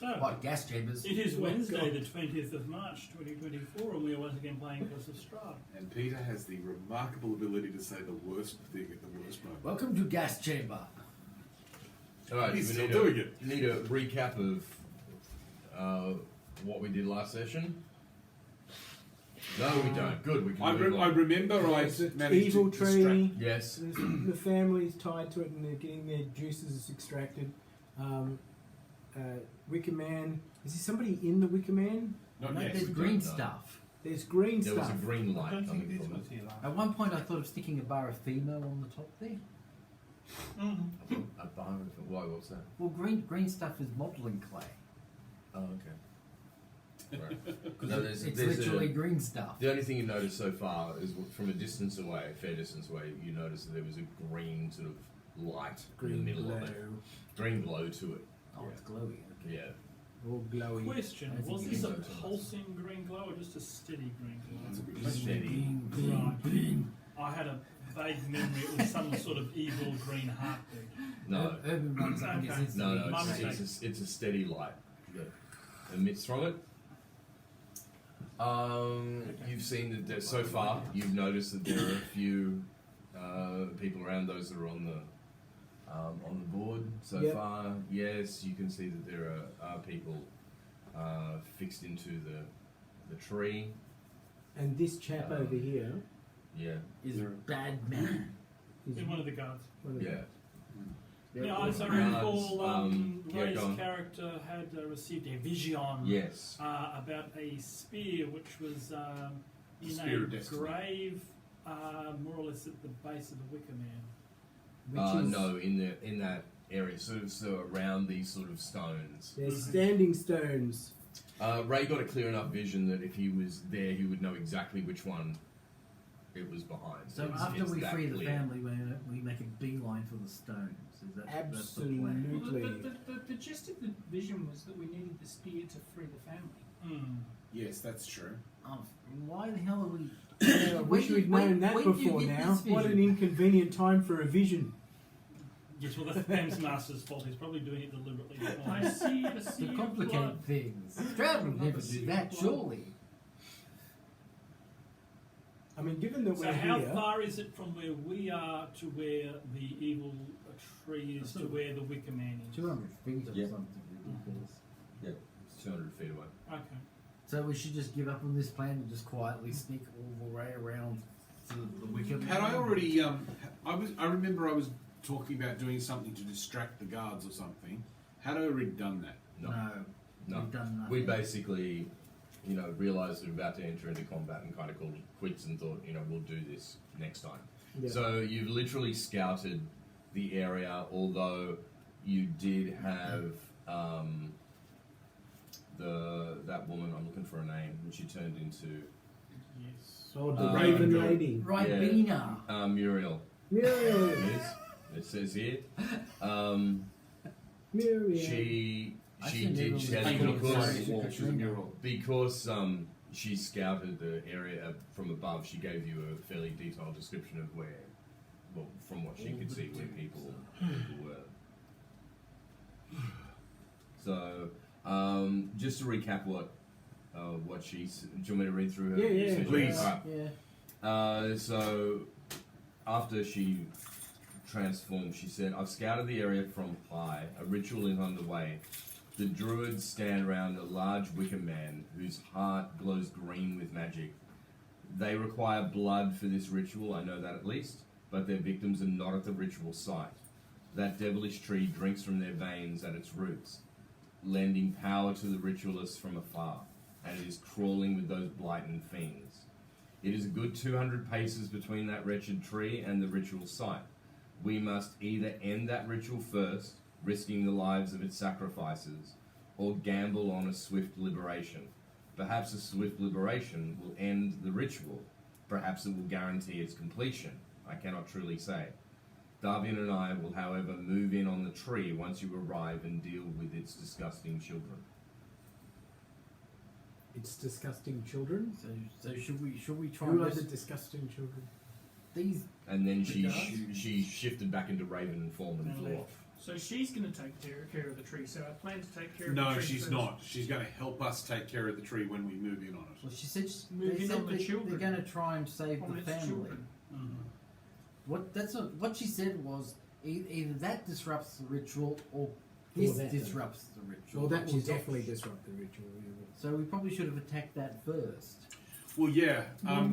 So, What, gas chambers? it is Oh, Wednesday, God. the 20th of March, 2024, and we are once again playing Curse of Strahd. And Peter has the remarkable ability to say the worst thing at the worst moment. Welcome to gas chamber. All right, He's we still need doing it. You need a recap of what we did last session. No, we don't. Good, we can I move on. remember I There's an managed evil to tree. Yes. The family's tied to it, and they're getting their juices extracted. Wicker Man. Is there somebody in the Wicker Man? Not No, yet. there's we green don't know. stuff. There's green There was stuff. a green I light don't think coming this from was it. here last. At one point I thought of sticking a Barafimo on the top there. A bar of why? What's that? Well, green stuff is modelling clay. Oh, okay. Right. No, It's literally green stuff. The only thing you notice so far is from a distance away, a fair distance away, you notice that there was a green sort of light in the middle of it. Green glow to it. Oh, it's glowy. Okay. Yeah. All glowy. Question, I think was you this a can go to pulsing green glow or just a steady green That's a glow? good question. Steady. Right. I had a vague memory it was some sort of evil green heartbeat. No. Urban runs up Okay. against No, My it's a steady light that emits from it. You've seen that so far. You've noticed that there are a few people around. Those that are on the board so Yep. far. Yes, you can see that there are people fixed into the tree. And this chap over here Yeah, is bad man. is In one of the guards. one of the- yeah. Yeah, as I Guards, recall, yeah, Ray's go on. character had received a vision Yes. about a spear which was in Spear a of Destiny. grave, more or less at the base of the Wicker Man. which is No, in that area, so around these sort of stones. they're standing stones. Ray got a clear enough vision that if he was there, he would know exactly which one it was behind. So It's- after it's we that free the clear. family, we make a beeline for the stones. Is that that's the plan? Absolutely. The gist of the vision was that we needed the spear to free the family. Yes, that's true. Oh, why the hell are we? I wish we'd known that when did you before get now. this What an vision? inconvenient time for a vision. Yes, well, that's Pam's master's fault. He's probably doing it deliberately. I see a sea To of complicate blood. things. Strahd would never do that, surely. I mean, given that So we're how here, far is it from where we are to where the evil tree is to where the Wicker Man is? 200 feet or Yeah. something ridiculous. Yeah, it's 200 feet away. Okay. So we should just give up on this plan and just quietly sneak all the way around to the Wicker Man. Had I already? I remember I was talking about doing something to distract the guards or something. Had I already done that? No. No. We've done nothing. We basically, realised we were about to enter into combat and kind of called it quits and thought, we'll do this next time. yeah. So you've literally scouted the area, although you did have that woman. I'm looking for a name, which she turned into Yes. Oh, the Um, Raven go- Lady. Right, Yeah. Bina. Muriel. Muriel. Yes, it says here. Muriel. She I she shouldn't did have she really has taken it because seriously. She's a mural. because she scouted the area from above. She gave you a fairly detailed description of where, well, from what she could see, where people were. So, just to recap what she do you want me to read through her? Yeah, yeah, Please. Alright. Yeah. So, after she transformed, she said, I've scouted the area from high. A ritual is underway. The druids stand around a large wicker man whose heart glows green with magic. They require blood for this ritual, I know that at least, but their victims are not at the ritual site. That devilish tree drinks from their veins at its roots, lending power to the ritualists from afar, and it is crawling with those blighting fiends. It is a good 200 paces between that wretched tree and the ritual site. We must either end that ritual first, risking the lives of its sacrifices, or gamble on a swift liberation. Perhaps a swift liberation will end the ritual. Perhaps it will guarantee its completion. I cannot truly say. Darwin and I will, however, move in on the tree once you arrive and deal with its disgusting children. It's disgusting children. So should we try Who and are the just, disgusting children? these? And then The guards? she shifted back into raven form and flew off. So she's going to take care of the tree. So I plan to take care of the No, tree she's first. not. She's going to help us take care of the tree when we move in on it. Well, she said Move in on the they're children. going to try and save On the its family. children. What she said was either that disrupts the ritual or Or this that disrupts the ritual. Well, that will She's- definitely disrupt the ritual. So we probably should have attacked that first. Well, yeah.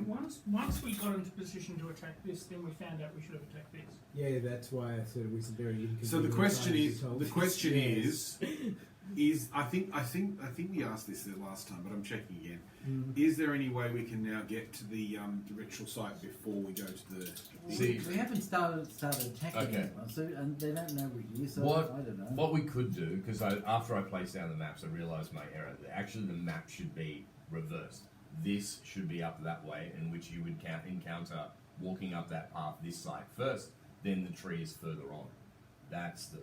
Once we got into position to attack this, then we found out we should have attacked this. Yeah, that's why I said it was very inconvenient. So the question time to is, tell the this. question Yes. is, I think we asked this the last time, but I'm checking again. Mm. Is there any way we can now get to the ritual site before we go to the? See- we haven't started attacking Okay. anyone, so and they don't know we're here. So What- I don't know. What we could do, because after I placed down the maps, I realised my error. Actually, the map should be reversed. This should be up that way, in which you would encounter walking up that path this side first, then the tree is further on. That's the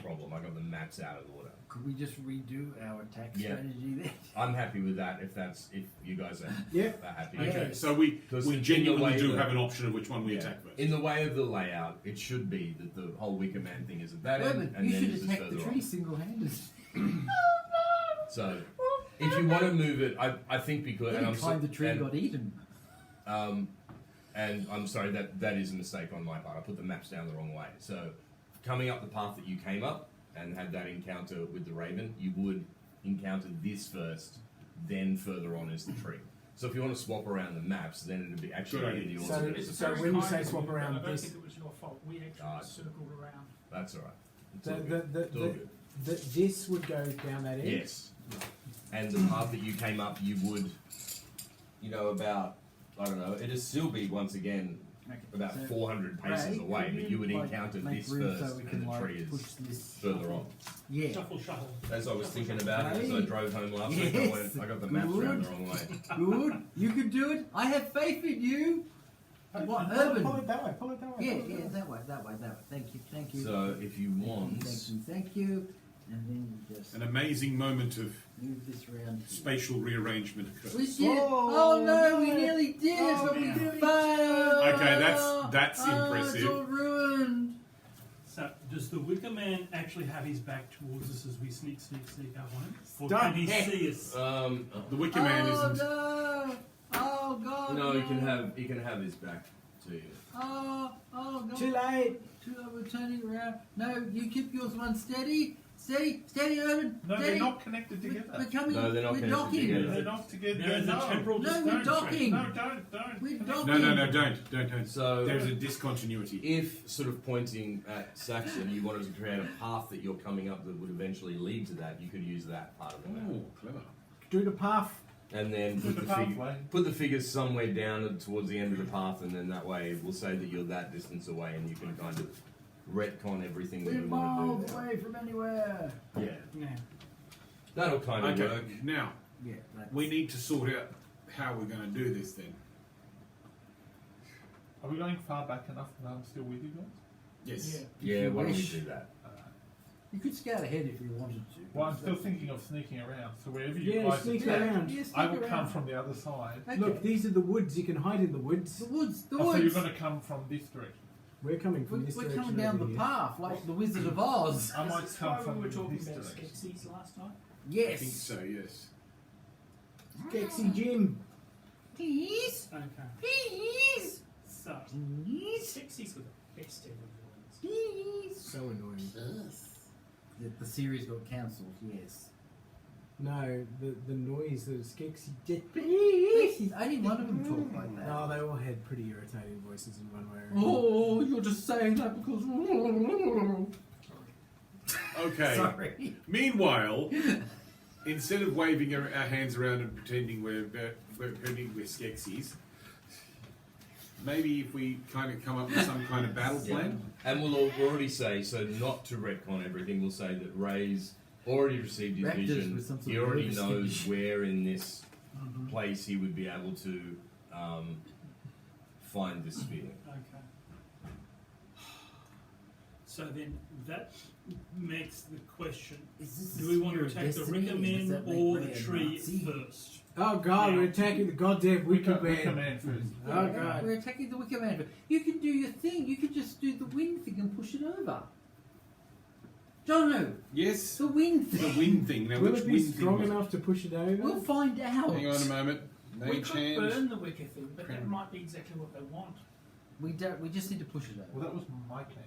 problem. I got the maps out of order. Could we just redo our attack Yeah. strategy then? I'm happy with that. If you guys are, Yep. are happy. Okay, Yeah. so we Because in the genuinely way do that- have an option of which one we Yeah. attack first. In the way of the layout, it should be that the whole Wicker Man thing is at that Well, end, but and you then should this is attack the further tree on. single-handed. So, if you want to move it, I think because Every time the tree got eaten. And I'm sorry, that is a mistake on my part. I put the maps down the wrong way. So, coming up the path that you came up and had that encounter with the raven, you would encounter this first, then further on is the tree. So, if you want to swap around the maps, then it'd be actually Good be idea. the So- order. It's so very when you kind say of swap but around I don't this- think it was your fault. We actually Ah, circled around. That's all right. It's all The, good. the, It's all the, good. this would go down that end? Yes. And the path that you came up, you would, about, I don't know, it'd still be once again about So, 400 paces Ray, away, could but you would like, encounter make this room first, so we and can the like tree push is this. further on. Yeah. Shuffle. As I was thinking about it, as I Right. drove home last week, Yes. I got the maps round the Good. wrong way. Good. You can do it. I have faith in you. What, urban? Pull it that way. Pull it that way. Yeah, pull it yeah, that way. that way. Thank you. So if you want, Thank you. And then you just An amazing moment of move this around. here. spatial rearrangement occurs. We did. Oh, Oh no, we no. nearly did, Oh, but we yeah. failed. Okay, that's Oh, impressive. It's all ruined. So, does the Wicker Man actually have his back towards us as we sneak up on him? Or Stop can he it. see us? The Wicker Man Oh isn't. no! Oh god! no, he can have his back to you. Oh god! Too late. We're turning around. No, you keep yours one steady, Urban. No, steady. they're not connected We're together. coming. No, they're not we're connected docking. together. They're not together. There is a temporal No, we're disparity. docking. No, don't. We're Connect- docking. No, don't. So There's a discontinuity. if sort of pointing at Saxon, you wanted to create a path that you're coming up that would eventually lead to that, you could use that part of the map. Oh, clever. Do the path. And then Put the pathway. put the figures somewhere down towards the end of the path, and then that way we'll say that you're that distance away, and you can kind of retcon everything that We're you want to miles do. away from anywhere. Yeah, Now, that'll kind of Okay, work. now Yeah. That's, we need to sort out how we're going to do this then. Are we going far back enough that I'm still with you guys? Yes. Yeah, you why don't we wish. do that? You could scout ahead if you wanted to. Well, I'm still thinking of sneaking around. So wherever you Yeah, guys sneak attack, around. Yeah, I sneak will come around. from the other side. Okay. Look, these are the woods. You can hide in the woods. The woods. The Oh, so you're woods. going to come from this direction. We're coming from We're, this we're direction. coming down over the here. path like the Wizard of Oz. I Is might this come why from we were talking this about direction. Skeksis last time? Yes. I think so, yes. Skexy Jim. Please. okay. Please. So, Please. Skeksis were the best ever villains. Please. So annoying. The series got cancelled. Yes. No, the noise of Skexy Jim. Please. Only one of them talked like that. No, they all had pretty irritating voices in one way or another. Oh, you're just saying that because. Okay. Sorry. Meanwhile, instead of waving our hands around and pretending we're Skeksis, maybe if we kind of come up with some kind of battle plan. And we'll already say, so not to retcon everything, we'll say that Ray's already received his Raptors vision. with some sort He of already nervous knows stage. where in this place he would be able to find this sphere. okay. So then that makes the question: Is this do we want to a attack the destiny, Wicker or does Man that make or Ray the a tree Nazi? first? Oh god, Yeah. we're attacking the goddamn Wicker Wicker Man. Man first. Oh god. We're attacking the Wicker Man. You can do your thing. You can just do the wind thing and push it over. Jono, Yes. the wind The thing. wind thing. Now, Will which it be wind strong thing? enough to push it over? We'll find out. Hang on a moment. We Mage could hand. burn the wicker thing, but that Cran- might be exactly what they want. We don't. We just need to push it over. Well, that was my plan.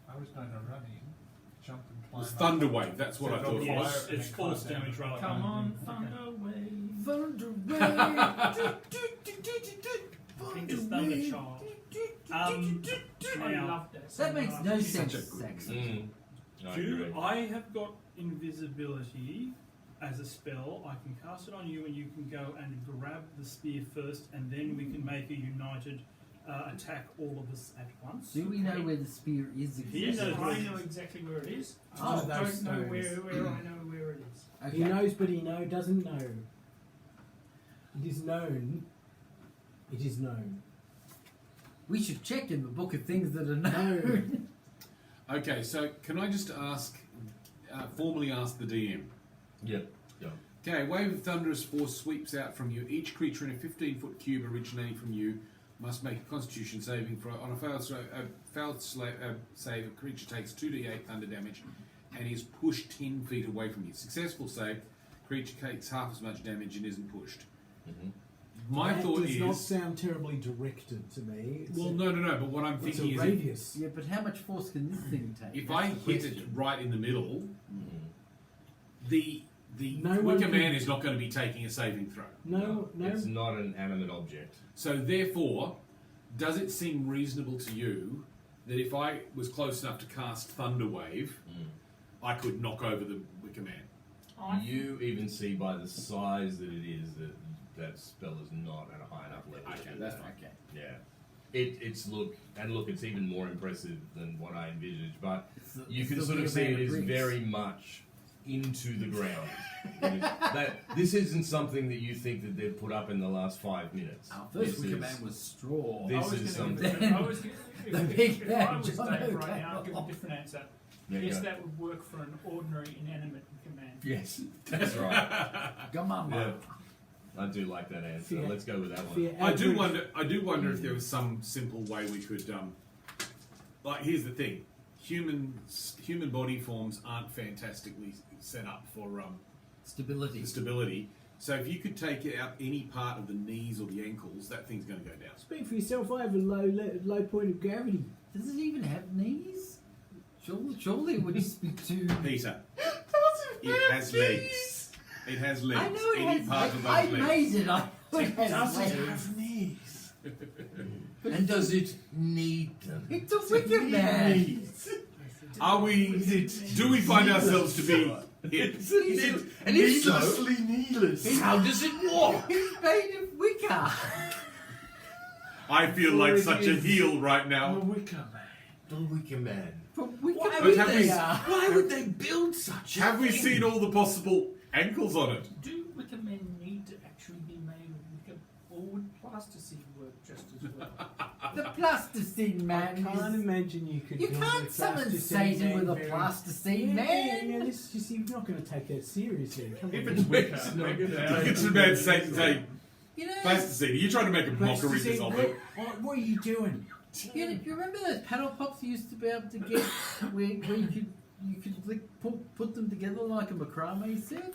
I was going to run in, jump and climb. It's up. Thunder Wave. That's what I Set it on thought. Yeah, fire it's and then climb force down. damage rather Come than- on, Okay. thunder wave. Thunder I think it's Thunder Child. I Now, love that. That makes no Such sense, a good Saxon. I agree. I have got invisibility as a spell. I can cast it on you, and you can go and grab the spear first, and then we can make a united attack, all of us at once. Do we know where the spear is He Yes, knows exactly? where I it know is. exactly where it is. Oh, I just those don't know stones. where I know where it is. Okay. He knows, but he doesn't know. It is known. It is known. We should check in the book of things that are known. Okay, so can I just ask, formally ask the DM? Yep. Okay, wave of thunderous force sweeps out from you. Each creature in a 15-foot cube originating from you must make a Constitution saving throw. On a save, a creature takes 2d8 thunder damage and is pushed 10 feet away from you. Successful save, creature takes half as much damage and isn't pushed. Mm-hmm. My That thought does not is, sound terribly directed to me. It's well, a, no, but what I'm it's a thinking is, radius. Yeah, but how much force can this thing take? if That's I the hit it question. right in the middle, the No one Wicker can- Man is not going to be taking a saving throw. No. It's not an animate object. So therefore, does it seem reasonable to you that if I was close enough to cast Thunder Wave, I could knock over the Wicker Man? You even see by the size that it is that that spell is not at a high enough level. to Okay, do that's that. fine. Yeah. It's look, it's even more impressive than what I envisaged, but It's the- you it's can the sort of Wicker see Man it is bricks. very much into the ground. That this isn't something that you think that they've put up in the last 5 minutes. Our first This Wicker is- Man was straw. This I was is gonna give something. it- I was gonna- The if big I man, was John Dave right O'Connell. now, I'd give a different answer. There you Yes, go. that would work for an ordinary inanimate command. Yes, that's right. Come on, Yeah. man. I do like that answer. Yeah. Let's go with that For one. your I do average- wonder if there was some simple way we could, like, here's the thing: human body forms aren't fantastically set up for Stability. stability. So if you could take out any part of the knees or the ankles, that thing's going to go down. Speak for yourself. I have a low point of gravity. Does it even have knees? Surely it would just be too. Peter, it has legs. It has legs. I know it any has. part of I those legs. made it. I know it has Does it legs. have knees? And does it need them? It's a Wicker Man. Are we? Do we find ourselves to be hip? And if so, Needlessly needless. how does it walk? He's made of wicker. I feel like such a heel right The now. Wicker Man. The Wicker Man. From Wicker Why would Man. they- Why would they build such? Have we seen all the possible ankles on it? Do wicker men need to actually be made of wicker, or would plasticine work just as well? The plasticine man. I can't is- imagine you could. You build can't a summon plasticine Satan with a man very- plasticine man. Yeah, this is, you're not going to take that seriously. Come If on. it's Wicker, It's they not get bad. down. It's a bad say You know, plasticine. Are you trying to make a mockery of this Plasticine, of it? what are you doing? you remember those paddle pops you used to be able to get where you could like, put them together like a macrame set?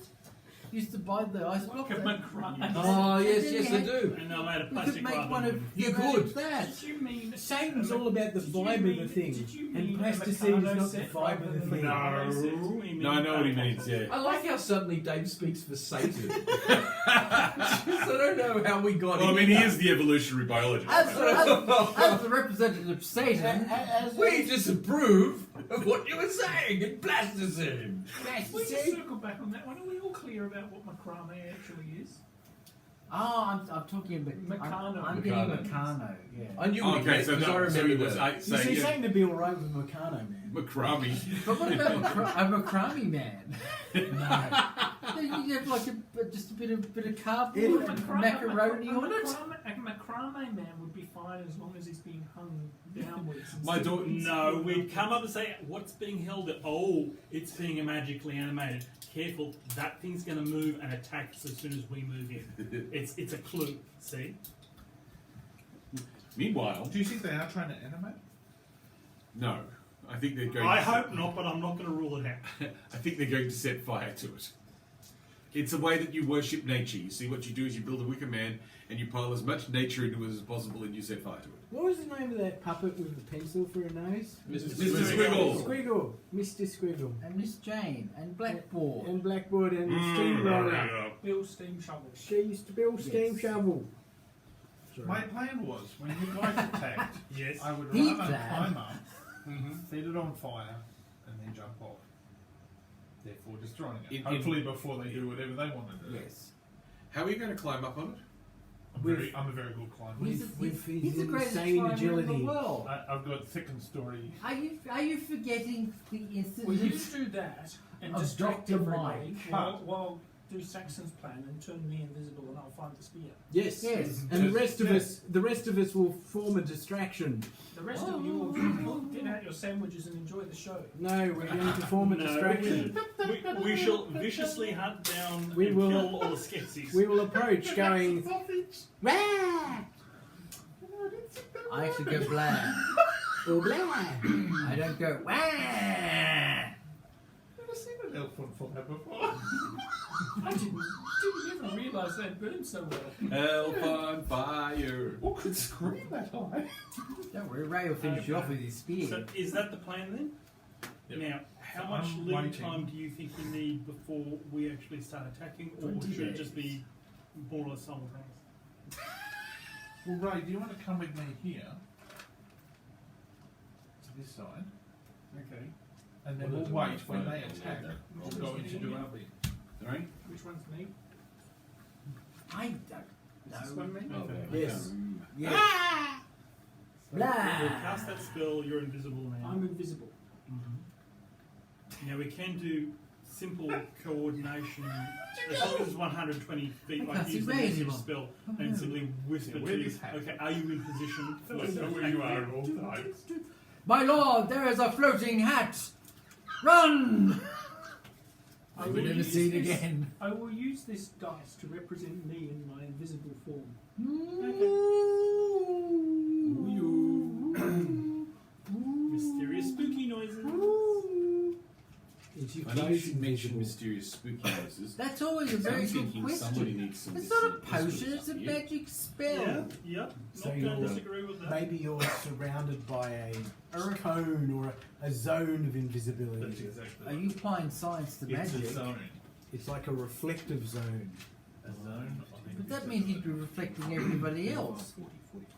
You used to buy the ice block. Like a macrame. Oh yes, And yes, then I you do. And they're made of You could plastic make rather one of than- You made could. of that. Did you mean Satan's all about the did you vibe of mean- the thing, did you and mean a plasticine is Mikado not the set vibe rather of the than thing. a Mikado set? No, I know what he means. Yeah. I like how suddenly Dave speaks for Satan. I don't know how we got Well, I in mean, he here. is the evolutionary biologist. As the representative of Satan, We disapprove of what you were saying in plasticine. We just circle back on that one. Are we all clear about what macrame actually is? Oh, I'm talking about Meccano. I'm getting Meccano. Meccano. Yeah. I knew what Okay, so because I no, so remember he was that. You saying see, yeah, Satan to be alright with Meccano, man. macrame. But what about a macrame man? No. You have like just a bit of cardboard and macaroni on it. A macrame man would be fine as long as he's being hung downwards. My instead of daughter- being No, split we'd up. come up and say, what's being held at? Oh, it's being magically animated. Careful, that thing's going to move and attack us as soon as we move in. It's a clue, see? Meanwhile, Do you think they are trying to animate? no. I think they're going. I hope not, but I'm not going to rule it out. I think they're going to set fire to it. It's a way that you worship nature. You see, what you do is you build a wicker man and you pile as much nature into it as possible, and you set fire to it. What was the name of that puppet with the pencil for a nose? Mr. Squiggle. Squiggle. Mr. Squiggle. And Miss Jane and Blackboard. And Blackboard and Steamroller. Bill Steam Shovel. She used to build steam Yes. shovel. My plan was, when you guys attacked, Yes. I would He run and planned. climb up, set it on fire, and then jump off. Therefore destroying it. Hopefully before they do whatever they want to do. Yes. How are you going to climb up on it? I'm a very good climber. He's, With his he's the greatest insane climber in agility. the world. I've got second story. Are you forgetting the Well, you incident? do that and Of distract Dr. everybody Mike. while do Saxon's plan and turn me invisible and I'll find the spear. Yes. Yes. And the rest of us will form a distraction. The rest of you will get out your sandwiches and enjoy the show. No, we're going to form a No, distraction. we shall viciously hunt down We and will- kill all the skeptics. We will approach going, Rah! I actually go blah. Or blah. I don't go wah. Never seen an elf on fire before. I didn't even realise they'd burn so well. Elf on fire. What could scream that high? Don't worry, Ray will finish you off with his spear. So is that the plan then? Yep. Now, how So much I'm lead waiting. time do you think you need before we actually start attacking, or 20 should it days. just be more or less simultaneous? Well, Ray, do you want to come with me here? To this side. Okay. And then Well, we'll there's wait a when phone they on attack. there. We'll go in to do our bit. Sorry? Which one's me? I don't Is this know. one me? Oh, Yes. Yes. So Blah. we'll cast that spell, you're invisible now. I'm invisible. Now we can do simple coordination as long as it's 120 feet, I like can't use the see message anymore. spell and simply whisper Yeah, where to this happen? okay, are you in position for I don't know where you are at all times. My lord, there is a floating hat. Run! I will never use see it this- again. I will use this dice to represent me in my invisible form. mysterious spooky noises. It's your I think you clothes should mention invisible. mysterious spooky noises. That's always a I'm very good thinking somebody question. needs some It's not a listeners potion, it's a up here. magic spell. Yeah, yep. So Not going to you're- disagree with that. Maybe you're surrounded by a cone or a zone of invisibility. That's exactly Are you applying science to It's a magic? zone. It's like a reflective zone. A zone. But that means you'd be reflecting everybody else.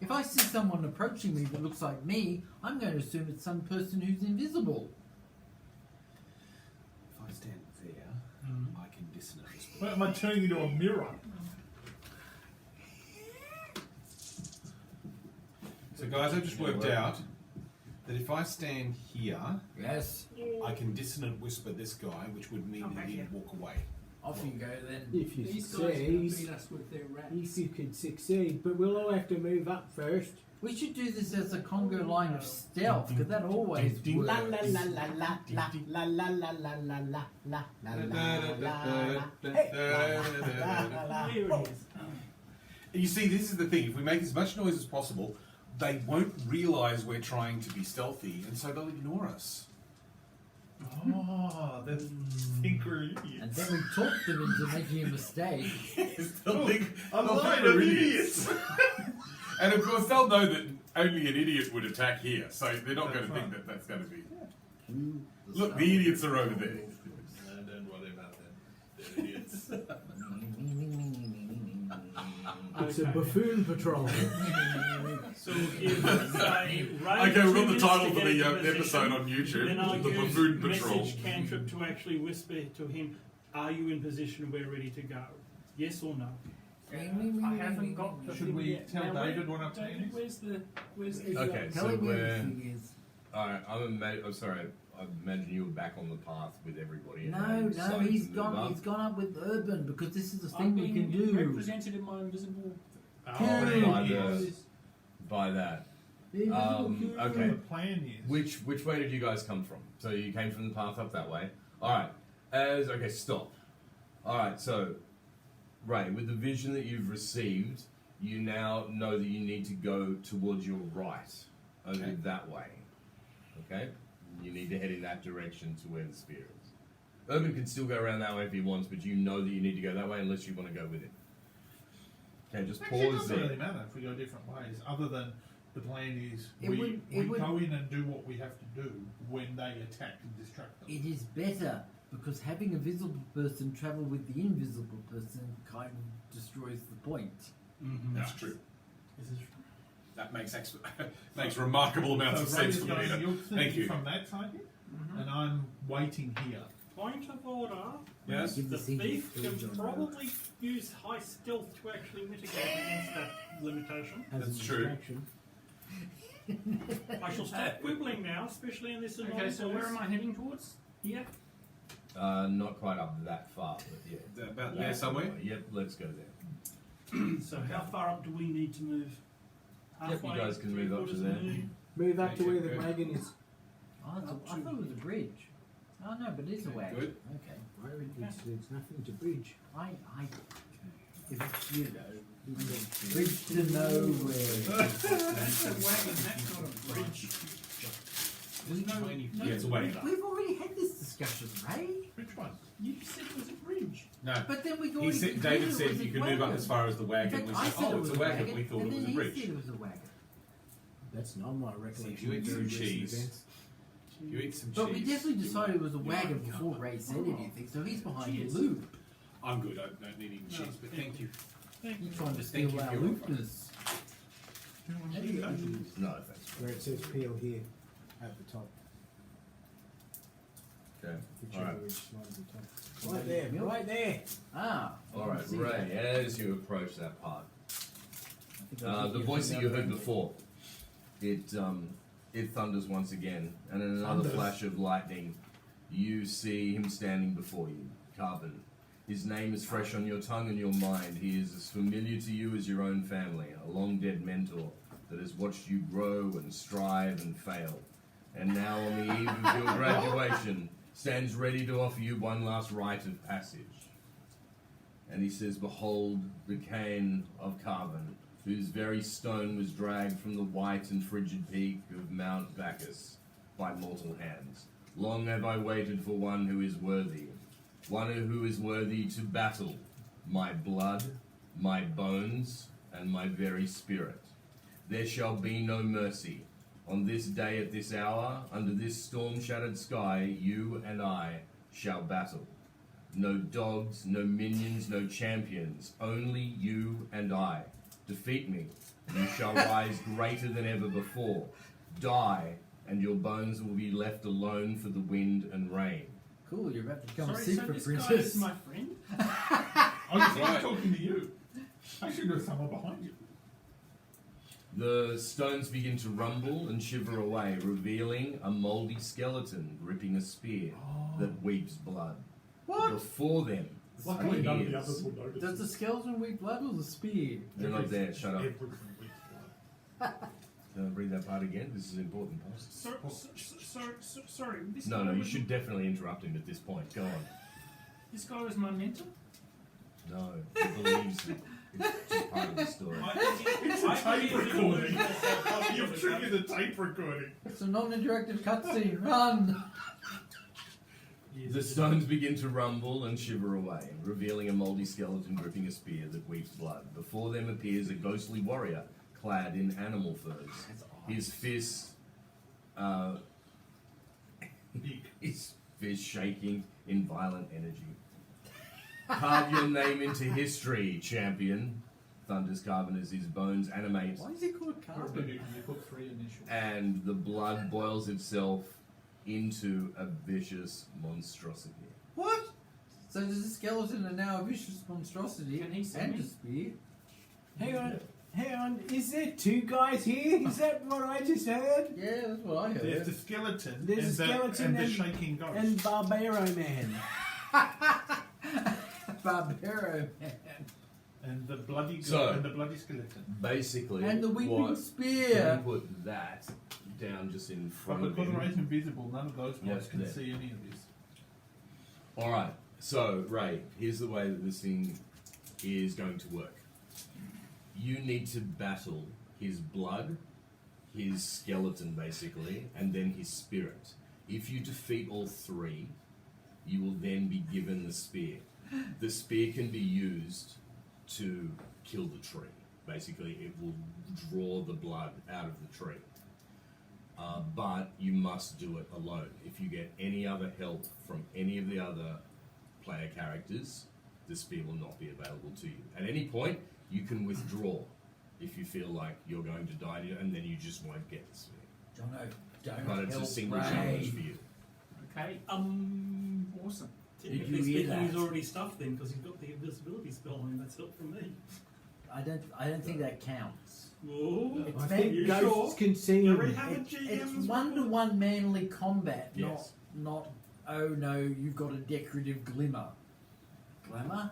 If I see someone approaching me that looks like me, I'm going to assume it's some person who's invisible. If I stand there, I can dissonate this. Why am I turning into a mirror? So guys, I've just worked out that if I stand here, Yes. I can dissonant whisper this guy, which would mean that he'd walk away. Off you go then. If you These guys are going to succeed, beat us with their rats. if you could succeed, but we'll all have to move up first. We should do this as a Congo line of stealth, because that always works. La la la la la la la la la la la la la la la la. Here it is. You see, this is the thing. If we make as much noise as possible, they won't realise we're trying to be stealthy, and so they'll ignore us. Oh, that's think we're And idiots. then we talk them into making a mistake. They'll think, I'm they'll lying think we're of idiots. And of course, they'll know that only an idiot would attack here, so they're not going to think that that's going to be. Look, the idiots are over there. Don't worry about that. They're idiots. It's a buffoon patrol. So if say Ray Okay, we've got the 2 minutes title to for get the into position, episode on YouTube, then I'll The use Buffoon Patrol. message cantrip to actually whisper to him, are you in position, we're ready to go? Yes or no? I haven't got the Should thing we yet. tell Now, David what our plan David, is? where's the Okay, Tell so me where the we're. thing is. Alright, I'm sorry. I imagine you were back on the path with everybody. and No, then no, decided he's to move gone. up. He's gone up with Urban because this is the I'm thing we can being do. represented in my invisible. by yes. the- by that. The invisible cube. Okay. The plan is. Which way did you guys come from? So you came from the path up that way. All right. Okay, stop. All right. So, Ray, with the vision that you've received, you now know that you need to go towards your right, over Okay. that way. Okay. You need to head in that direction to where the spear is. Urban can still go around that way if he wants, but you know that you need to go that way unless you want to go with him. Okay, just Actually, it pause doesn't there. really matter if we go different ways, other than the plan is It we would- go in and do what we have to do when they attack and distract them. It is better because having a visible person travel with the invisible person kind of destroys the point. Mm-hmm. That's true. This is That makes makes remarkable amounts of So Ray sense is for me. going, you're Thank thinking you. from that target, and I'm waiting here. point of order. Yes. Give The the signal thief to can John probably use high stealth to actually mitigate against that limitation. As That's a true. distraction. I shall stop quibbling now, especially in this Okay, annoying so where am I heading towards? Here? Not quite up that far, but yeah. About there somewhere. Yep, let's go there. So how far up do we need to move? Yep, you guys can move up to 3/4 there. moon? Move up to where the Okay. wagon is. Oh, I thought it was a bridge. Oh no, but it is a wagon. Good. Okay. There's nothing to bridge. If it's, you know, bridge to nowhere. That's a wagon, that's not a bridge. There's no, Yeah, it's a wagon. We've already had this discussion, Ray. Which one? You said it was a bridge. No. But then we He already said, concluded David it said was a you could move up wagon. as far as the In wagon. fact, We I said, said oh, it it's was a wagon. We thought and it was a then bridge. he said it was a wagon. That's not my recollection. you eat of some very recent cheese. events. You eat some But cheese. we definitely decided it was a wagon before Ray said anything, so he's behind Cheers. the loop. I'm good. I don't need any cheese, but thank you. You're trying to Thank steal you our for your offer. loopness. No, thanks. Where it says peel here at the top. Okay. Whichever Alright. which one's the top. Right there, right there. Ah. I Alright, can see Ray, that. as you approach that part, I think I the did voice hear that you from heard the other before, it thunders once again, and in another Thunders. flash of lightning, you see him standing before you, Carbon. His name is fresh on your tongue and your mind. He is as familiar to you as your own family, a long dead mentor that has watched you grow and strive and fail. And now, on the eve of your graduation, stands ready to offer you one last rite of passage. And he says, "Behold the cane of Carbon, whose very stone was dragged from the white and frigid peak of Mount Bacchus by mortal hands. Long have I waited for one who is worthy, one who is worthy to battle my blood, my bones, and my very spirit. There shall be no mercy. On this day at this hour, under this storm-shattered sky, you and I shall battle. No dogs, no minions, no champions, only you and I. Defeat me, and you shall rise greater than ever before. Die, and your bones will be left alone for the wind and rain." Cool, you're about to become Sorry, a so secret this guy princess. is my friend? I was Right. talking to you. I should have someone behind you. The stones begin to rumble and shiver away, revealing a mouldy skeleton gripping a spear that weeps blood. What? Before them Luckily, none of the appears- others will notice. Does the skeleton weep blood or the spear? They're not there, shut up. Everything weeps blood. Can I read that part again? This is important. Sorry, this No, guy no, you was- should definitely interrupt him at this point. Go on. This guy was my mentor? No, he believes it. It's just part of the story. It's a tape recording. You've triggered the tape recording. It's a non-interactive cutscene. Run! The stones begin to rumble and shiver away, revealing a mouldy skeleton gripping a spear that weeps blood. Before them appears a ghostly warrior clad in animal furs. His fists, his fist shaking in violent energy. "Carve your name into history, champion," thunders Carbon as his bones animate Why is it called Or carbon? you put 3 initials. and the blood boils itself into a vicious monstrosity. What? So there's a skeleton and now a vicious monstrosity Can he see and me? a spear. Hang on. Is there 2 guys here? Is that what I just heard? Yeah, that's what I heard. There's the skeleton. There's and a skeleton the shaking ghost. And Barbaro Man. Barbaro man. And the bloody So- and the bloody skeleton. Basically, And the weeping what- spear. Can you put that down just in But front of because him? Ray's invisible, none of those guys Yep, can there. see any of this. Alright, so Ray, here's the way that this thing is going to work. You need to battle his blood, his skeleton basically, and then his spirit. If you defeat all 3, you will then be given the spear. The spear can be used to kill the tree. Basically, it will draw the blood out of the tree. But you must do it alone. If you get any other help from any of the other player characters, the spear will not be available to you. At any point, you can withdraw if you feel like you're going to die, and then you just won't get the spear. Jono, don't But it's a help single Ray. challenge for you. Okay. Awesome. Did you Technically hear speaking, that? he's already stuffed then because he's got the invisibility spell on him. That's help from me. I don't think that counts. Oh, It's I meant- think you ghosts sure? can see You him. already have a It's GM's 1-to-1 manly combat, Yes. not. Oh no, you've got a decorative glimmer. Glamour,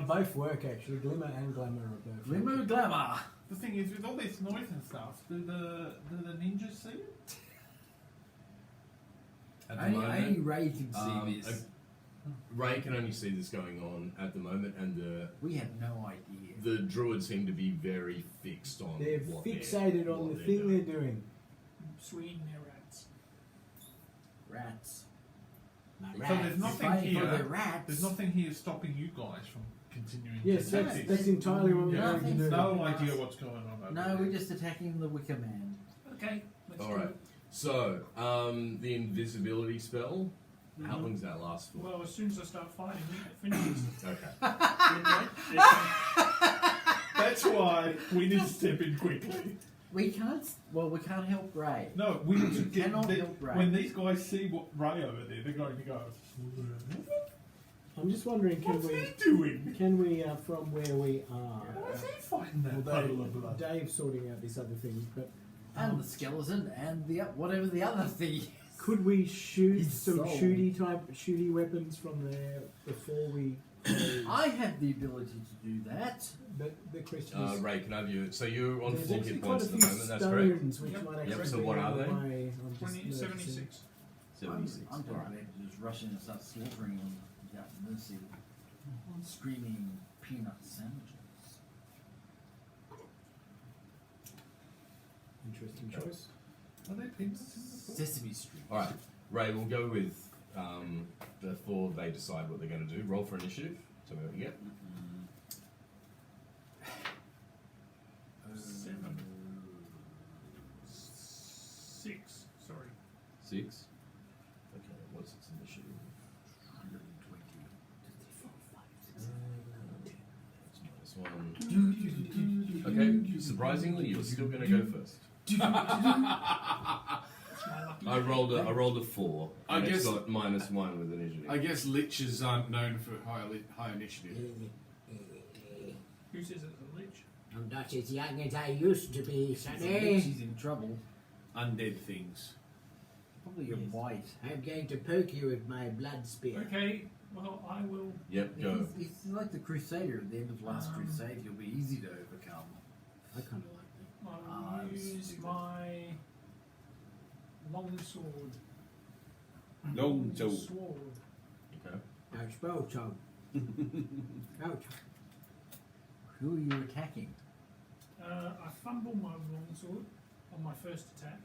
Both work actually. Glimmer and glamour are both. glimmer, glamour. The thing is, with all this noise and stuff, do the ninjas see it? At the Only moment, Ray can see this. Ray can only see this going on at the moment, and We have no idea. the druids seem to be very fixed on They're what fixated on what the they're thing doing. they're doing. Swinging their rats. Rats. So there's nothing Fighting for the here. rats. There's nothing here stopping you guys from continuing. Yes, to that's, attack that's this. entirely what we're Yeah, going to do. no idea what's going on over No, there. we're just attacking the Wicker Man. Okay. Let's All do right. it. So, the invisibility spell. How long does that last for? Well, as soon as I start fighting, it finishes. Okay. That's why we need to step in quickly. We can't. Well, we can't help Ray. No, we need to get Cannot help Ray. when these guys see what Ray over there, they're going to go. I'm just wondering, What's he doing? can we from where we are? What's he fighting that Although puddle of blood? Dave's sorting out this other thing, but And the skeleton and the whatever the other thing. is. could we shoot His some soul. shooty weapons from there before we? I have the ability to do that. But the question is, Ray, can I have you? So you're on there's 4 actually hit quite points a at the few moment. That's correct. stones which Yep. might Yep, actually so be what out are of the they? way. I'm just 20, noticing. 76. 76. I'm All talking right. about just rushing and start slaughtering them without mercy. Screaming peanut sandwiches. Interesting choice. Are they peanuts in the book? Sesame Street. All right, Ray. We'll go with before they decide what they're going to do. Roll for initiative. Tell me what you get. 7. 6. Sorry. 6. Okay. What's its initiative? 1. Okay. Surprisingly, you're still going to go first. I rolled a 4. I and it's guess- got -1 with initiative. I guess liches aren't known for high initiative. Who says it's a lich? I'm not as young as I used to be, sonny. She's in trouble. Undead things. Probably a white. I'm going to poke you with my blood spear. Okay. Well, I will. Yep. Go. He's like the Crusader at the end of Last Crusade. He'll be easy to overcome. I kind of like that. I'll use stupid. my long sword. Long sword. Sword. Okay. Ouch, bow, Tom. Ouch. Who are you attacking? I fumble my long sword on my first attack.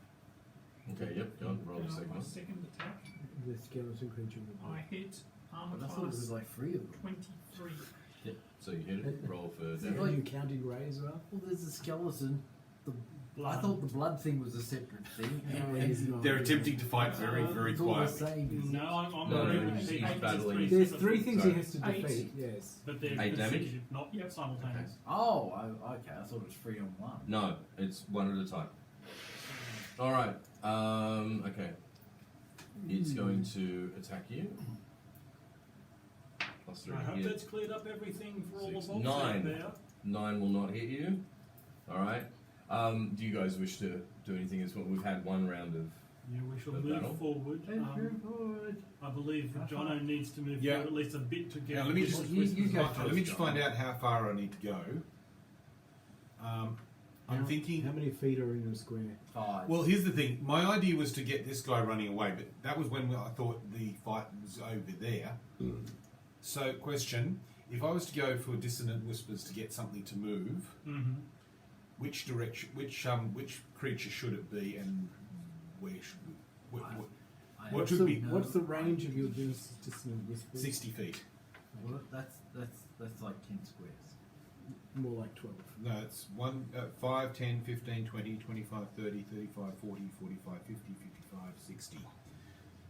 Okay. Yep. Go on. Roll And the on second my one. second attack, The skeleton creature. I hit armor I thought it was class like 3 of them. 23. Yep. So you hit it. Roll for Is it damage. Are you counting Ray as well? Well, there's a skeleton. I thought the blood thing was a separate thing. No, he's not. They're attempting to fight very, very It's all the quietly. same. isn't it? No, I'm No, agreeing no, with he's Pete. battling. There's 3 things Sorry. he has to 8. defeat. Yes. But they're 8 damage? consecutive, not Yep. simultaneous. Oh, okay. I thought it was 3 on 1. No, it's one at a time. All right. Okay. It's going to attack you. Plus 3 I hope hit. that's cleared up everything for all the 6, bobs 9. out there. 9 will not hit you. All right. Do you guys wish to do anything as well? We've had 1 round of. Yeah, we shall The move battle? forward. I believe Jono needs to move Yeah. forward at least a bit to get. Now, let me just- You go Let me just find out how far I need to go. I'm thinking. How many feet are in a square? 5. Well, here's the thing. My idea was to get this guy running away, but that was when I thought the fight was over there. So, question: if I was to go for dissonant whispers to get something to move, Mm-hmm. which direction, which creature should it be, and where should we? What should be What's the range of your dissonant whispers? 60 feet? Well, that's like 10 squares. More like 12. No, it's 5, 10, 15, 20, 25, 30, 35, 40, 45, 50, 55, 60.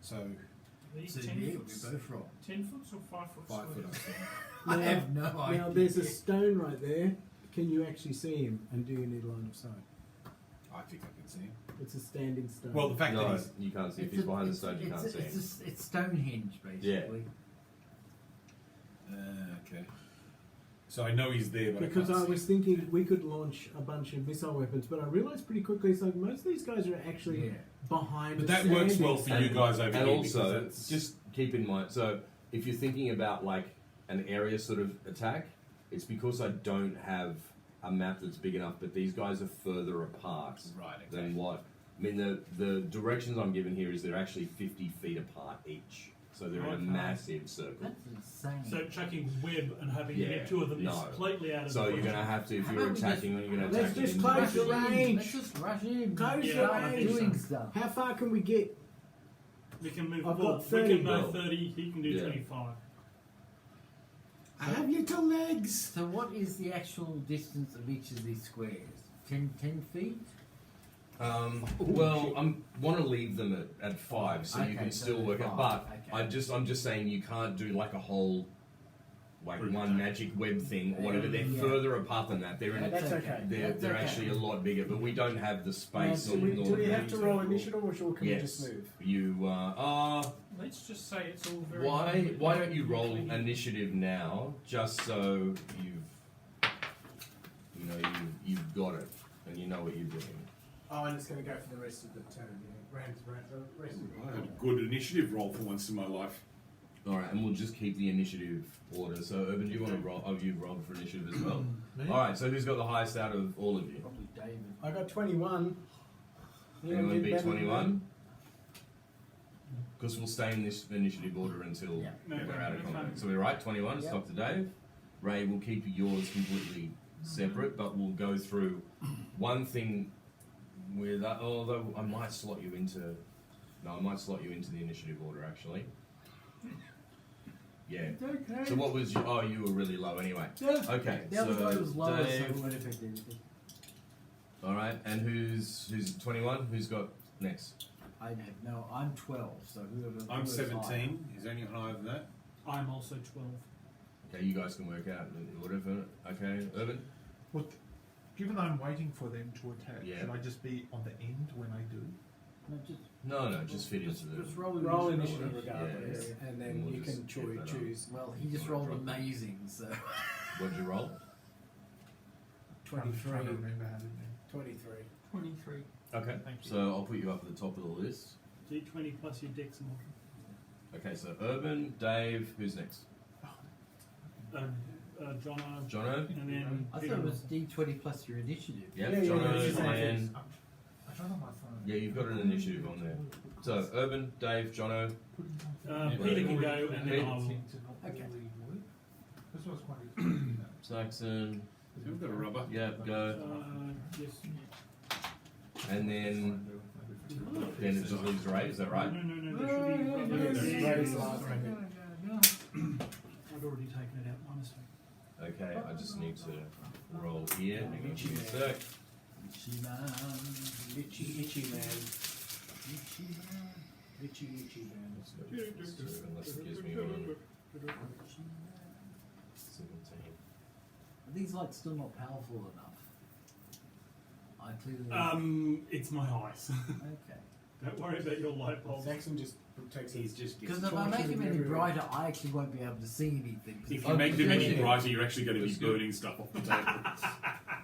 So, These So 10 yeah, foots. we're both wrong. 10 foots or 5 foot 5 foot, I squares? think. I have no idea. Now, there's a stone right there. Can you actually see him? And do you need line of sight? I think I can see him. It's a standing stone. Well, the fact No, that he's. you can't see. If he's behind the stone, you can't see him. It's Stonehenge, basically. Okay. So I know he's there, but because I I can't was thinking we could launch a bunch of missile weapons, but I realised pretty quickly it's like most of these guys are actually Yeah. behind. But a that works standing well for stone. you guys over And here. also, because that's- just keep in mind. So, if you're thinking about like an area sort of attack, it's because I don't have a map that's big enough. But these guys are further apart right. than what. I mean, the directions I'm given here is they're actually 50 feet apart each. So they're in a Okay. massive circle. That's insane. So chucking web and having to Yeah, get two of them no. is completely out of So the you're going to question. have to, if How you're about we attacking, you're going to Let's attack just them close the individually. range. Let's just rush in. Close Yeah, the I Start think doing so. stuff. How far can we get? We can move. I've well, got we 30. can go Well, 30. He can do yeah. 25. I have little legs. So what is the actual distance of each of these squares? 10 feet? Well, I want to leave them at 5, so you Okay, can so still work it. 5, But okay. I'm just saying you can't do like a whole, like Group one attack. magic web thing or whatever. They're Yeah. further apart than that. They're in. That's okay. They're That's okay. actually a lot bigger, but we don't have the space. Do on we Northern have to East. roll initiative, or can we Yes. just move? You Let's just say it's all very. why don't you roll initiative now, just so you've got it and you know what you're doing. Oh, and it's going to go for the rest of the turn. Yeah. The rest of I had a good initiative roll for once in my life. All right, and we'll just keep the initiative order. So, Urban, do you want to roll? Oh, you've rolled for initiative as well. All right. So, who's got the highest out of all of you? Probably David. I got 21. Anyone did beat better than 21? Because we'll stay in this initiative order until Yeah. we're out of Okay. combat. So we're right. 21. Yep. Stop to Dave. Ray, we'll keep yours completely separate, but we'll go through one thing with. Although I might slot you into. No, I might slot you into the initiative order actually. Yeah. Okay. So what was you? Oh, you were really low anyway. Yeah. Okay. The other guy was lower, so Dave. it won't affect anything. All right. And who's 21? Who's got next? I have no. I'm 12, so whoever. I'm whoever's 17. Is there anyone higher than that? I'm also 12. Okay, you guys can work out whatever. Okay, Urban. Given I'm waiting for them to attack, Yeah. should I just be on the end when I do? No, Just fit into the. just roll roll initiative. initiative regardless, Yeah. and And then we'll you just can get that up. choose. Well, he just rolled amazing, so. What'd you roll? Trying to 23. remember how to do. 23. 23. Okay. Thank you. So I'll put you up at the top of the list. D20 plus your dex mod. Okay, so Urban, Dave, who's next? Jono. Jono. And then. I thought it was D20 plus your initiative. Yep, Yeah, Jono, yeah, and I don't know my phone. yeah, you've got an initiative on there. So Urban, Dave, Jono. Peter can go, and then I will. Okay. This was quite easy. Saxon. We've got a rubber. Yep, go. Yes. And then it just leaves Ray. Is that right? No, there should be rubber. Yeah, Ray's last, I think. I've already taken it out. My mistake. Okay, I just need to roll here. Give me a sec. Itchy man. Itchy man. Itchy man. Let's go with this too, unless it gives me one. 17. Are these lights still not powerful enough? I clearly. It's my eyes. Okay. Don't worry about your light bulbs. Saxon just takes He's just Because if I make them any brighter, I actually won't be able to see anything. If Oh, you make them any yeah. brighter, you're actually going to be That's good. burning stuff off the table.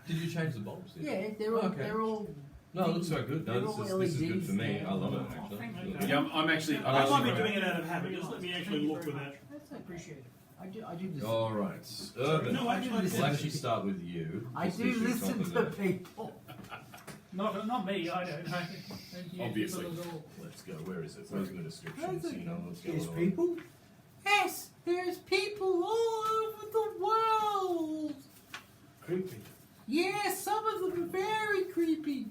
Did you change the bulbs? Yeah, they're all. Okay. They're all. No, it looks so good. No, They're all this is good LEDs for me. now. I love it Oh, actually. thank It's you. really Yeah, I'm actually. I might be got- doing it out of habit. Just let me actually look with that. That's appreciated. I do this. All right, Urban. No, actually, We'll actually start with you. I just do because you're listen top of to the- people. Not me, I don't know. Don't you Obviously. people at all. Let's go. Where is it? Where's my description? So you know what's going There's on. people. Yes, there's people all over the world. Creepy. Yeah, some of them are very creepy.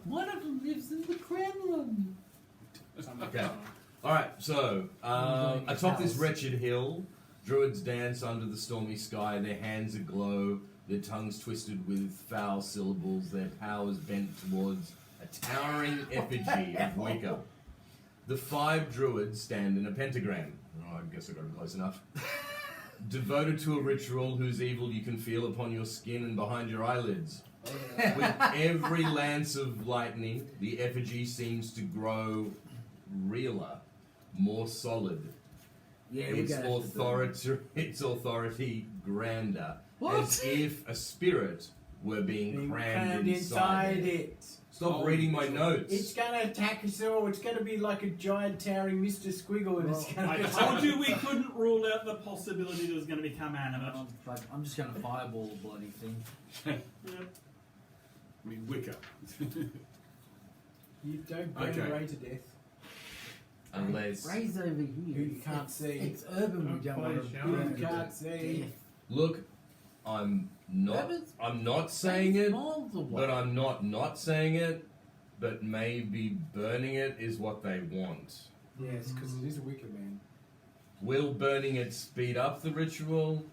One of them lives in the Kremlin. Okay. So, atop this wretched hill, druids dance under the stormy sky, their hands aglow, their tongues twisted with foul syllables, their powers bent towards a towering effigy of Wicker. The 5 druids stand in a pentagram. Oh, I guess I got it close enough. Devoted to a ritual whose evil you can feel upon your skin and behind your eyelids. With every lance of lightning, the effigy seems to grow realer, more solid. Yeah, Its authority grander, What? as if a spirit were being crammed inside it. it. Stop reading my notes. It's gonna attack us all. It's gonna be like a giant towering Mr. Squiggle, and it's gonna. I told you we couldn't rule out the possibility that it was going to become animate. I'm just going to fireball the bloody thing. Yep. I mean, Wicker. You don't burn Okay. Ray to death. Unless, Ray's over here. Who you can't see. It's urban. We don't want to Please, burn You to can't see. death. look, I'm not saying it, Miles away. but I'm not saying it. But maybe burning it is what they want. Yes, because it is a Wicker Man. Will burning it speed up the ritual?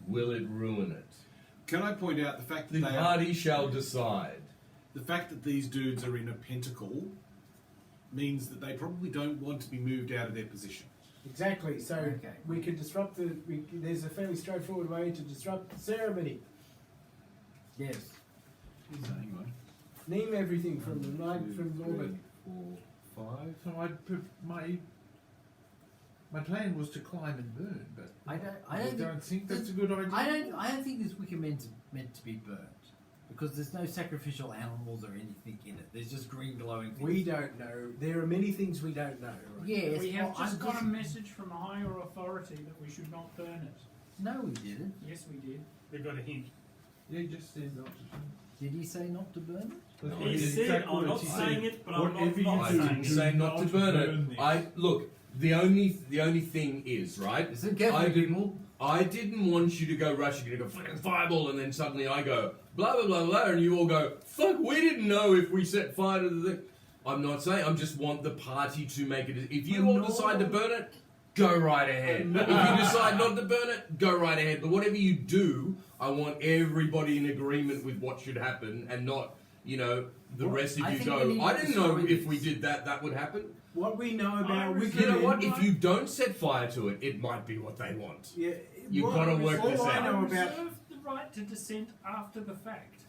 Will it ruin it? Can I point out the fact that The party shall decide. the fact that these dudes are in a pentacle means that they probably don't want to be moved out of their position. Exactly. So Okay. we can disrupt the. There's a fairly straightforward way to disrupt the ceremony. Yes. Hang on. Name everything from the night from orbit. 4, 5. So my plan was to climb and burn, but I I don't don't think that's a good idea. I don't think this Wicker Man's meant to be burnt. Because there's no sacrificial animals or anything in it. There's just green glowing things. We don't know. There are many things we don't know. Right? Yes. We have well, just I'm got a message from a higher authority that we should not burn it. No, we didn't. Yes, we did. We got a hint. Yeah, he just said not to. Did he say not to burn it? That's He what said, exactly I'm what not he saying said. it, but I'm Whatever not I saying didn't it. say not to burn it. this. I look. The only thing is right. Listen carefully, I didn't. people. I didn't want you to go rush. You're gonna go fucking fireball, and then suddenly I go blah blah blah blah, and you all go fuck. We didn't know if we set fire to the thing. I'm not saying. I just want the party to make it. If you all decide to burn it, go right ahead. If you decide not to burn it, go right ahead. But whatever you do, I want everybody in agreement with what should happen, and not the rest of I you think we go. need I to didn't know destroy if we this. did that would happen. What we know about You Wicker You know Man. what? If you don't set fire to it, it might be what they want. Yeah, You've what- gotta work all this I out. know about. Reserve the right to dissent after the fact.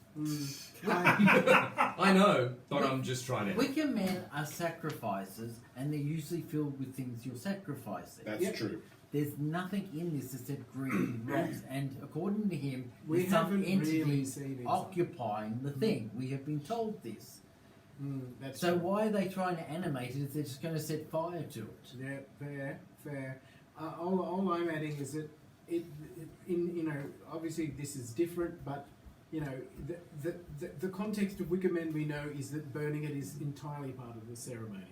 I know, but I'm just trying to. Wicker Men are sacrifices, and they're usually filled with things you're sacrificing. That's Yep. true. There's nothing in this that said green rocks, and according to him, We there's some haven't entity really seen it. occupying the thing. We have been told this. That's So true. why are they trying to animate it if they're just going to set fire to it? Yeah, fair. All I'm adding is that obviously this is different, but the context of Wicker Men we know is that burning it is entirely part of the ceremony.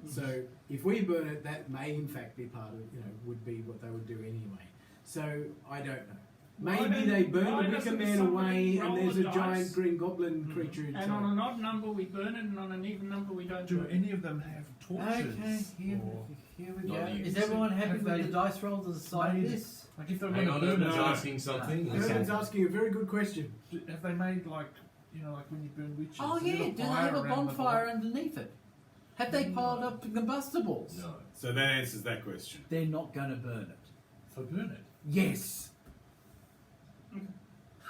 So if we burn it, that may in fact be part of would be what they would do anyway. So I don't know. Why Maybe they burn why the Wicker doesn't Man somebody away, and roll there's the a giant dice? green goblin creature inside. And on an odd number we burn it, and on an even number we don't Do burn it. any of them have torches? Okay, here we go. Not you. Is everyone happy Have with they the dice rolls aside made- of this? Like if they're Hang going on, to burn Urban's it, asking something. Urban's asking a very good question. have they made like when you burn witches? Oh a yeah, little do they fire have a around the bonfire underneath it? Have they piled up combustibles? No. So that answers that question. They're not going to burn it. So burn it. Yes.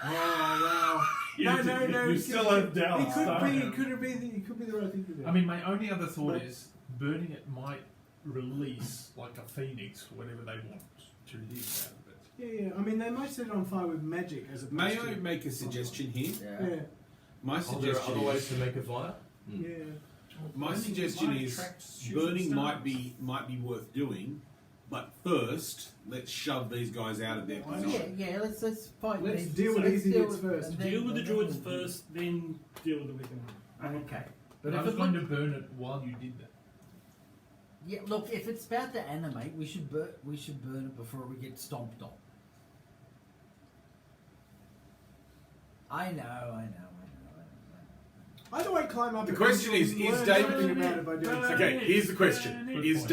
Oh wow! No. You still have doubts. It could don't be. you? It could be the right thing to do. I mean, my only other thought is burning it might release like a phoenix, whatever they want to live out of it. Yeah. I mean, they might set it on fire with magic as opposed May to. I make a suggestion here? Yeah. My Are there suggestion other ways is, to make a fire? Yeah. my Burning suggestion might is attract shooting burning stars. might be worth doing, but first let's shove these guys out of their position. Yeah. Let's fight. Let's these. deal with Let's these deal idiots first. and then- Deal with the druids first, then deal with the Wicker Man. Okay. But But I if was it going look, to burn it while you did that. yeah, look, if it's about to animate, we should burn it before we get stomped on. I know. How do I climb up? The a question hill is and learn David- something about it by doing Okay, here's the question: Good Is point.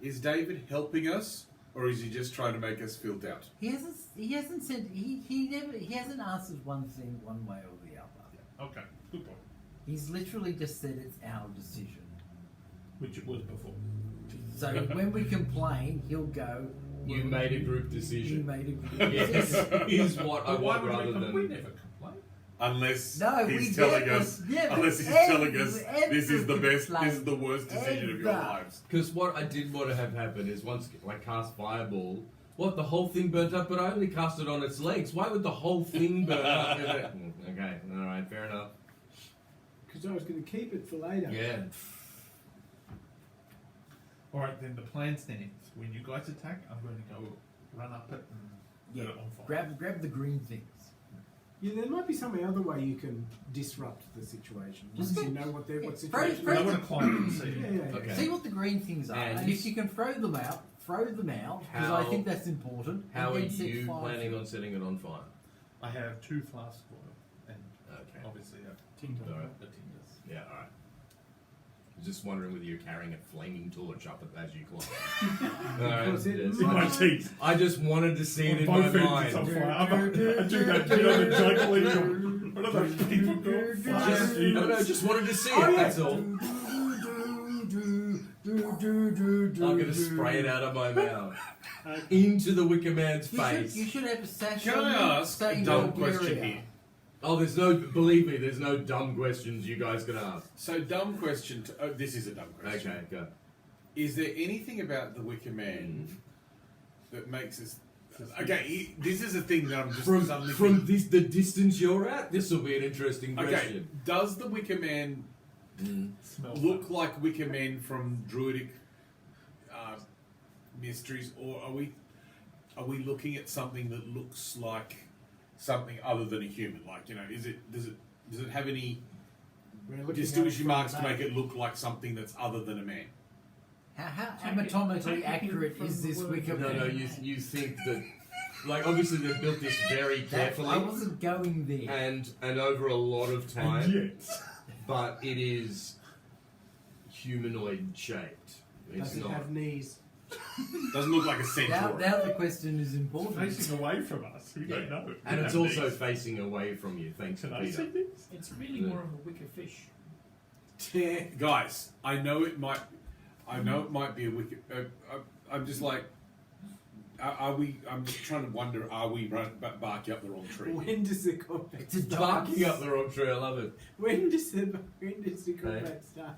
Is David helping us, or is he just trying to make us feel doubt? He hasn't said he hasn't answered one thing one way or the other. Okay, good point. He's literally just said it's our decision. Which it was before. So when we complain, he'll go. You made a group You decision. made a group Yes, decision. is what I But why want would rather we than. never complain. Unless No, he's we telling never- us, never, unless he's ever, telling us this is the ever best, complain. this is the worst decision of your Ever. lives. Because what I did want to have happen is once I cast Fireball, the whole thing burnt up, but I only cast it on its legs. Why would the whole thing burn up? Okay, alright, fair enough. Because I was going to keep it for later. Yeah. Alright, then the plan stands. When you guys attack, I'm going to go run up it and Yeah, get it on fire. grab the green things. Yeah, there might be some other way you can disrupt the situation. Just Once you go- know what their what yeah, situation throw I the- want to climb it and see. Yeah, yeah, yeah. Okay. See what the green things are, And- and if you can throw them out, because I How- think that's important. How and are then set you fire planning to it. on setting it on fire? I have 2 flasks of oil and Okay. obviously a Tinder. Alright. the tinders. Yeah, alright. I was just wondering whether you're carrying a flaming torch up as you climb. Alright, Because it yes. In my teeth. I just wanted to see it in On my both ends it's on mind. fire. I do that, you know, the juggling. What are those people called? Just, no, just wanted to see Oh, it, yeah. that's all. I'm gonna spray it out of my mouth. Into the Wicker Man's face. You should have a sash Can on I you ask a saying dumb Bulgaria. question here? Oh, believe me, there's no dumb questions you guys can ask. So, dumb question. This is a dumb question. Okay, go. Is there anything about the Wicker Man that makes us? Okay, this is a thing that I'm just suddenly From the distance you're at, this will be an interesting Okay, question. does the Wicker Man Smells look like Wicker Men from Druidic mysteries, or are we looking at something that looks like something other than a human? Like, does it have any We're looking at distinguishing it from marks the to make back. it look like something that's other than a man? How Take it- anatomically take it accurate from is the this word Wicker No, Man? no, you think that, like, obviously they've built this very I carefully wasn't going there. and over a lot of time, Yet. but it is humanoid shaped. It's Does it not. have knees? Doesn't look like a centaur. Now the question is important. Facing away from us. We don't know. And We it's have also these. facing away from you, thanks to Can I see Peter. this? It's really more of a wicker fish. Guys, I know it might be a wicked. I'm just like, are we? I'm just trying to wonder. Are we barking up the wrong tree? When does the combat It's a start? Barking up the wrong tree, I love it. When does the combat start?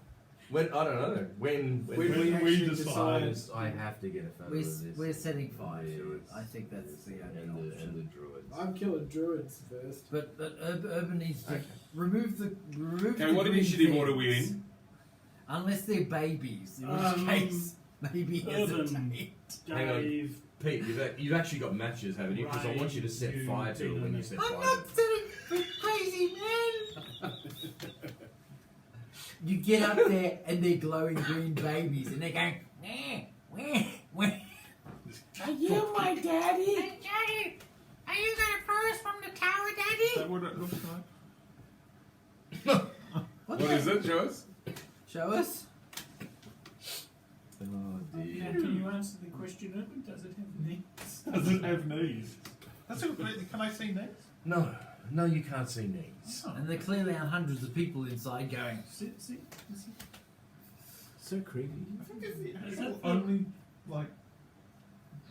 When I don't know. When When When we we actually decide- decide. I have to get a photo We're, of this. we're setting fire to it. Yes. I think that's the only and the option. druids. I'm killing druids first. But Urban needs to Okay. remove the Okay, the what green initiative order are we things. in? Unless they're babies, in which case maybe Urban. hesitate. Hang on. Dave, Pete, you've actually got matches, haven't you? Because I want you to set Right, fire to it when you set I'm fire. not setting for crazy man. You get up there and they're glowing green babies and they're going, wah. Are you my daddy? Daddy, are you gonna throw us from the tower, Is Daddy? that what it looks like? What is it, Show us? Show us. Oh Now, dear. can you answer the question, Urban? Does it have knees? Does it have knees? That's a, can I see knees? No, you can't see knees. Oh. And there clearly are hundreds of people inside going, See? So creepy. I think it's the Is actual that the- only like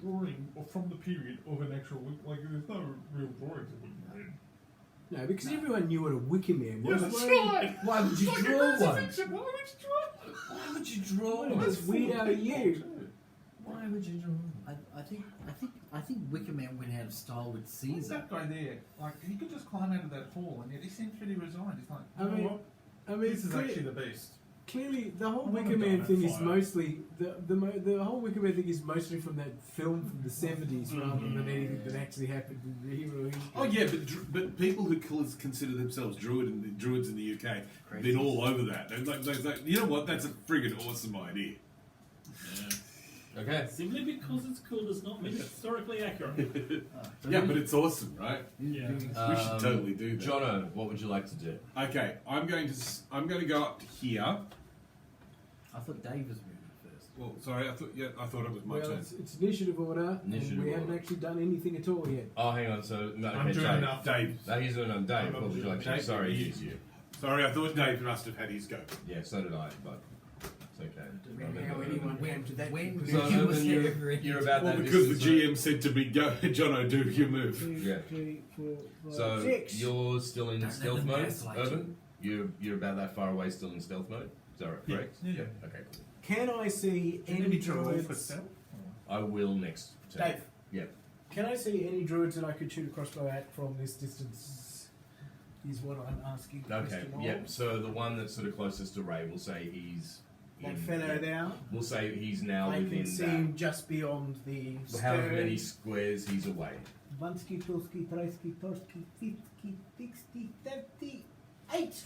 drawing or from the period of an actual like there's no real drawings of it. No, because everyone knew what a Wicker Man was. That's Why- right. Why would you Like a draw one? crucifixion, why would you draw one? Why would you draw Well, one? that's weird out of you. Why would you draw one? I think Wicker Man went out of style with Who's Caesar. that guy there? Like he could just climb out of that hall, and yet he seems pretty resigned. He's like, I you know mean- what? I mean, This is actually the beast. clearly the whole I wanna Wicker die Man on thing is fire. mostly the whole Wicker Man thing is mostly from that film from the 70s rather than anything that actually happened in the hero history. Oh yeah, but people who consider themselves druids in the UK have Crazy. been all over that. They're like, you know what? That's a friggin' awesome idea. Okay. simply because it's cool does not mean it's historically accurate. Yeah, but it's awesome, right? Yeah. We should totally do that. Jono, what would you like to do? Okay, I'm going to go up to here. I thought Dave was moving first. Well, sorry, I thought it was my Well, turn. it's initiative order, Initiative and we haven't order. actually done anything at all yet. Oh, hang on. So no, I'm okay, doing Dave. enough. Dave. No, he's doing Dave. I'm What would you like to Dave, say? Sorry, you- it's you. Sorry, I thought Dave must have had his go. Yeah, so did I, but it's okay. Remember how anyone came to that when- conclusion? So, You Urban, was you're, there. you're about Well, that because the distance, GM said to me, "Go, Jono, do your move." 2, Yeah. 3, 4, 5, So 6. you're still in Don't let stealth them mode, gaslight Urban? You're about that far away, still in stealth mode. Is that right? Yeah. Correct? Yeah. Okay. Cool. Can I see Do you any need to roll for druids? stealth? I will next turn. Dave. Yeah. Can I see any druids that I could shoot a crossbow at from this distance? Is what I'm asking. the Okay. question of. Yep. So the one that's sort of closest to Ray, we'll say he's. That in- fellow there. We'll say he's now I within can see him just beyond the however many stern. squares he's away. Vansky, Tulsky, Troisky, Torsky, Fifty, 60, 38.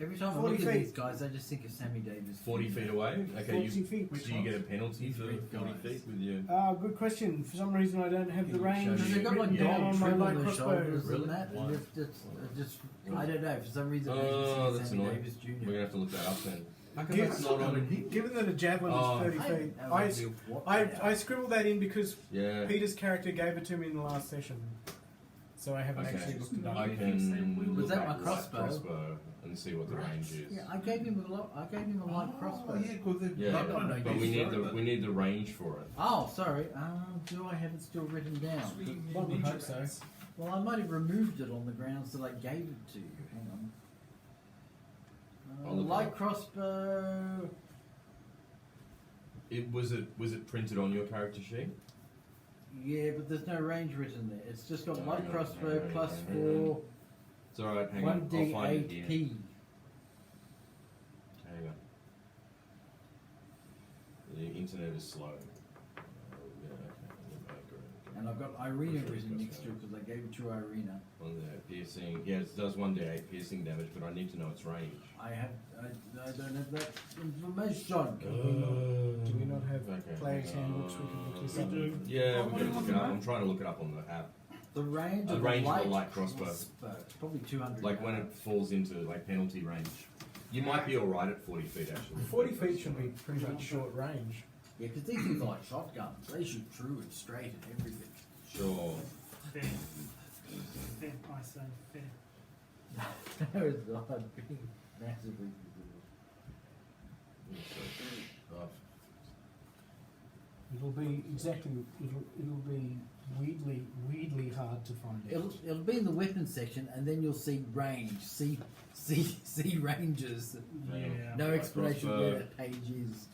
Every time I 40 look at feet. these guys, I just think of Sammy Davis. 40 feet away. Okay. 40 feet. So you get a penalty for Three 40 guys. feet with your. Good question. For some reason, I don't have the Can you range show me? They've got like written down gold on my trim light on their crossbow. shoulders Really? and that. Why? And just I don't know. For some reason, I Oh, just think of that's Sammy annoying. Davis Jr. We're gonna have to look that up then. How come Give- that's not on? Given that a javelin Oh. is 30 I feet, have no idea what they are. I scribbled that in because Yeah. Peter's character gave it to me in the last session. So I haven't Okay. actually looked it up. I can Was look that up my light crossbow? and see what the range is. Yeah, I gave him a light crossbow. Oh, yeah, good. Yeah, That one I but guess, we need right? we need the range for it. Oh, sorry. Do I have it still written down? One would hope so. Well, I might have removed it on the grounds that I gave it to you. Hang on. I'll look Light it up. crossbow. Was it printed on your character sheet? Yeah, but there's no range written there. It's just got light Hang on, crossbow hang on, plus hang on. 4, It's alright, hang on. I'll find it here. 1d8p. Hang on. The internet is slow. Yeah, okay. And I've got Irina written next to it because I gave it to Irina. One day piercing. Yeah, it does 1d8 piercing damage, but I need to know its range. I don't have that information. Do we not have Okay. players' handbooks we can look this We up? do. Yeah, we're gonna look it up. I'm trying to look it up on the app. The range The of range the of the light, light crossbow. Probably 200 Like when it yards. falls into like penalty range. You might be alright at 40 feet actually. 40 feet should be pretty much short range. Yeah, because these things are like shotguns. They shoot true and straight and everything. Sure. Fair. Fair, I say fair. That was not being massively. Oh, It'll be it'll be weirdly hard to find out. It'll be in the weapons section, and then you'll see range. See ranges. Yeah. No Light explanation crossbow. where that page is.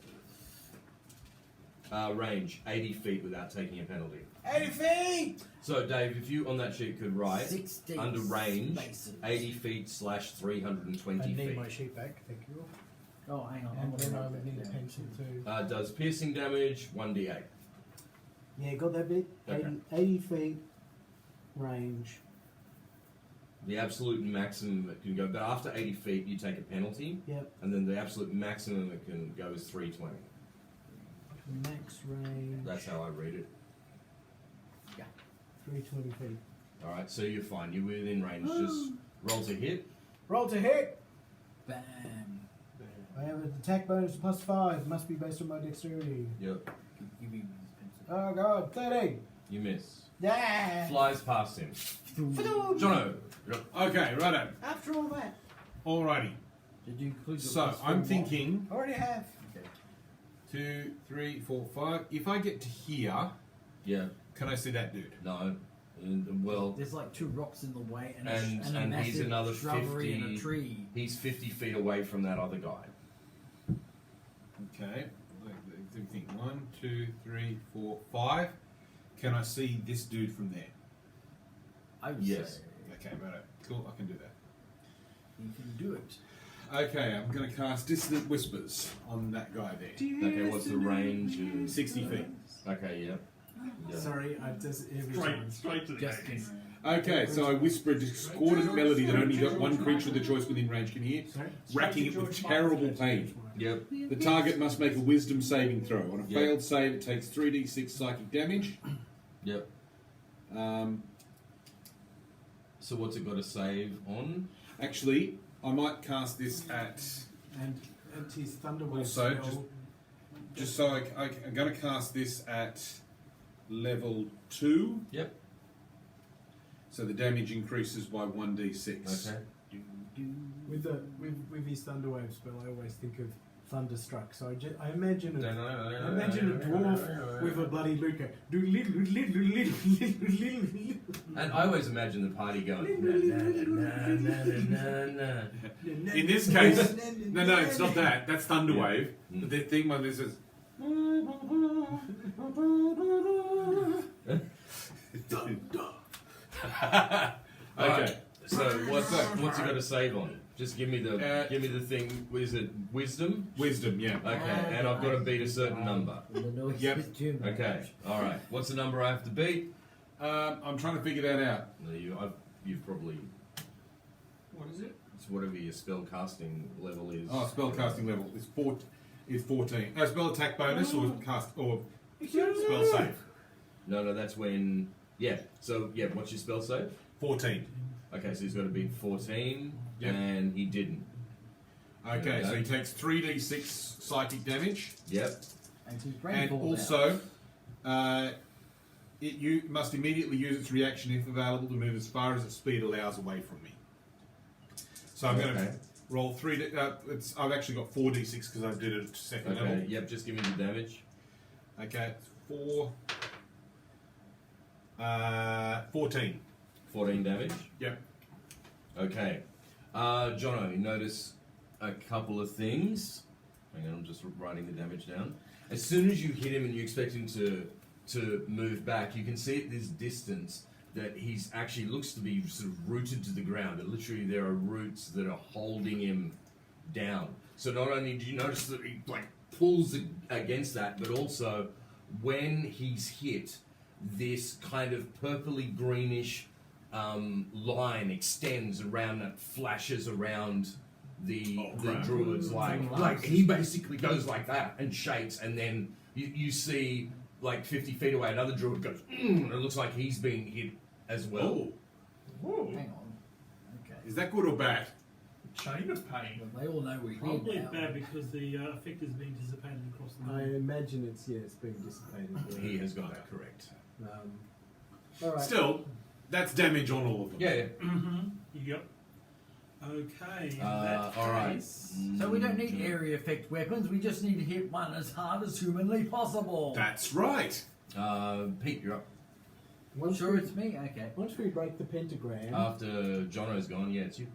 range 80 feet without taking a penalty. 80 feet! So Dave, if you on that sheet could write 16 under range spaces. 80 feet / 320 I need feet. my sheet back, thank you. Oh, hang on. And gonna then I write would that need a down. pencil too. Does piercing damage 1d8. Yeah, got that bit? Okay. 80 feet range. The absolute maximum it can go, but after 80 feet you take a penalty, Yep. and then the absolute maximum it can go is 320. Max range. That's how I read it. 320 feet. Alright, so you're fine. You're within range. Just roll to hit. Roll to hit! Bam. I have an attack bonus plus 5. Must be based on my dexterity. Yep. Give me his Oh god, 30! You miss. Yeah! Flies past him. pencil. Jono. Okay, righto. After all that, Alrighty. Did you include your So plus I'm four thinking I already have. Okay. 2, 3, 4, 5. If I get to here, Yeah. can I see that dude? No. Well, There's like 2 rocks in the way and, And- a and massive he's another shrubbery and 50 a tree. he's 50 feet away from that other guy. Okay. I think 1, 2, 3, 4, 5. Can I see this dude from there? I would Yes. say Okay, righto. Cool, I can do that. you can do it. Okay, I'm going to cast Dissonant Whispers on that guy there. Okay, what's the range? 60 feet. Okay, yeah. Yeah. Sorry, I just every time. Straight to the Just game. Okay, so I whisper a discordant melody that only one creature of the choice within range can hear, Sorry? racking it with terrible pain. Yep. The target must make a wisdom saving throw. On a Yeah. failed save, it takes 3d6 psychic damage. Yep. So what's it got to save on? Actually, I might cast this at. And his Thunderwave Also, spell Just so I'm going to cast this at level 2. Yep. So the damage increases by 1d6. Okay. With his Thunderwave spell, I always think of Thunderstruck. So I imagine a dwarf with a bloody Luca. And I always imagine the party going. Na, na, na, na, na, na. In this case, no, it's not that. That's Thunderwave. But the thing when this is. Okay. So what's it got to save on? Just give me the thing. Is it wisdom? Wisdom, yeah. Okay, and I've got to beat a certain number. Yep. Okay. All right. What's the number I have to beat? I'm trying to figure that out. No, you've probably. What is it? It's whatever your spell casting level is. Oh, spell casting level is 14. Spell attack bonus or spell save. No, that's when. Yeah. So yeah, what's your spell save? 14. Okay, so he's got to beat 14, Yep. and he didn't. Okay, Yeah. so he takes 3d6 psychic damage, Yep. and also you must immediately use its reaction if available to move as far as its speed allows away from me. So I'm going to roll 3. I've actually got 4d6 because I did it at second Okay. level. Yep. Just give me the damage. Okay, 4. 14. 14 damage. Yep. Okay. Jono, you notice a couple of things. Hang on, I'm just writing the damage down. As soon as you hit him and you expect him to move back, you can see at this distance that he's actually looks to be sort of rooted to the ground. That literally there are roots that are holding him down. So not only do you notice that he like pulls against that, but also when he's hit, this kind of purpley greenish line extends around and flashes around the druids like he basically goes like that and shakes, and then you see like 50 feet away another druid goes and it looks like he's being hit as well. Oh. Hang on. Okay. Is that good or bad? Chain of pain. Well, they all know we're Probably here now. bad because the effect is being dissipated across the I map. imagine it's being dissipated. He has got that correct. All right. Still, that's damage on all of them. Yeah. Yep. Okay. In All that right. case, So we don't need area effect weapons. We just need to hit one as hard as humanly possible. That's right. Pete, you're up. Once Sure, we, it's me. Okay. once we break the pentagram, After Jono's gone, yeah, it's you.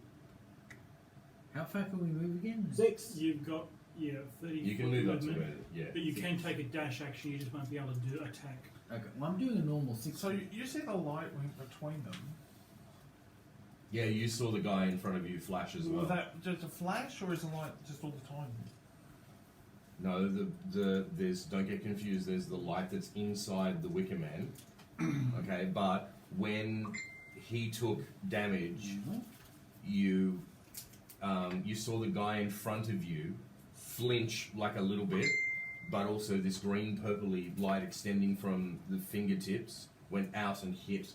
How far can we move again? 6. you've got 30 You can foot move up to movement, where, yeah. but you can take a dash action. You just won't be able to do attack. Okay. Well, I'm doing a normal 6. So you see the light went between them. Yeah, you saw the guy in front of you flash as well. Was that just a flash, or is the light just all the time? No, there's don't get confused. There's the light that's inside the Wicker Man. Okay, but when he took damage, you saw the guy in front of you flinch like a little bit, but also this green purpley light extending from the fingertips went out and hit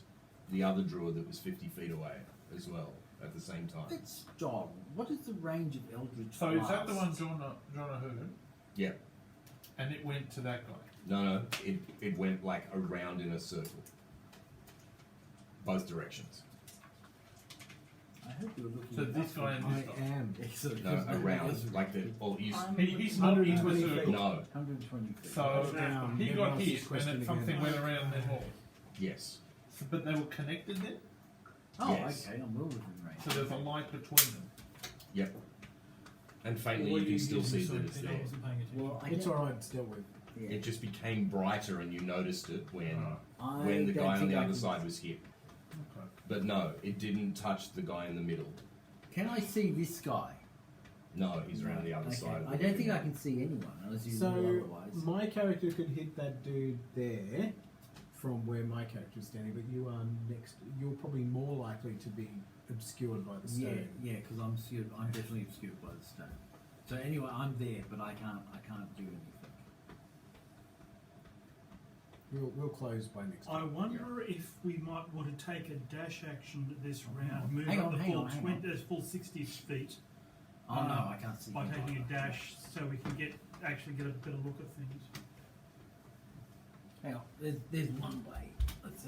the other druid that was 50 feet away as well at the same time. Let's John. What is the range of Eldritch So is that the one Blast? John heard? Yeah. And it went to that guy. No, it went like around in a circle. Both directions. I hope you're looking. So it this up. guy and I this guy. am. Excellent. No, around. Like the he's He's not into a 120 circle. feet. no. 120 feet. So Down. he Then got ask hit, this and question then something again. went around their wall. Yes. So, but they were connected then? Oh, Yes. okay. I'm well within range. So there's a light between them. Yep. And faintly Or you can still see using that it's something I there. wasn't paying attention. Well, I It's don't- alright, it's dealt with. Yeah. It just became brighter and you noticed it when I the don't guy on think the I other can- side was hit. Okay. But no, it didn't touch the guy in the middle. Can I see this guy? No, he's around the other Okay. side of I the don't think I can see anyone unless you know So, otherwise. my character could hit that dude there from where my character is standing, but you are next. You're probably more likely to be obscured by the stone. Yeah, because I'm obscured. I'm definitely obscured by the stone. So anyway, I'm there, but I can't do anything. We'll close by next I time. wonder if we might want to take a dash action this round, move Hang up on, the hang full on, hang 20, full 60 feet, Oh no, I can't see. by you. taking a dash, so we can actually get a better look at things. Hang on, there's one way. Let's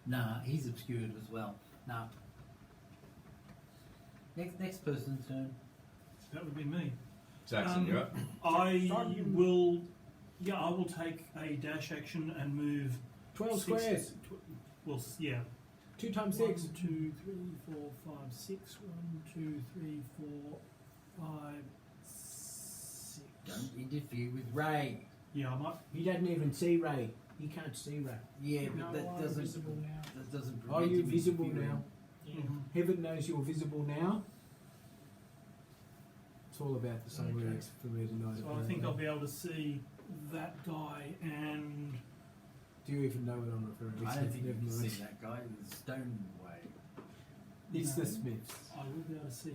Nah, he's obscured as well. Nah. Next person's turn. That would be me. Saxon, you're up. I will take a dash action and move 12 six- squares. Well, yeah. 2 times 1, 6. 2, 3, 4, 5, 6. 1, 2, 3, 4, 5, 6. Don't interfere with Ray. Yeah, I might. He doesn't even see Ray. He can't see Ray. Yeah, but No, that I'm doesn't. visible now. That doesn't. Are prevent you him visible interfering. now? Yeah. Heaven knows you're visible now. It's all about the same Okay. words for me tonight. So I think I'll be able to see that guy and. Do you even know what I'm referring to? I don't think you Never can mind. see that guy. The stone way. It's No. the Smiths. I will be able to see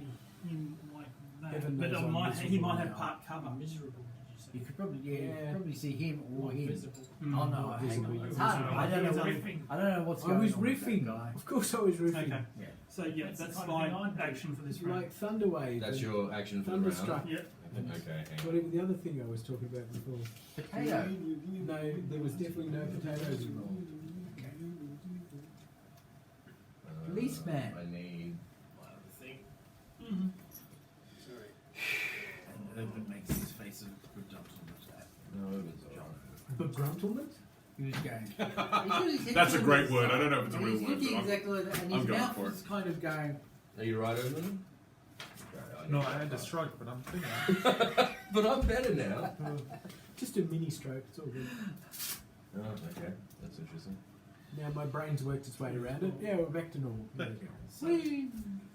him like that. Heaven But knows I'm he visible might have now. part cover. I'm miserable, did you say? You could probably, you Yeah. could probably see him or Not him. visible. Oh no, Not hang visible, on. you're It's hard. visible. I don't know. He's What, riffing. I don't know what's I going was on with that riffing. guy. Of course I was riffing. Okay. Yeah. So yeah, That's the that's kind of my thing I'm doing. action for this round. Like Thunderwave. That's and your action for the round. Thunderstruck. Yeah. Okay, hang on. Whatever the other thing I was talking about before. Potato. No, there was definitely no potatoes involved. Policeman. I need my other thing. Mm-hmm. And Urban makes his face of redundant with that. No, it's alright. Begruntlement? He was going. That's a great word. I don't know if it's a And real he's word, looking but I'm- exactly like that, and I'm his going mouth for it. was kind of going. Are you right, Urban? No, I had a stroke, but I'm thinking. But I'm better now. Just a mini stroke, it's all good. Oh, okay. That's interesting. Now my brain's worked its way around it. Yeah, we're back to normal. There we go. So,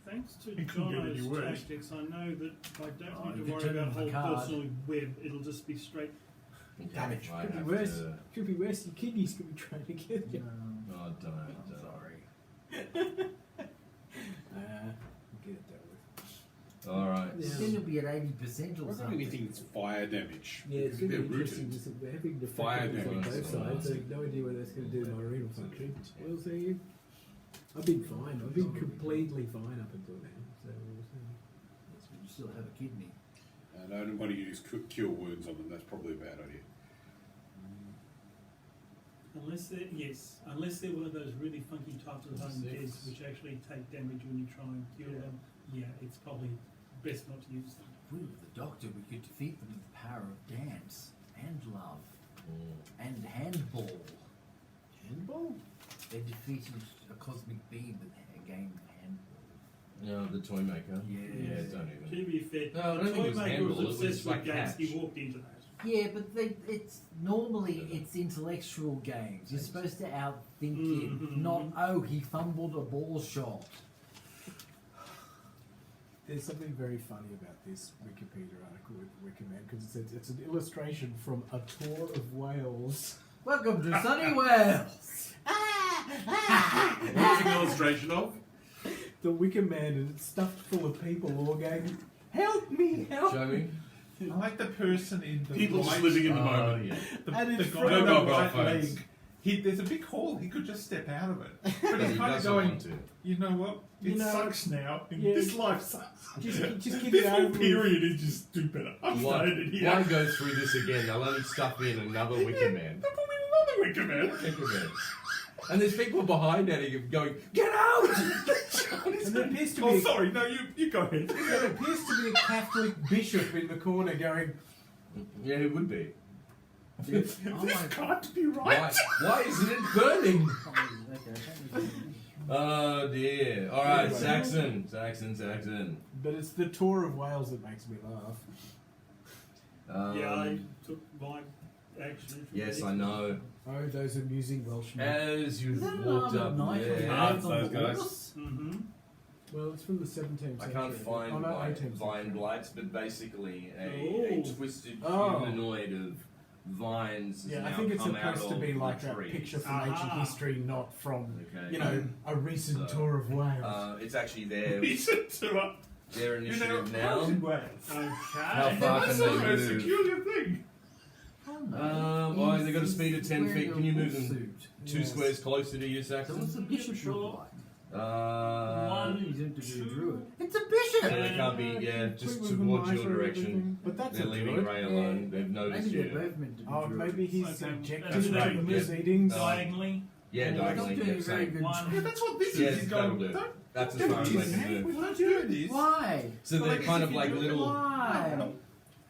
thanks to It couldn't get any Jono's worse. tactics, I know that I don't Oh, need you to could worry turn about the whole card. personal web. It'll just be straight. Damage. I Could be have worse. to- Could be worse. Your kidneys could be trying to kill you. Oh, don't. I'm sorry. Get it dealt with. Alright. Yeah. Then it'll be at 80% or I've got something. anything that's fire damage. Yeah, it's going to They're be interesting. rooted. This, we're having the Fire factors on damage. both sides. So no idea what that's going to do to my renal function. We'll see. I've been fine. I've been completely fine up until now. So we'll see. You still have a kidney. And I don't want to use cure wounds on them. That's probably a bad idea. Unless they're one of those really funky types of undeads which actually take damage when you try and kill them. Yeah, it's probably best not to use them. If we were the doctor, we could defeat them with the power of dance and love and handball. Handball? They defeated a cosmic being with a game of handball. Yeah, the toy maker. Yeah. Don't even. To be fair, No, I don't the think it was toy maker handball, it was was obsessed like with games. catch. He walked into that. Yeah, but it's normally it's intellectual games. You're supposed to outthink him, Mhm. not oh he fumbled a ball shot. There's something very funny about this Wikipedia article with Wickerman because it's an illustration from a tour of Wales. Welcome to Sunny Wales. What's an illustration of? The Wicker Man, and it's stuffed full of people all going, "Help me, help Show me!" me. I like the person in the People just white, living in the Oh, moment. yeah. the, And the it's guy from- with No the mobile white phones. leg. There's a big hole. He could just step out of it. But But he's he kind of doesn't going. want to. You know what? You It know, sucks now. And yeah. This life sucks. Just get This it whole over with. period is just stupid. I'm Why, started here. why go through this again? They'll only stuff in another Wicker Man. They'll put me in another Wicker Man. Wicker Man. And there's people behind Eddie going, "Get out!" And there appears to be, Oh, sorry. No, you go ahead. there appears to be a Catholic bishop in the corner going, Yeah, it would be. This can't be right. Why isn't it burning? Oh dear. Alright, Anyway. Saxon. but it's the tour of Wales that makes me laugh. Yeah, I took my action. Yes, I know. Oh, those amusing Welshmen. As you Is that an walked armored up knight with there, hands on those the guys. horse? Mm-hmm. Well, it's from the 17th century. I can't find oh, no, vine 18th century. blights, but basically a Oh. twisted Oh. humanoid of vines has Yeah, I now think it's come out supposed to of be like the that trees. picture from Aha. ancient history, not from, Okay. you know, a recent So, tour of Wales. It's actually their Listen to it. their You know, initiative how's now. in Wales? How Okay. far That's can the they most move? peculiar thing. Well, they got a speed of 10 feet. Can you move them Suit. 2 Yes. squares closer to you, So what's Saxon? the bishop look like? He's into be a druid. It's a bishop! So they can't be, just Quick with the towards mice your or direction. everything. But that's They're a leaving druid. Ray alone. They've noticed Maybe you. they're both meant to be Oh, druids. maybe he's Okay. objective That's to right, the yeah. proceedings. Diagonally. Yeah, He's not diagonally. doing a Yeah, very same. good One. Yeah, that's what this Yes, is. He's that'll going, do. don't, That's as don't far as do they can that. do. We don't do this. Why? So they're Like, kind as of if like you do it little Why?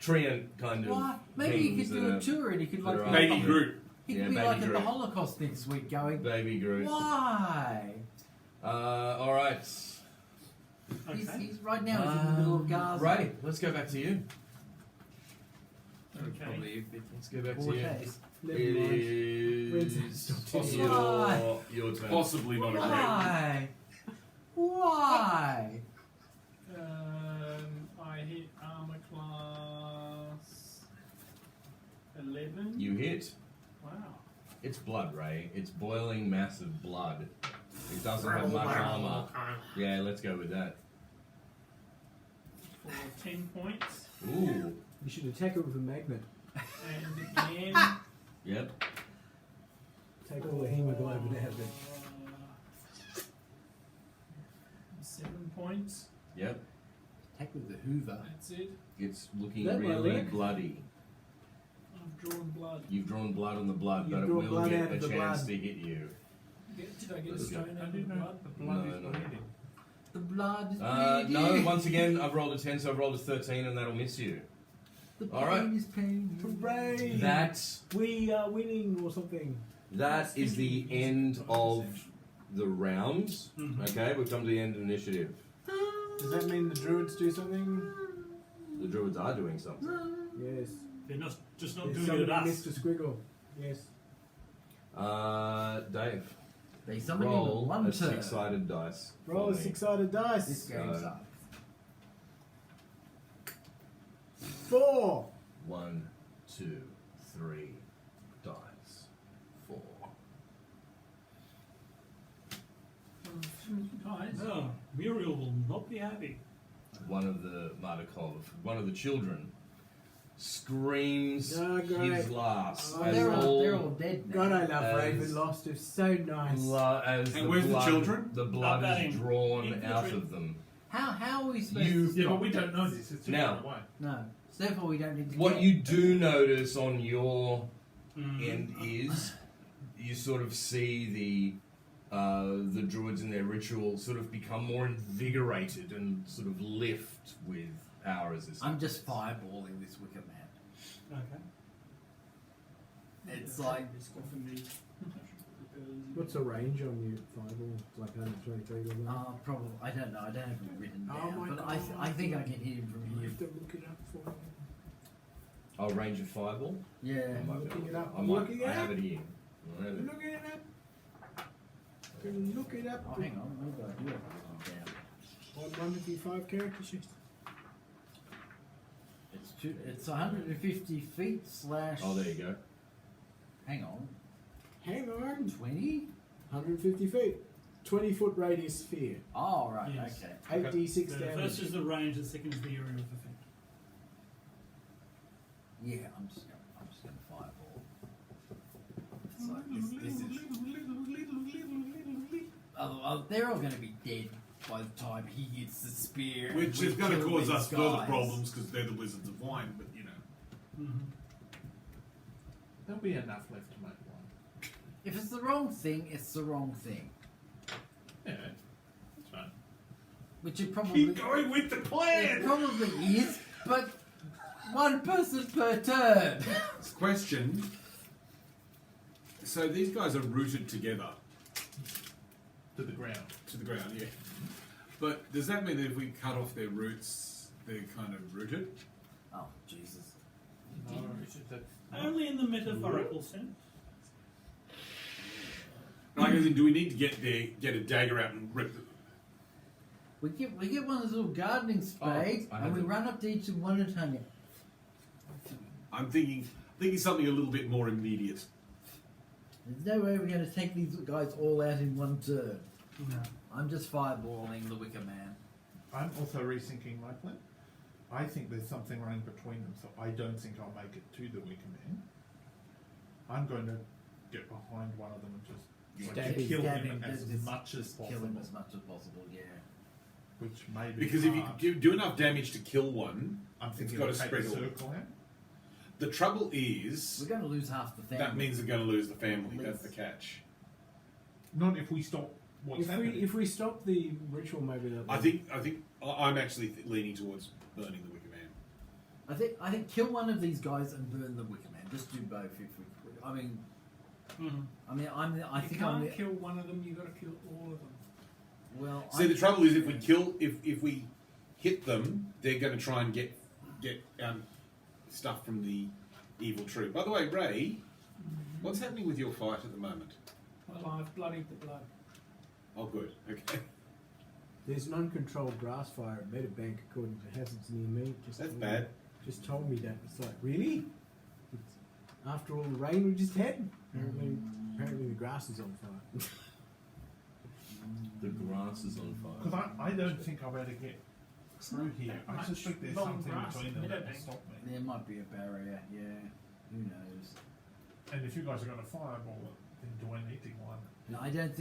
treant kind of Why? Maybe he things could do that a are tour and he could like that are be Baby like, Groot. he Yeah, could be baby like at the Groot. Holocaust next week going, Baby Groot. why? All right. He's right now he's in the middle of Gaza. Ray, let's go back to you. Okay. Probably Let's go back to poor you. case. It Red's is possibly your turn. Possibly not a great. Why? Why? I hit armor class 11. You hit. Wow. It's blood, Ray. It's boiling, massive blood. It doesn't have much armor. Yeah, let's go with that. For 10 points. Ooh. You should attack it with a magnet. And again. Yep. Take all the hemoglobin out of it. 7 points. Yep. Attack with the Hoover. That's it. It's looking That might really work. bloody. I've drawn blood. You've drawn blood on the blood, You've but it drawn will blood get out a of the chance blood. to hit you. Did I get a That's stone good. out I of didn't the know blood? the blood No, is no. bleeding. The blood is No, bleeding. once again, I've rolled a 10, so I've rolled a 13, and that'll miss you. The pain All right. is pain. Hooray! That We are winning or something. is the end of the rounds. Mhm. Okay, we've come to the end of initiative. Does that mean the druids do something? The druids are doing something. Yes. They're not just not There's doing somebody it at us. missed a squiggle. Yes. Dave, They summon him in roll one a turn. six-sided dice. Roll for a me. six-sided This dice. game So- sucks. 4. 1, 2, 3 dice. 4. Guys. No, Muriel will not be happy. One of the Mardukov, one of the children, screams Oh, great. his last. Oh, as they're all dead now. God, I love As- Ravenloft. It's so nice. as And where's the blood, children? The blood Up that is end. drawn Infantry. out of them. How are we supposed You- to Yeah, stop but we don't know this? this. It's too Now- far away. No. So therefore we don't need to What get- you do notice on your Mm. end is you sort of see the druids in their ritual sort of become more invigorated and sort of lift with power resistance. I'm just fireballing this Wicker Man. Okay. It's like What's the range on you, Fireball? It's like 120 feet or something? probably I don't know. I don't have it written Oh down, my but I God. think I can hit him from You here. have to look it up for me. I'll range of fireball. Yeah. I might be looking able- it up. I I'm might- looking it I have up. it here. I have it. Look it up. Look it up. Oh, hang on. Maybe I do have it written down. On 155 character sheet. It's 150 feet slash. Oh, there you go. Hang on. Hang on. 20? 150 feet. 20-foot radius sphere. Oh, right. Yes. Okay. 8d6 The damage. first is the range, the second is the area of effect. Yeah, I'm just gonna fireball. It's like this is. They're all gonna be dead by the time he hits the spear. Which and is we going to kill cause these us further guys. problems because they're the Wizards of Wine, but you know. Mm-hmm. There'll be enough left to make one. If it's the wrong thing, it's the wrong thing. Yeah, that's fine. Which it probably Keep going with the it plan! probably is, but one person per turn. Question. So these guys are rooted together To the ground. to the ground, yeah. But does that mean that if we cut off their roots, they're kind of rooted? Oh Jesus! No, it's just that. Only in the metaphorical sense. Like, as in, do we need to get a dagger out and rip them? We get one of those little gardening spades, I and have we them. run up to each of one at a time. I'm thinking something a little bit more immediate. There's no way we're going to take these guys all out in one turn. No. I'm just fireballing the Wicker Man. I'm also rethinking my plan. I think there's something running between them, so I don't think I'll make it to the Wicker Man. I'm going to get behind one of them and just Stab him. kill Stab him him, as just much as kill possible. him as much as possible. Yeah. Which may be Because if you hard. do enough damage to kill one, I'm thinking got we'll to take spread the all. circle out. The trouble is We're going to lose half the family. that means they're going to lose the family. That's the Least. catch. Not if we stop what's happening. If we stop the ritual, maybe that. I'm actually leaning towards burning the Wicker Man. I think kill one of these guys and burn the Wicker Man. Just do both if we could. I mean, I You think I'm can't the, kill one of them. You've got to kill all of them. well. See, the trouble is if we hit them, they're going to try and get stuff from the evil tree. By the way, Ray, what's happening with your fight at the moment? Well, I've bloodied the blood. Oh, good. Okay, There's an uncontrolled grass fire at Meadowbank, according to hazards near me. that's bad. Just told me that. It's like, really? It's after all the rain we just had? Apparently the grass is on fire. The grass is on fire. Because I don't think I'll be able to get through here. I much suspect there's long something grass between in them that will Meadowbank. stop me. There might be a barrier. Yeah. Who knows? And if you guys are going to fireball it, then do I need to climb it? No, I don't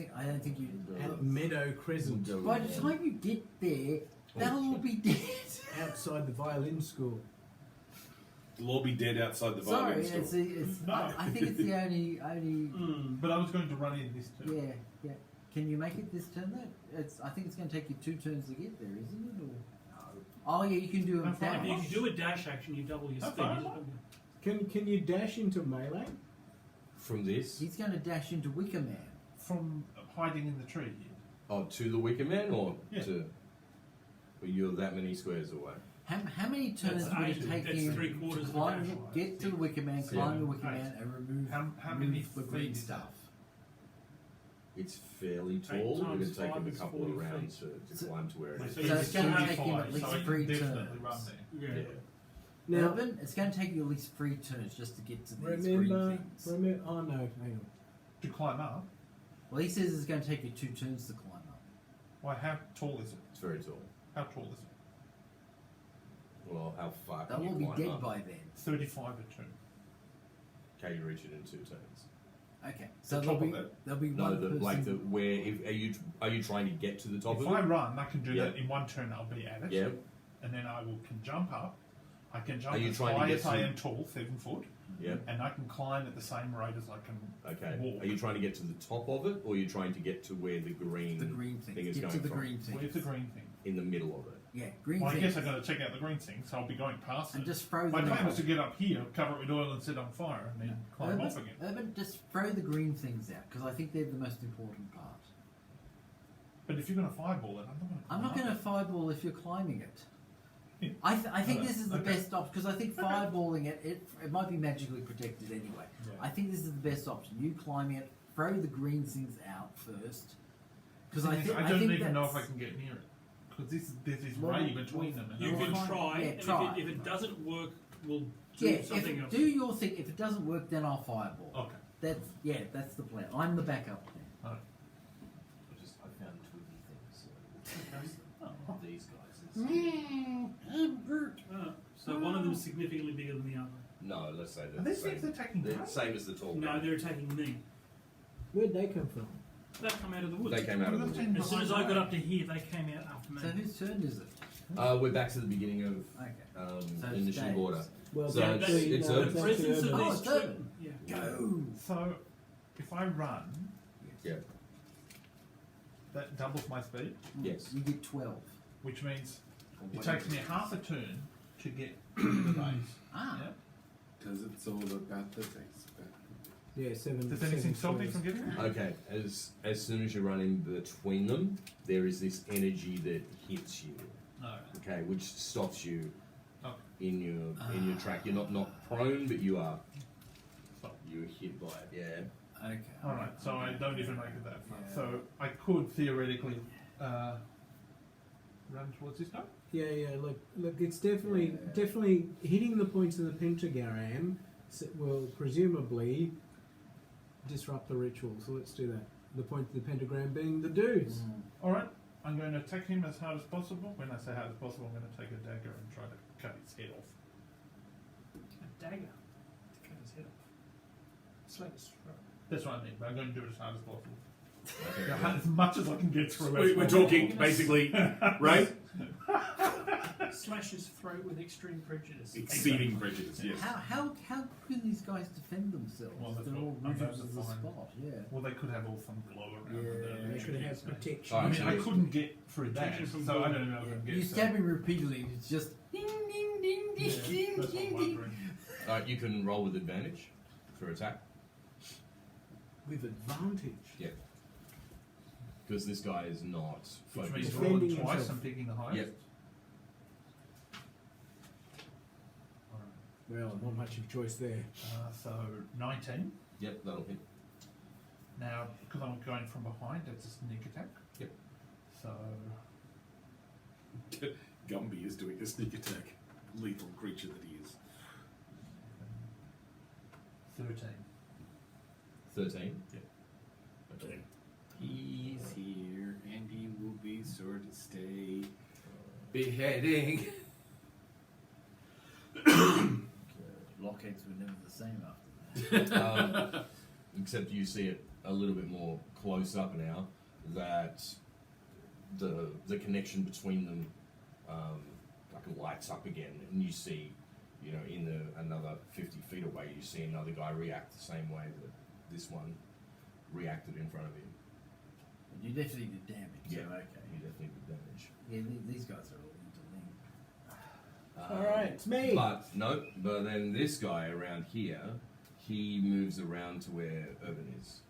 think you. At Meadow Crescent, By the time you get there, they'll all be dead. outside the violin school. They'll all be dead outside the Sorry, violin school. it's. No. I think it's the only. But I was going to run in this turn. Yeah. Can you make it this turn? Though I think it's going to take you 2 turns to get there, isn't it? Or no? Oh yeah, you can do I'm a fine. dash. If you do a dash action, you double your That's speed. fine. Can you dash into melee? From this? He's going to dash into Wicker Man. From hiding in the tree. Oh, to the Wicker Man or Yeah. to. Well, you're that many squares away. How many turns That's would it eight. take That's you 3/4 to of the climb, dash. get to the Wicker Man, Seven. climb the Wicker Eight. Man, and remove How many the green feet is stuff? It's fairly tall. We're going times to take him five a is couple of 40 rounds feet. to So- climb to where it is. So it's going to take him at 35, least so I can 3 definitely turns. run there. Yeah. Now, Urban, it's going to take you at least 3 turns just to get to these green remember, things. oh no, hang on. To climb up, Well, he says it's going to take you 2 turns to climb up. why, how tall is it? It's very tall. How tall is it? Well, how far They'll can you all be climb dead up? by then. 35 a turn. Can you reach it in 2 turns? Okay, so The there'll top be of it? there'll be No, one person. like the where. If, are you trying to get to the top If of I it? run, I can do Yeah. that in 1 turn. I'll be at it. Yeah. And then I can jump up. I can jump Are you as trying to high get as I to- am tall, 7 foot, Yeah. and I can climb at the same rate as I can Okay. walk. Are you trying to get to the top of it, or are you trying to get to where the green the green thing. thing is Get going to the from? green thing. Where's the green thing? In the middle of it. Yeah, green Well, I thing. guess I've got to check out the green thing, so I'll be going past And it. just throw My them plan out. was to get up here, cover it with oil and set on fire, and then climb off again. Urban, just throw the green things out because I think they're the most important part. But if you're going to fireball it, I'm not going to I'm not going to fireball if you're climbing it. Yeah. I think this is the Okay. best option because I think fireballing it might be magically protected anyway. Yeah. I think this is the best option. You climbing it, throw the green things out first. Because I don't think even know if I that's- can get near it. Because there's this Well, ray between them. And You I'm can like, try, Yeah, and try. if it doesn't work, we'll do Yeah, something else. do your thing. If it doesn't work, then I'll fireball. Okay. That's the plan. I'm the backup plan. Alright. I found 2 things. Oh. These guys. So one of them is significantly bigger than the other. No, let's say Are they're the these things same. attacking They're us? same as the tall No, guy. they're attacking me. Where'd they come from? They come out of the woods. They came out of the wood. As soon as I got up to here, they came out after me. So whose turn is it? We're back to the beginning of Okay. So it's initiative Dave's. order. Well, So Yeah, it's- that's- it's no, a- that's The presence actually of Oh, these it's Urban. two. Yeah. Go. So, if I run, Yeah. that doubles my speed, Yes. You get 12. which means Or it whatever. takes me half a turn to get to the base. Ah. Yeah? Because it's all about the things. Yeah, 7. Does anything stop me squares. from getting there? Okay. As soon as you're running between them, there is this energy that hits you. No. Okay, which stops you Okay. in your track. You're not prone, but you are. Stop. You're hit by it. Yeah. Okay. Alright, so I don't even make it that far. Yeah. So I could theoretically run towards this guy? Yeah. Look, it's definitely hitting the points of the pentagram will presumably disrupt the ritual. So let's do that. The point of the pentagram being the dudes. Alright, I'm going to attack him as hard as possible. When I say hard as possible, I'm going to take a dagger and try to cut his head off. A dagger to cut his head off. Slit his throat. That's what I mean, but I'm going to do it as hard as possible. Okay, As much as I can get through. We're talking basically, right? Slash his throat with extreme prejudice. Exceeding prejudice, yes. How can these guys defend themselves? Well, they've They're got all rigid as a undefined. spot. Yeah. Well, they could have all some glow around. Yeah, They could have protection. Oh, I mean, I actually, couldn't get through that, Protection from so I glow. don't know if I can get. You so- stab him repeatedly, and it's just ding ding ding ding Yeah, ding that's what I'm ding ding. wondering. you can roll with advantage for attack With advantage. because this guy is not Which means focused. rolling Defending twice himself. and picking the highest. Yep. Well, not much of choice there. So 19. Yep, that'll hit. Now, because I'm going from behind, that's a sneak attack. Yep. So Gumby is doing a sneak attack. Lethal creature that he is. 13. 13. Yep. Okay. He's here, and he will be sure to stay. Beheading. Lockheads were never the same after that. Except you see it a little bit more close up now. That the connection between them like lights up again, and you see, you know, in another 50 feet away, you see another guy react the same way that this one reacted in front of him. You definitely did damage. Yeah, So okay. he definitely did damage. Yeah, these guys are all interlinked. Alright, it's me. But then this guy around here, he moves around to where Urban is.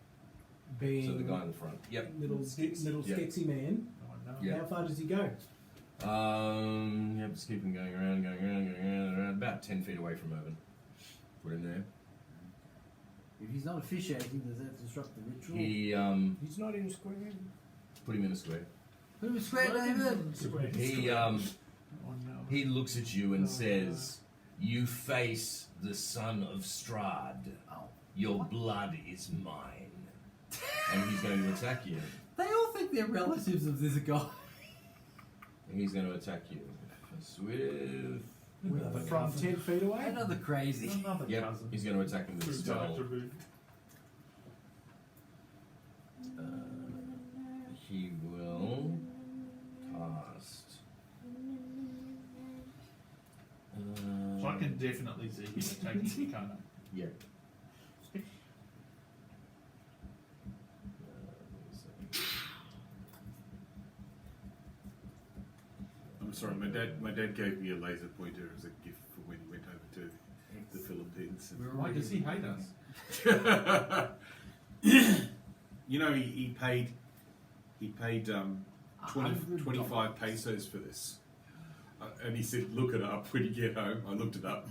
Being So the guy in the front. Yep. little Yeah. sketchy man. Oh, no. Yeah. How far does he go? Yep, just keep him going around, about 10 feet away from Urban. Put him there. If he's not officiating, does that disrupt the ritual? He, He's not in a square. put him in a square. Put him a square, David. He looks at you and says, "You face the son of Strahd. Your blood is mine." And he's going to attack you. They all think they're relatives of this guy. He's going to attack you. From 10 feet away? Another crazy. Another Yep, cousin. he's going to attack him with a Who's done it spell. removed. He will cast. So I can definitely see him attacking you, can't I? Yeah. I'm sorry, my dad gave me a laser pointer as a gift for when he went over to the Philippines. Why does he hate us? You know, he paid 25 pesos for this. And he said, look it up when you get home. I looked it up.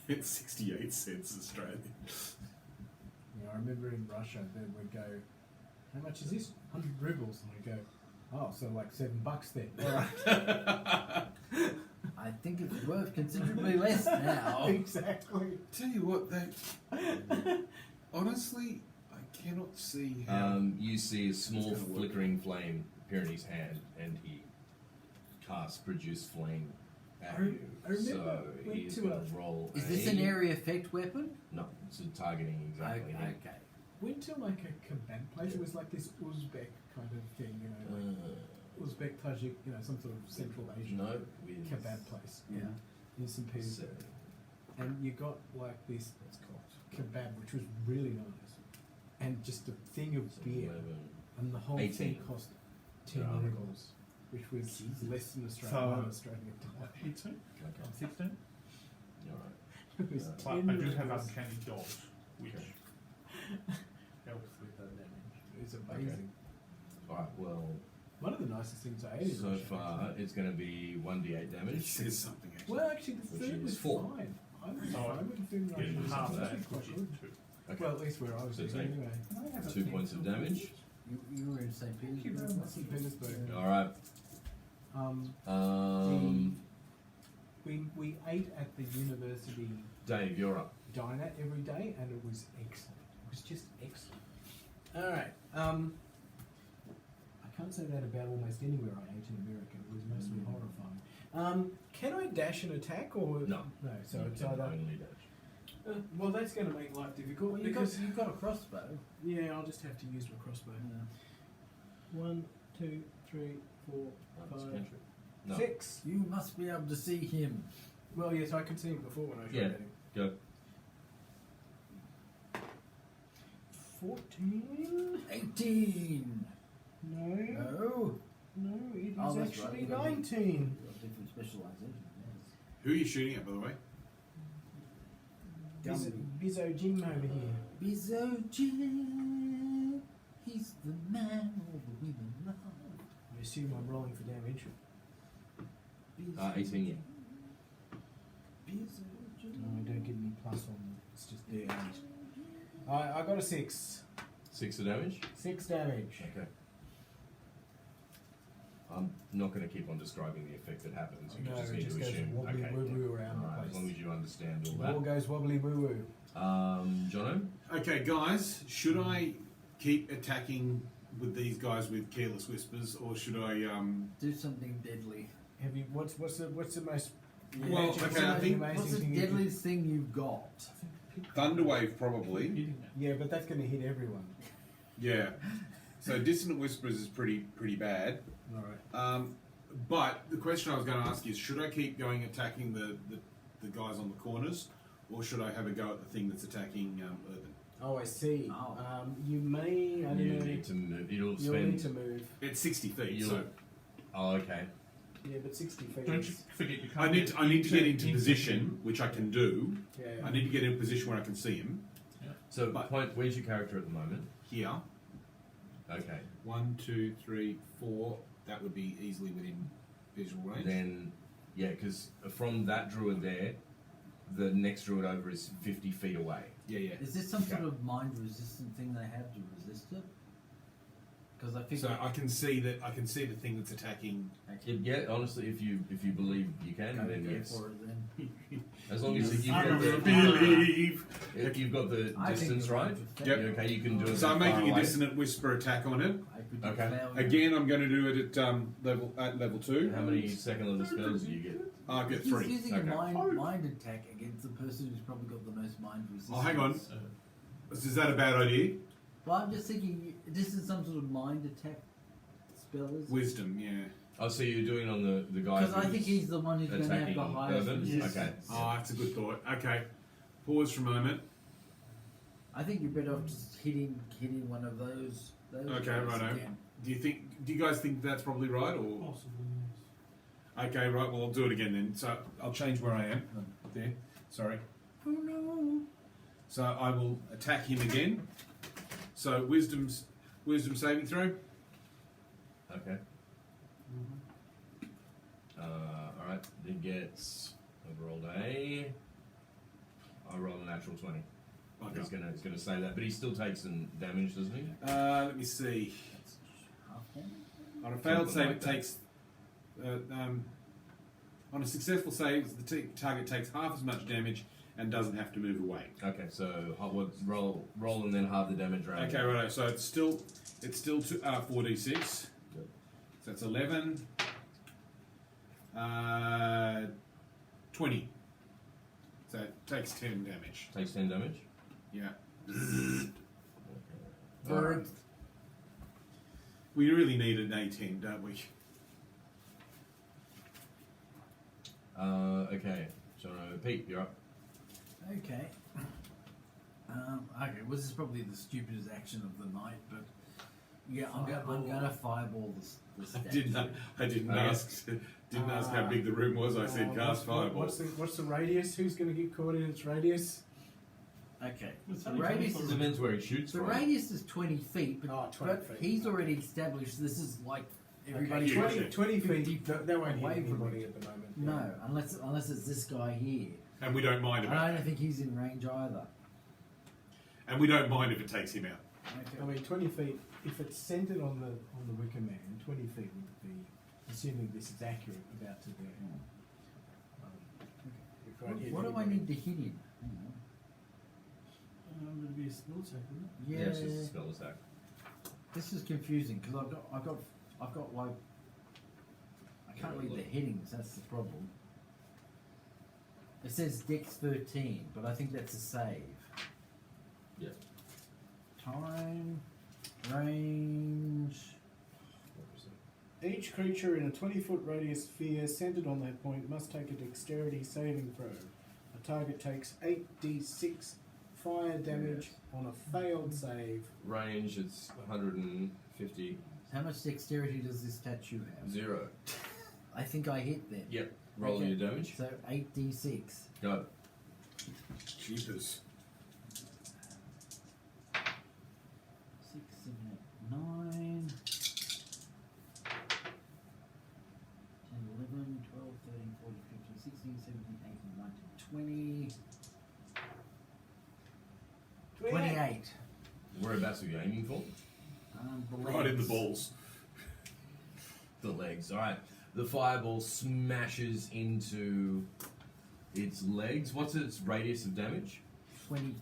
It's 68 cents Australian. Yeah, I remember in Russia they would go, how much is this? 100 rubles. And I go, oh, so like $7 then. Alright. I think it's worth considerably less now. Exactly. Tell you what, honestly, I cannot see how. You see a small It's gonna work. flickering flame appear in his hand, and he casts produce flame at I you. remember So went he's to going a- to roll. Is this an area effect weapon? No, it's a targeting exactly. him. Okay. Went to like a kebab place. It was like this Uzbek kind of thing, you know, like Uzbek, Tajik, you know, some sort of Central Asian No, with kebab place. Yeah. In St. Petersburg. And you got like this That's cocked. kebab, which was really nice, and just a thing of So beer, 11. and the whole 18. thing cost 10 Yeah. rubles, which was Jesus. less than So- Australian What, dollar. hits me? Okay. I'm 16. Alright. It was But But 10 I do have rubles. uncanny dodge, which Okay. helps with the damage. It's amazing. Alright, well, One of the nicest things I ate. in so Russia, far actually. it's going to be 1d8 It damage. says something actually. Well, actually, the Which food is was 4. fine. I was So fine with the food in Russia. Getting It was half that, actually quite which good. is 2. Okay. Well, at least where I was So eating take anyway. Can I have a 2 thing points of for damage. You were in St. Thank you very Petersburg. much. St. Petersburg. Alright. We ate at the university Dave, you're up. diner every day, and it was excellent. It was just excellent. All right. I can't say that about almost anywhere I ate in America. It was mostly horrifying. Can I dash an attack or No. No. So You it's can either. only dash. Well, that's going to make life difficult Well, because you've got a crossbow. yeah, I'll just have to use my crossbow. 1, 2, 3, 4, Oh, it's 5, cantrip. No. 6. You must be able to see him. Well, yes, I could see him before when I shot Yeah. at him. Go. 14. 18. No. No. No, it is Oh, that's actually right. 19. Different specialization. Yes. Who are you shooting at, by the way? Bizzo Jim over here. Bizzo Jim, he's the man all the women love. I assume I'm rolling for damage. 18, yeah. Bizzo Jim. No, I don't get any plus on them. It's just D8. I got a 6. 6 of damage? 6 damage. Okay. I'm not going to keep on describing the effect that happens. You No, just it need just to goes assume. wobbly Okay. woo-woo around Alright, the as long place. as you understand all The ball that. goes wobbly woo-woo. Jono? Okay, guys, should I keep attacking with these guys with careless whispers, or should I? Do something deadly. Have you? What's the most? Well, what's okay, the I think- amazing What's the thing you can- deadliest thing you've got? Thunderwave, probably. Hitting that. Yeah, but that's going to hit everyone. Yeah. So dissonant whispers is pretty bad. All right. But the question I was going to ask is, should I keep going attacking the guys on the corners, or should I have a go at the thing that's attacking Urban? Oh, I see. Oh. You may. I don't You know. need to move. It'll You'll need spend. to move. It's 60 feet, You'll- so Oh, okay. Yeah, but 60 feet. Don't you is- forget you I can't. need to get into position, which I can do. Yeah. I need to get in a position where I can see him. So, But- where's your character at the moment? Here, Okay. 1, 2, 3, 4. That would be easily within visual range. Then, yeah, because from that druid there, the next druid over is 50 feet away. Yeah, yeah. Is this some Okay. sort of mind resistant thing they have to resist it? Because I think So I can see that. I can see the thing that's attacking. Yeah, honestly, if you believe you can, then go yes. for it then. As long as you've I got the, believe. if you've got the I think distance it's right, Yep. you're okay, you can do it. So I'm far making a away. dissonant whisper attack on it. I could Okay. declare you- Again, I'm going to do it at level 2. How many second level spells do you get? I get He's 3. using Okay. a mind attack against the person who's probably got the most mind resistance. Oh, hang on. Is that a bad idea? Well, I'm just thinking, this is some sort of mind attack spell, is it? Wisdom, yeah. Oh, so you're doing on the guy Because I think who's he's the one who's going to have attacking the highest Urban? resistance. Okay. Oh, that's a good thought. Okay. Pause for a moment. I think you're better off just hitting one of those Okay, guys righto. again. Do you guys think that's probably right, or? Possibly, yes. Okay, right. Well, I'll do it again then. So I'll change where I am. There. Sorry. Oh no. So I will attack him again. So wisdom saving throw. Okay. Alright, it gets. I've rolled a. I rolled a natural 20. Okay. He's gonna say that, but he still takes some damage, doesn't he? Let me see. That's half damage. On a failed Something save, like it that. takes. On a successful save, the target takes half as much damage and doesn't have to move away. Okay, so roll and then halve the damage round. Okay, right. So it's still 4d6. So that's 11. 20. So it takes 10 damage. Takes 10 damage. Yeah. Bird. We really need an 18, don't we? Okay, so Pete, you're up. Okay. Okay, well, this is probably the stupidest action of the night, but yeah, I'm gonna fireball the statue. I didn't Okay. ask how big the room was. I said cast fireball. What's the radius? Who's going to get caught in its radius? Okay. It's The only radius 24 is Depends where he shoots the from. radius is 20 feet, but, Oh, 20 but feet. he's already established this is like everybody. Okay, 20 50 feet. They won't hit away from anybody it. at the moment. No, unless it's this guy here. And we don't mind And about I that. don't think he's in range either. And we don't mind if it takes him out. Okay. I mean, 20 feet. If it's centered on the Wicker Man, 20 feet would be, assuming this is accurate, about to be. If I hit What do I anybody- need to hit him? Hang on. It'd be a spell check, wouldn't it? Yeah, Yeah, it's just a spell attack. this is confusing because I've got like I can't read the headings. That's the problem. It says Dex 13, but I think that's a save. Yeah. Time, range, Each creature in a 20-foot radius sphere centered on that point must take a dexterity saving throw. A target takes 8d6 fire damage on a failed save. Range, it's 150. How much dexterity does this statue have? 0. I think I hit then. Yep. Roll Okay. your damage. So 8d6. Go. Jeepers. 6, 7, 8, 9, 10, 11, 12, 13, 14, 15, 16, 17, 18, 19, 20. 28. Whereabouts are you aiming for? Right in the balls. The legs. Alright. The fireball smashes into its legs. What's its radius of damage?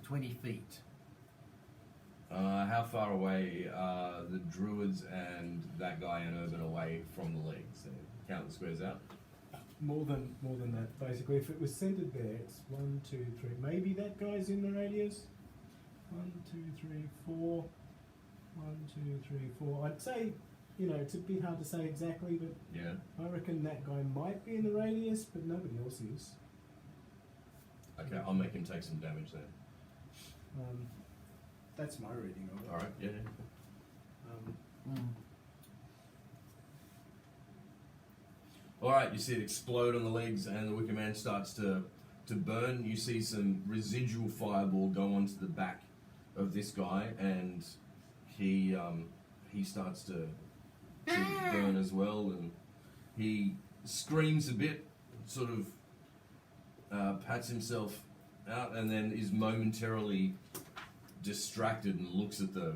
20 feet. How far away are the druids and that guy and Urban away from the legs? Count the squares out. More than that, basically. If it was centered there, it's 1, 2, 3. Maybe that guy's in the radius. 1, 2, 3, 4. 1, 2, 3, 4. I'd say, it's a bit hard to say exactly, but Yeah. I reckon that guy might be in the radius, but nobody else is. Okay, I'll make him take some damage then. That's my reading of it. Alright, yeah. Alright, you see it explode on the legs and the Wicker Man starts to burn. You see some residual fireball go onto the back of this guy and he starts to burn as well, and he screams a bit, sort of pats himself out and then is momentarily distracted and looks at the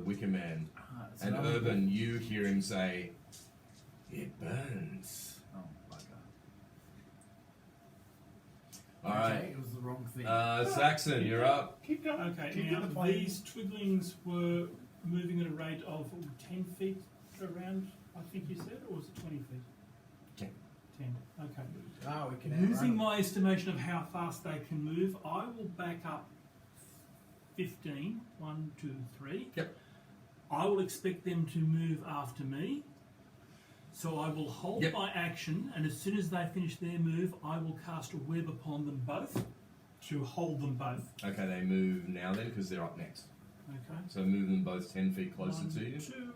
Wicker Man. It's And another Urban, you hear him say, "It burns." Oh, bugger. Alright. Okay, it was the wrong thing. Saxon, you're up. Keep going. Okay, Keep now doing the plan. these twiglings were moving at a rate of 10 feet around, I think you said, or was it 20 feet? 10. 10, okay. Oh, we can Using my estimation of how fast they can move, I will back up 15. 1, 2, 3. Yep. I will expect them to move after me. So I will hold my action, and as soon as they finish their move, I will cast a web upon them both to hold them both. Okay, they move now then because they're up next. Okay. So move them both 10 feet closer 1, to you. 2,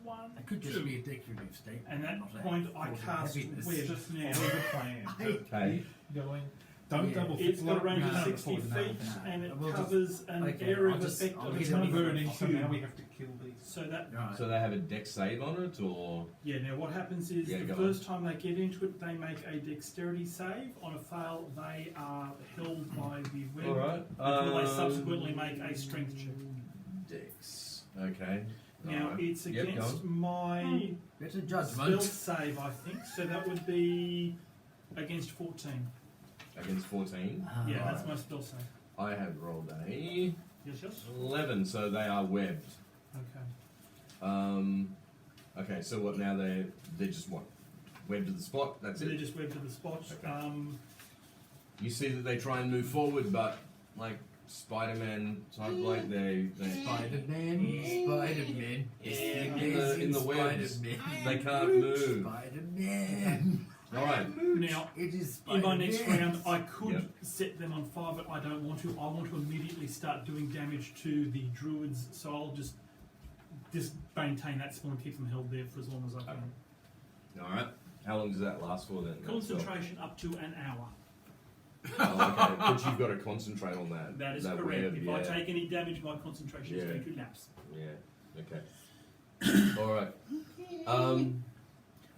1, It could 2. just be a decorative state. And at not that a point, I force of cast heaviness. web Just now. follow the plan. Okay. Going. Don't Yeah. double It's got a range of No, 60 no, feet, no. and it We'll just- covers an okay, area I'll of just- effect I'll of hit It's it not with 20 a burning, so now cube. we have to kill these. So that, Right. So they have a dex save on it, or yeah, now what happens is Yeah, the go first time they get into it, they make a dexterity save. On a fail, they are held by the web Alright. until they subsequently make a strength check. Dex. Okay. Now, Alright. it's Yep, go against on. my Better spell judgment. save, I think, so that would be against 14. Against 14. Yeah, that's my spell save. I have rolled a Yes. 11, so they are webbed. Okay. Okay, so what now? They're just what? Webbed to the spot. That's So they're it. just webbed to the spot. Okay. You see that they try and move forward, but like Spider-Man type, like they Spider-Man, Spider-Man, in the webs. Spider-Man. They can't move. Spider-Man. All right. Now, It is in my next Spider-Man. round, I could Yep. set them on fire, but I don't want to. I want to immediately start doing damage to the druids, so I'll just maintain that spell and keep them held there for as long as I can. All right. How long does that last for then? Concentration up to an hour. Oh, okay. But you've got to concentrate on that. That is that correct. web, If yeah. I take any damage, my concentration is Yeah. going to lapse. Yeah. Okay. All right.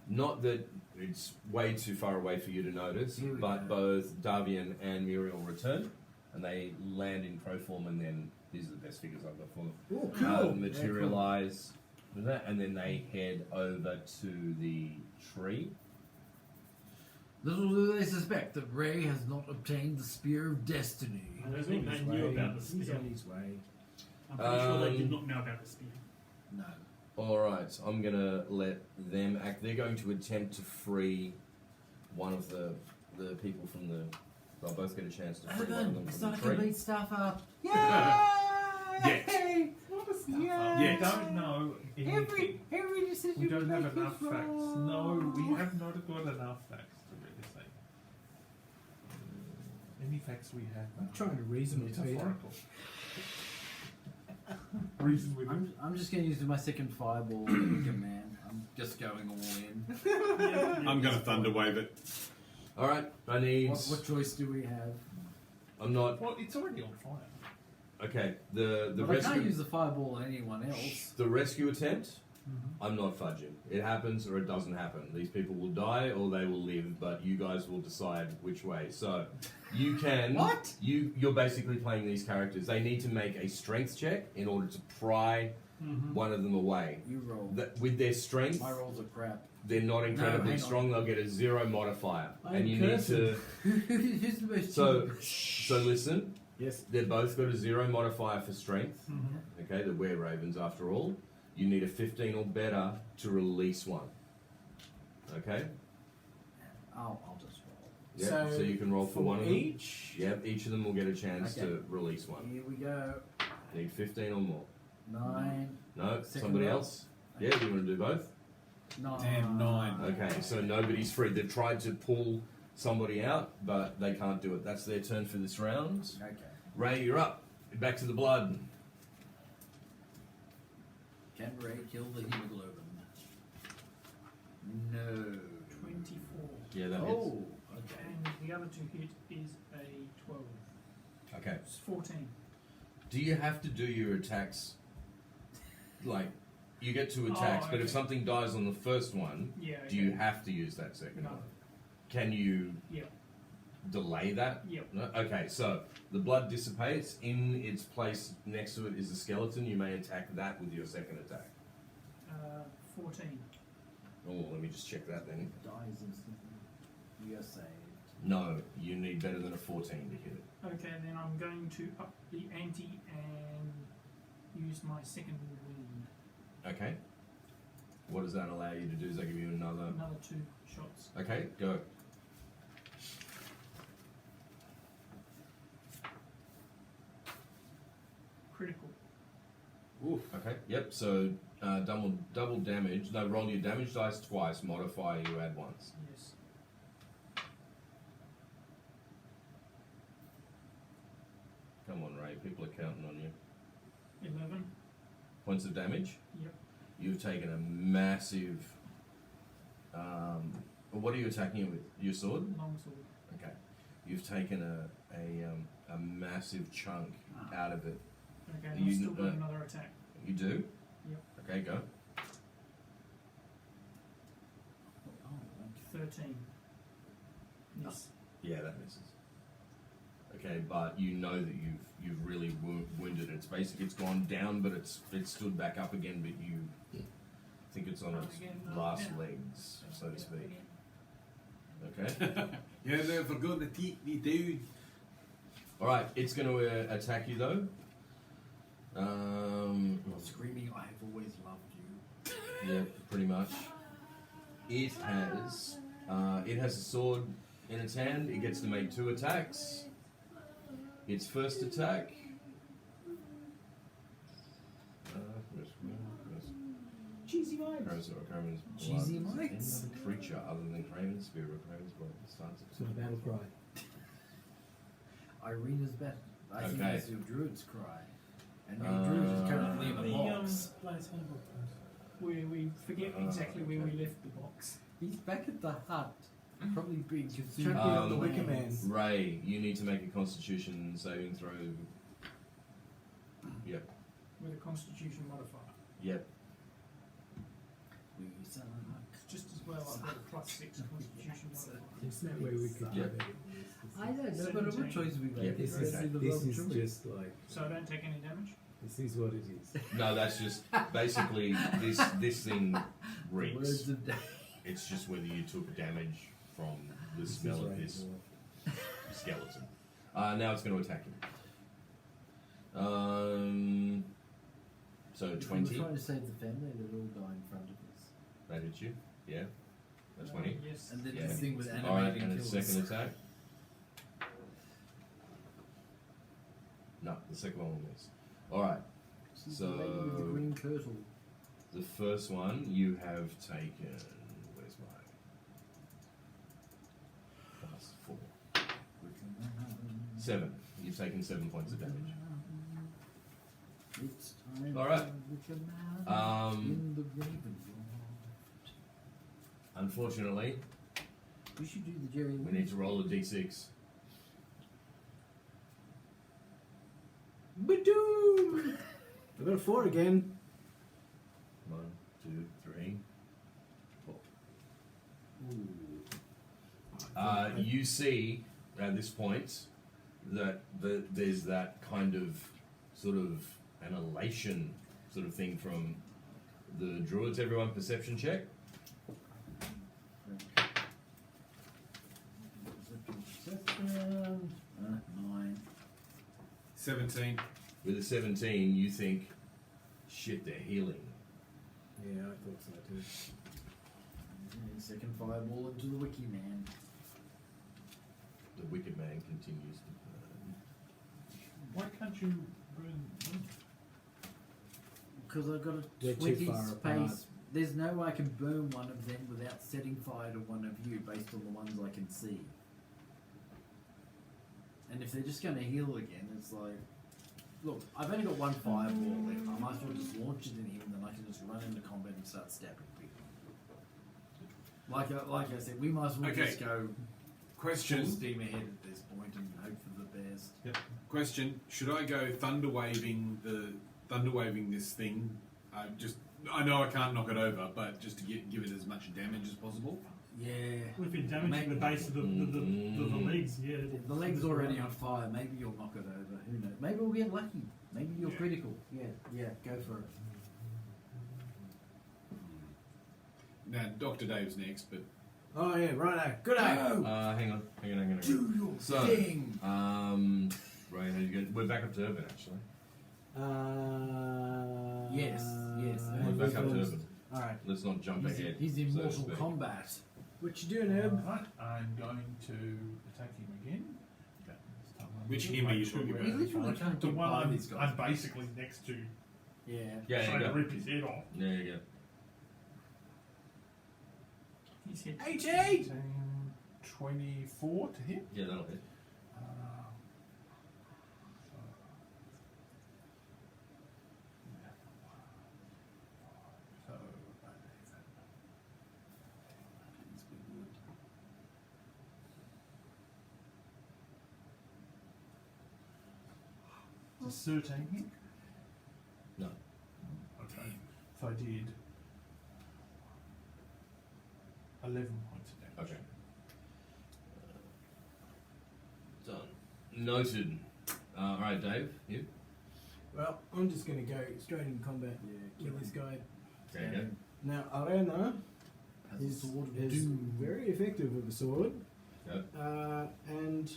Not that it's way too far away for you to notice, Here we but go. both Davian and Muriel return, and they land in crow form, and then these are the best figures I've got for them. Oh, cool. Materialize with that, and then they head over to the tree. Little do they suspect that Ray has not obtained the Spear of Destiny. I don't think they knew about the He's spear. on his way. I'm pretty sure they did not know about the spear. No. Alright, I'm gonna let them act. They're going to attempt to free one of the people from the. They'll both get a chance to free one of Urban, them it's from not the a tree. complete stuff up. Yay! Yes. What a stuff Yeah. up. Yes. We don't know if anything. Every decision We don't have make enough is facts. wrong. No, we have not got enough facts to really say. Any facts we have I'm are trying to reason with Peter. metaphorical. Reason with it. I'm just going to use my second fireball, Wicker Man. I'm just going all in. I'm going to thunder wave it. All right, I need. What choice do we have? I'm not. Well, it's already on fire. Okay, the But I can't rescue. use the fireball on anyone else. The rescue attempt. I'm not fudging. It happens or it doesn't happen. These people will die or they will live, but you guys will decide which way. So, you can. What? You're basically playing these characters. They need to make a strength check in order to pry one of them away. You roll. With their strength, My rolls are crap. they're not incredibly hang on. strong. They'll get a 0 modifier, I'm and you need cursing. to. Who's the most So listen. Yes. They're both got a 0 modifier for strength. Okay, they're were ravens after all. You need a 15 or better to release one. Okay. I'll just roll. Yep. So you can roll for one of them. each. Yep. Each of them will get a chance Okay. to release one. Here we go. Need 15 or more. 9. No. Second Somebody roll. else. Yeah. Do you want to do both? 9. Damn, 9. Okay. So nobody's free. They've tried to pull somebody out, but they can't do it. That's their turn for this round. Okay. Ray, you're up. Back to the blood. Can Ray kill the hemoglobin? No. 24. Yeah, that hits. Oh, okay. And the other two hit is a 12. Okay. It's 14. Do you have to do your attacks? Like, you get 2 attacks, but if okay. something dies on the first one, Yeah. do you have to use that second No. one? Can you Yep. delay that? Yep. No? Okay, so the blood dissipates. In its place next to it is a skeleton. You may attack that with your second attack. 14. Oh, let me just check that then. Dies instantly. We are saved. No, you need better than a 14 to hit it. Okay, then I'm going to up the ante and use my second wind. Okay. What does that allow you to do? Does that give you another? Another 2 shots. Okay, go. Critical. Oof. Okay. Yep. So double damage. No, roll your damage dice twice. Modifier you add once. Yes. Come on, Ray. People are counting on you. 11. Points of damage. Yep. You've taken a massive. What are you attacking it with? Your sword. Longsword. Okay. You've taken a massive chunk out of it. Okay, You I've still got uh, another attack. You do. Yep. Okay, go. 13. Yes. Yeah, that misses. Okay, but you know that you've really wounded it. It's basically it's gone down, but it's stood back up again. But you think it's on its Again, last yeah. legs, so to speak. Again. Okay. You're never going to take me down. All right, it's going to attack you though. Screaming, I've always loved you. Yeah, pretty much. It has a sword in its hand. It gets to make 2 attacks. Its first attack. Cheesy vibes. Cheesy mites? Any other creature other than Craven's Spear or Craven's Blood starts So the battle cry. Irena's bet. I think Okay. that's your druid's cry. And your druid is currently in the box. Player's handbook. We forget exactly where we left the box. He's back at the hut. Probably being consumed Champion by of the Wicker Man. lands. Ray, you need to make a Constitution saving throw. Yep. With a constitution modifier. Yep. We suck. It's just as well I've got a +6 constitution modifier. There's no way we could do Yeah. that. I don't know, but what 17. choice we Yeah, make? This okay. is, the this wrong is choice. just like, So I don't take any damage? this is what it is. No, that's just basically this thing reeks. Words of day. It's just whether you took damage from the This smell is of right. this skeleton. Now it's going to attack him. So If we 20. were trying to save the family, they'd all die in front of us. That hits you. Yeah. That's 20. Yes. And then Yeah. this thing with Alright, animating and its kills. second attack. No, the second one will miss. Alright, She's the lady with the so- green kirtle. The first one you have taken. Where's my plus 4? 7. You've taken 7 points of damage. It's time All right. for Wicker Man in the Raven. Unfortunately, We should do the Jerry. we need to roll a d6. Badoom! I got a 4 again. 1, 2, 3, 4. You see at this point that there's that kind of sort of an elation sort of thing from the druids. Everyone, perception check. 9. 17. With a 17, you think, shit, they're healing. Yeah, I thought so too. Second fireball into the Wiki Man. The wicked man continues to burn. Why can't you burn them? Because I've got a They're too 20 far apart. space. There's no way I can burn one of them without setting fire to one of you based on the ones I can see. And if they're just going to heal again, it's like, look, I've only got one fireball left. I might as well just launch it in him, and then I can just run into combat and start stabbing people. Like I said, we might as well Okay. just go full Question. steam ahead at this point and hope for the best. Question. Should I go thunder waving this thing? I know I can't knock it over, but just to give it as much damage as possible. Yeah. Well, if you're damaging the base of the legs, yeah. The leg's already on fire. Maybe you'll knock it over. Who knows? Maybe we'll get lucky. Maybe you're critical. Yeah, go for it. Now, Dr. Dave's next, but Oh yeah, righto. Good day. Hang on. Do your So, thing. right, how you going? We're back up to Urban, actually. Yes. We're back up to Urban. Alright. Let's not jump ahead. He's in so to Mortal speak. Kombat. What you doing, Herb? Alright, I'm going to attack him again. Okay. This time I'm Which with him are my you two talking about? We literally can't The get one by these guys. I'm basically next to, Yeah. Yeah, trying you to go. rip his head off. There you go. He's hit 18! 24 to hit. Yeah, that'll hit. So, does 13 hit? No. Okay. So I did 11 points of damage. Okay. Done. Noted. Alright, Dave, you? Well, I'm just going to go straight into combat. Kill this guy. There you go. Now, Arena Has a is sword of is doom. very effective with a sword. Yep. And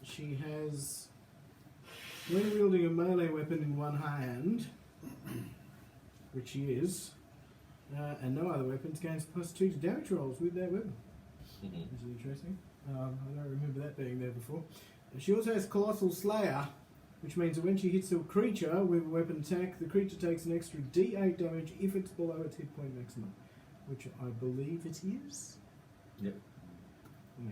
she has, when wielding a melee weapon in one hand, which she is, and no other weapons, gains +2 to damage rolls with that weapon. Mhm. Which is interesting. I don't remember that being there before. She also has Colossal Slayer, which means that when she hits a creature with a weapon attack, the creature takes an extra D8 damage if it's below its hit point maximum, which I believe it is. Yep. Yeah.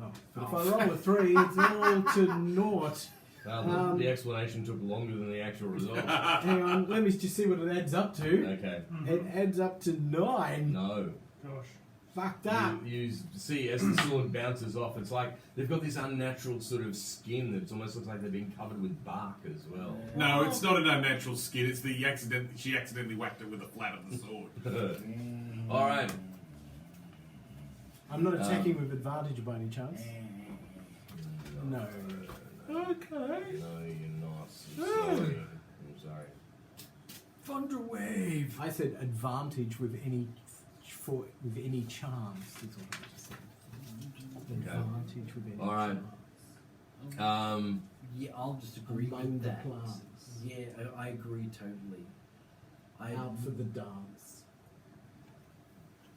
Oh, but if I roll a 3, it's all to naught. Well, the explanation took longer than the actual result. Hang on, let me just see what it adds up to. Okay. It adds up to 9. No. Gosh. Fucked up. You see as the sword bounces off, it's like they've got this unnatural sort of skin that almost looks like they've been covered with bark as well. no, it's not an unnatural skin. It's she accidentally whacked it with the flat of the sword. Alright. I'm not attacking with advantage by any chance. No. Okay. No, you're not. I'm sorry. I'm sorry. Thunder wave. I said advantage with any chance. Is what I just said. Advantage with any All right. chance. Yeah, I'll just agree Among with the that. plants. Yeah, I agree totally. Out for the dance.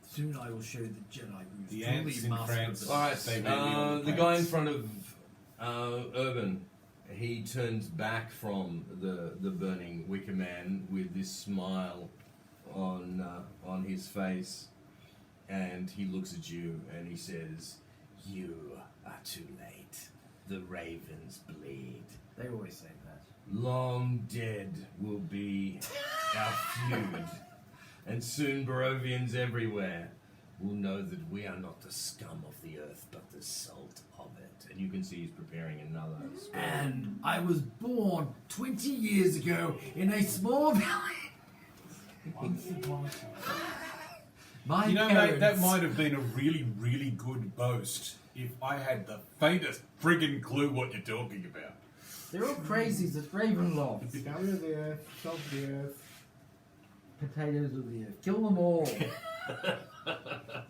Soon I will show the Jedi who's The truly ants in master France. of the Alright, They may be on the the guy in plants. front of Urban, he turns back from the burning Wicker Man with this smile on his face, and he looks at you and he says, "You are too late. The ravens bleed. They always say that. Long dead will be our feud, and soon Barovians everywhere will know that we are not the scum of the earth, but the salt of it." And you can see he's preparing another spell. And I was born 20 years ago in a small village. My You know, parents, mate, that might have been a really, really good boast if I had the faintest friggin' clue what you're talking about. they're all crazies at Ravenloft. Scum of the earth, salt of the earth. Potatoes of the earth. Kill them all.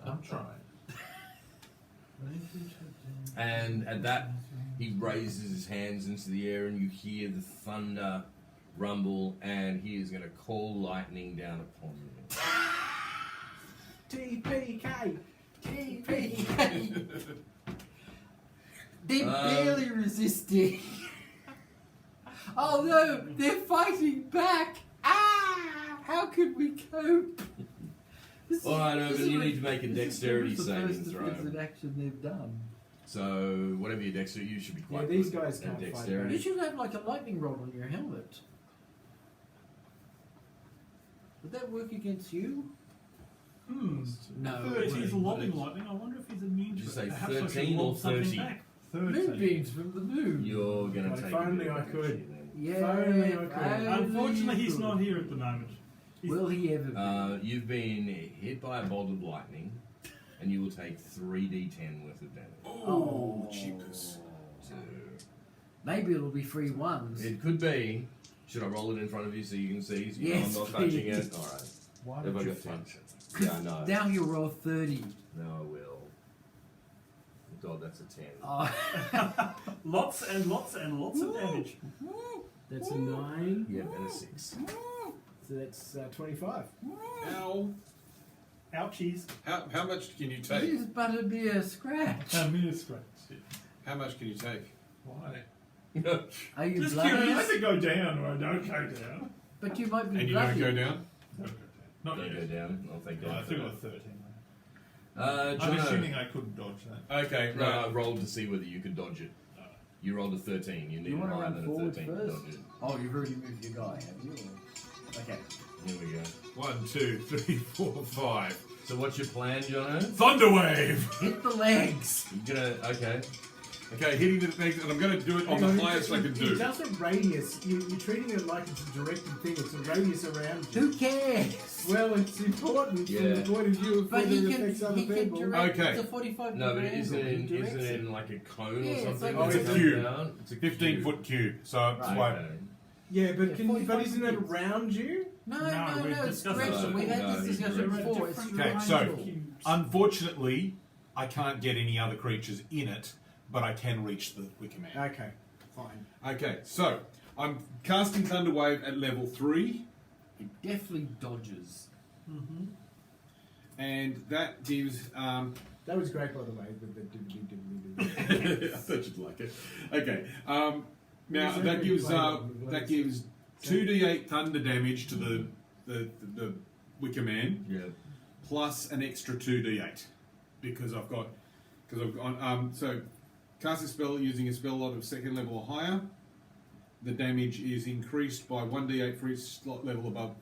I'm trying. And at that, he raises his hands into the air, and you hear the thunder rumble, and he is going to call lightning down upon you. TPK! TPK. They're barely resisting. Oh no, they're fighting back. Ah! How could we cope? All right, Urban, you need to make a dexterity This is saving the first throw. defensive action they've done. So, whatever your dexterity, you should be quite Yeah, these good guys at can't fight You dexterity. should have like a lightning rod on your helmet. Would that work against you? No. If he's lobbing lightning, I wonder if he's immune Did to you it. say Perhaps I should 13 or lob something 30? back. Moonbeams from the moon. You're going Well, to if take only a I bit of could. damage then. Yeah. Only I could. Unfortunately, he's could. not here at the moment. He's- Will he ever be? You've been hit by a bolt of lightning, and you will take 3d10 worth of damage. Oh, cheapers. So, Maybe it'll be free ones. it could be. Should I roll it in front of you so you can see? So you Yes, know I'm not touching please. it. All right. Why Have did I you got flinch? 10? Yeah, I know. Now you roll 30. No, I will. God, that's a 10. Oh, lots and lots and lots of damage. That's a 9. Yeah, and a 6. So that's 25. How Ouchies. how much can you it take? is but a mere scratch. mere scratch. How much can you take? Why? Are you Just bloody? I curious. either go down or I don't go down. But you might be And you bloody. don't go down? Don't go down. Not Don't yet. go down. I'll take No, I that. still got 13. I'm I'm assuming I couldn't dodge that. Okay, No, I right. rolled to see whether you could dodge it. You rolled a 13. You need wanna higher run than a forward 13 to first? dodge it. Oh, you've already moved your guy, have you? Or- Okay. Here we go. 1, 2, 3, 4, 5. So what's your plan, Jono? Thunderwave! Hit the legs. You're gonna okay. Okay, hitting the things, and I'm going to do it on Hang the on, highest I can It do. doesn't radius. You're treating it like it's a directed thing. It's a radius around you. Who cares? Well, it's important from Yeah. the point of view of But whether he it can, affects other he can people. direct Okay. the 45 No, but degree isn't angle. it He in, directs isn't it it. in like a cone Yeah, or it's something? like a It's cube. down? It's a 15-foot cube. So that's cube. why. Okay. Yeah, but Yeah, can 45 isn't it degrees. around you? No, No, no, we've no, it's discussed direction. that. We've had No, this he's discussion directed. before. It's Okay, so triangle. unfortunately, I can't get any other creatures in it, but I can reach the Wicker Man. Okay, fine. Okay, so I'm casting Thunderwave at level 3, It definitely dodges. and that gives. That was great, by the way. With the diddly-diddly-diddly. I thought you'd like it. Okay. Now It's that every gives player that gives 2d8 thunder damage to the Wicker Man, Yeah. plus an extra 2d8 because I've got so casting spell using a spell lot of second level or higher. The damage is increased by 1d8 for each slot level above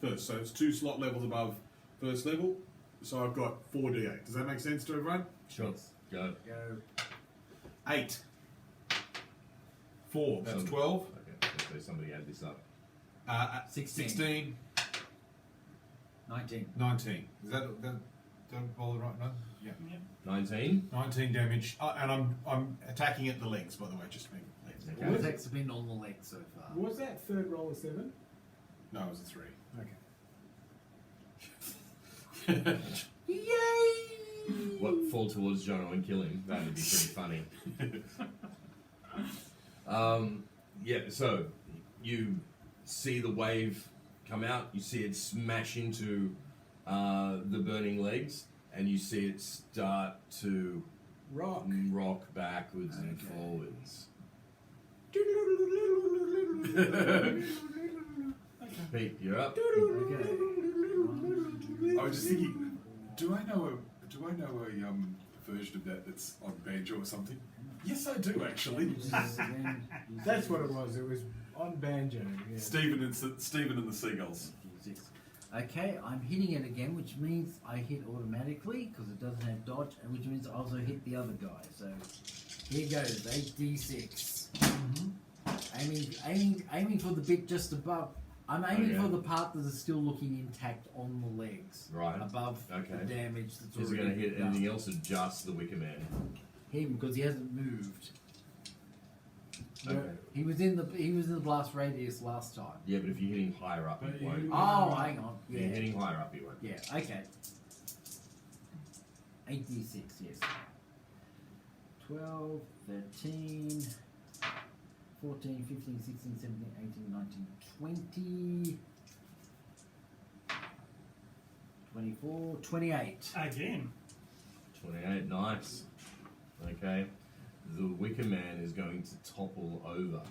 first. So it's 2 slot levels above first level. So I've got 4d8. Does that make sense to everyone? Sure. Go. Go. 8. 4. That's Some- 12. Okay. So somebody add this up. 16. 16. 19. 19. Is that roll the right number? Yeah. 19. 19 damage. And I'm attacking at the legs, by the way, just to make legs. Okay. All attacks have been on the leg so far. Was that third roll a 7? No, it was a 3. Okay. Yay! What, fall towards Jono and kill him? That'd be pretty funny. Yeah, so you see the wave come out, you see it smash into the burning legs, and you see it start to Rock. rock backwards and forwards. Pete, you're up. Okay. I was just thinking, do I know a version of that that's on banjo or something? Yes, I do actually. That's what it was. It was on banjo. Yeah. Stephen and the Seagulls. Okay, I'm hitting it again, which means I hit automatically because it doesn't have dodge, and which means I also hit the other guy. So here goes 8d6. Aiming for the bit just above. I'm aiming for the part that is still looking intact on the legs, Right. Above Okay. the damage that's Is it already going to hit done. anything else or just the Wicker Man? Him because he hasn't moved. Okay. He was in the blast radius last time. Yeah, but if you're hitting higher up, But you won't. Oh, hang on. If you're hitting higher up, you won't. Yeah, okay. 8d6, yes. 12, 13, 14, 15, 16, 17, 18, 19, 20, 24, 28. Again. 28, nice. Okay. The Wicker Man is going to topple over.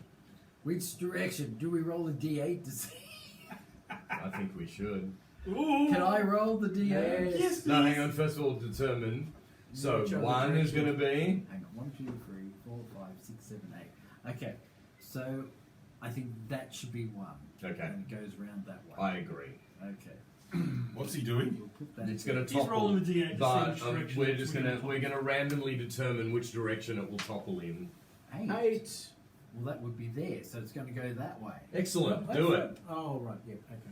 Which direction? Do we roll a d8 to see? I think we should. Ooh. Can I roll the d8? Yes, No, please. hang on. First of all, determine. So Which other 1 is going to be. Hang on. 1, 2, 3, 4, 5, 6, 7, 8. Okay. So I think that should be 1. Okay. And it goes round that way. I agree. Okay. What's he doing? We'll put that It's going to He's rolling topple, a d8 to but see which direction we're it's just gonna we're going to randomly determine which direction it will topple in. 8. 8. Well, that would be there, so it's going to go that way. Excellent. That's Do it. Oh, right. Yeah. Okay.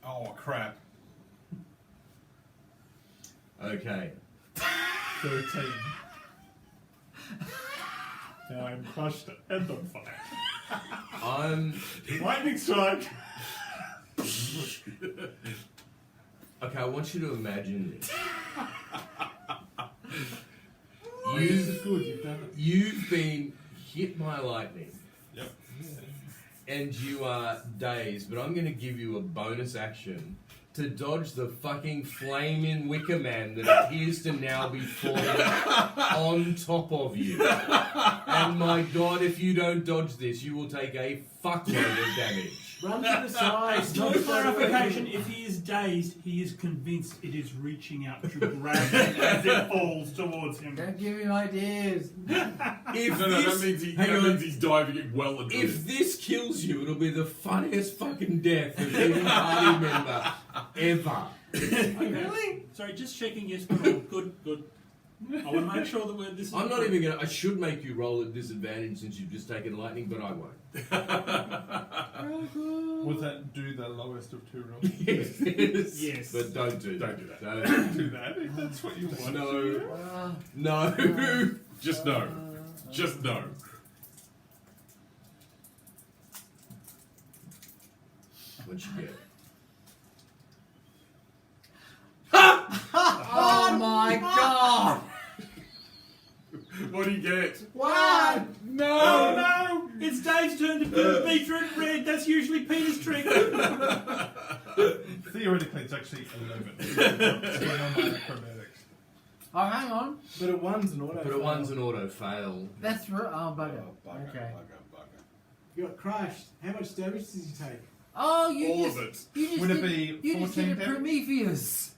Oh crap! Okay. 13. Now I'm crushed and on fire. I'm. Lightning strike! Okay, I want you to imagine this. This is good, you've done it. You've been hit by lightning. Yep. And you are dazed, but I'm going to give you a bonus action to dodge the fucking flaming Wicker Man that appears to now be falling on top of you. And my god, if you don't dodge this, you will take a fuckload of damage. Run to the side. Still not clarification, if he is dazed, he is convinced it is reaching out to grab him as it falls towards him. Don't give me ideas. If No, this, that means hang on. he's diving it well into If this kills you, it'll be the funniest fucking death of any party member ever. Really? Sorry, just checking. Yes, we're all good. Good. I want to make sure that we're. This is. I'm not even gonna. I should make you roll at disadvantage since you've just taken lightning, but I won't. Was that do the lowest of 2 rolls? Yes. Yes. But don't do that. Don't do that. Don't. Do that if that's what you want. No. Uh, No. Just no. Just no. What'd you get? oh my god! What do you get? What? No, oh, no! It's Dave's turn to be red. That's usually Peter's trick. Theoretically, it's actually 11. So on my acrobatics. Oh, hang on. But a 1's an auto. But a one's an auto fail. That's right. Oh, bugger. Oh, bugger, Okay. bugger. You got crushed. How much damage did you take? Oh, you All just. of it. You just Would it did, be you just 14 did a damage? Prometheus.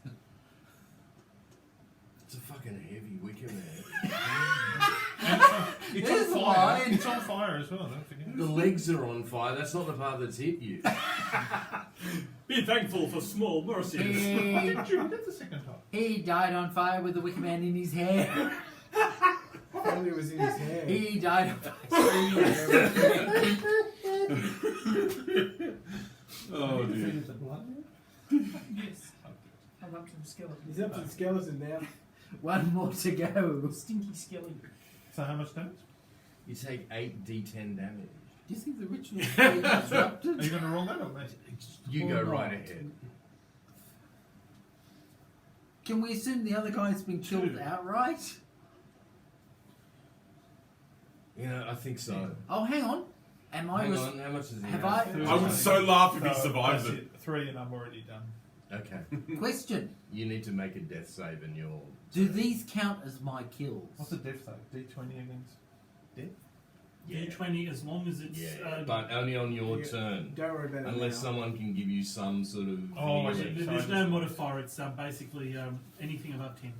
It's a fucking heavy Wicker Man. It's There's on fire. mine. It's on fire as well, don't forget. The legs are on fire. That's not the part that's hit you. Be thankful for small mercies. I He, think you did the second time. he died on fire with the Wicker Man in his hair. Only was in his hair. He died on fire. Oh dear. Defeated the blood. Yes. I'm up to the skeleton. He's up to the skeleton now. One more to go. Stinky skeleton. So how much damage? You take 8d10 damage. Do you think the ritual is being disrupted? Are you going to roll that or me? You Or go not? right ahead. Can we assume the other guy's been killed outright? You know, I think so. Oh, hang on. Am I? Hang on, how much does he have have? I- I would so laugh if he So, survives that's it. 3 and I'm already done. Okay. Question: You need to make a death save and you're... do these count as my kills? What's the death save? D20 against death? D20 as long as it's. But only on your Yeah. turn. Don't worry about it. Unless now. someone can give you some sort of. Oh, I see. There's no modifier. It's basically anything above 10.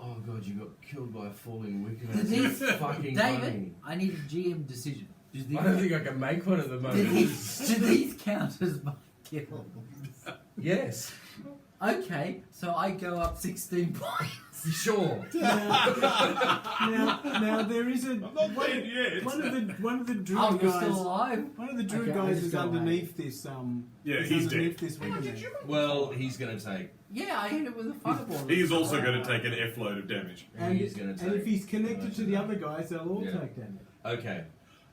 Oh god, you got killed by a falling wicker. Did these, Fucking David, funny. I need a GM decision. Do I don't think I can make one at the do moment. these count as my kills? Yes. Okay, so I go up 16 points. Sure. Now there is a I'm not dead yet. one of the druid Oh, you're guys. still alive? One of the druid Okay, I guys just is got underneath this. Yeah, is he's underneath dead. this wicker man. Well, he's going to take. Yeah, I hit it with a fireball. He's also going to take an F load of damage. And, He's going to and take. if he's connected to the other guys, they'll all Yeah. take damage. Okay.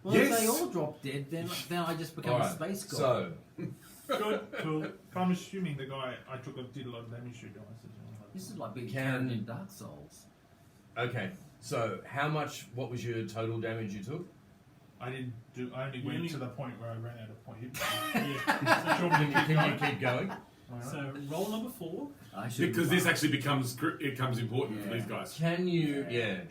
Well, Yes. if they all drop dead, then I just become All a right. space god. So, Good, cool. I'm assuming the guy I took did a lot of damage to guys as well. This is like being Can- carried in Dark Souls. okay. So, how much? What was your total damage you took? I didn't do. I only You went only- to the point where I ran out of point. Yeah. Sure, we can keep Can going. you keep going? Alright. So roll number 4. I should Because this actually becomes important for Yeah. these guys. Can you? Yeah.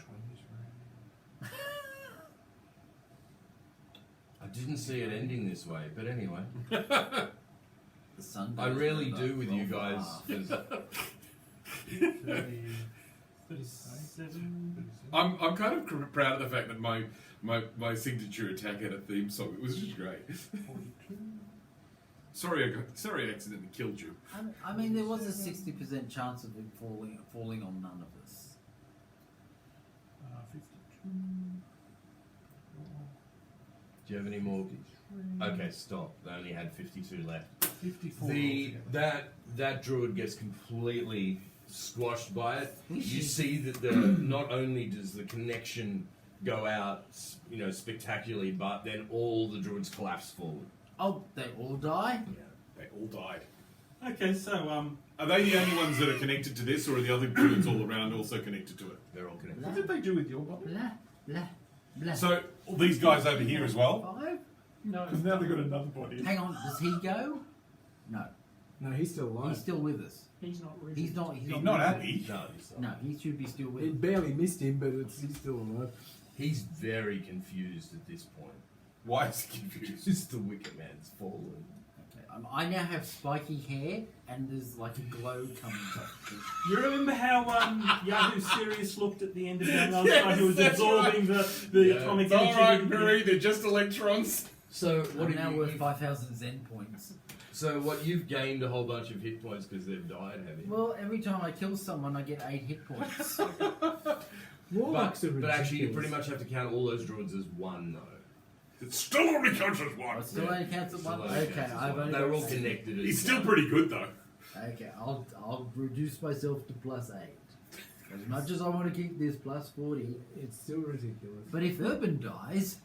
I didn't see it ending this way, but anyway. The sun I goes really over do with you for guys. half. 37. I'm kind of proud of the fact that my signature attack had a theme song. It was just great. Sorry, I accidentally killed you. I mean, there was a 60% chance of it falling on none of us. 52. Do you have any more? Okay, stop. They only had 52 left. 54. The that druid gets completely squashed by it. You see that not only does the connection go out, spectacularly, but then all the druids collapse forward. Oh, they all die? They all died. Okay, so Are they the only ones that are connected to this, or are the other druids all around also connected to it? They're all connected. What did they do with your body? Blah, blah, blah. So all these guys over here as well. 5? No, because now they've got another body. Hang on, does he go? No, No, he's still alive. he's still with us. He's not really. He's not He's with not us. happy. No, he's not. No, he should be still with It us. barely missed him, but he's still alive. He's very confused at this point. Why is he confused? Just the Wicker Man's fallen. Okay, I now have spiky hair and there's like a glow coming off. you remember how Yahoo Sirius looked at the end of that last Yes, time? He was that's absorbing the Yeah. atomic It's all energy. right, Marie. They're just electrons. So I'm what now have worth you? 5,000 Zen points. So what you've gained a whole bunch of hit points because they've died, have you? Well, every time I kill someone, I get 8 hit points. Warlocks are But actually, you ridiculous. pretty much have to count all those druids as one, though. It still only counts as I one. still only counts at Still one. only Okay, counts as I've one. only They're got all 8. connected. He's as still one. pretty good though. Okay, I'll reduce myself to plus 8. As much as I want to keep this plus 40. It's still ridiculous. But if Urban dies,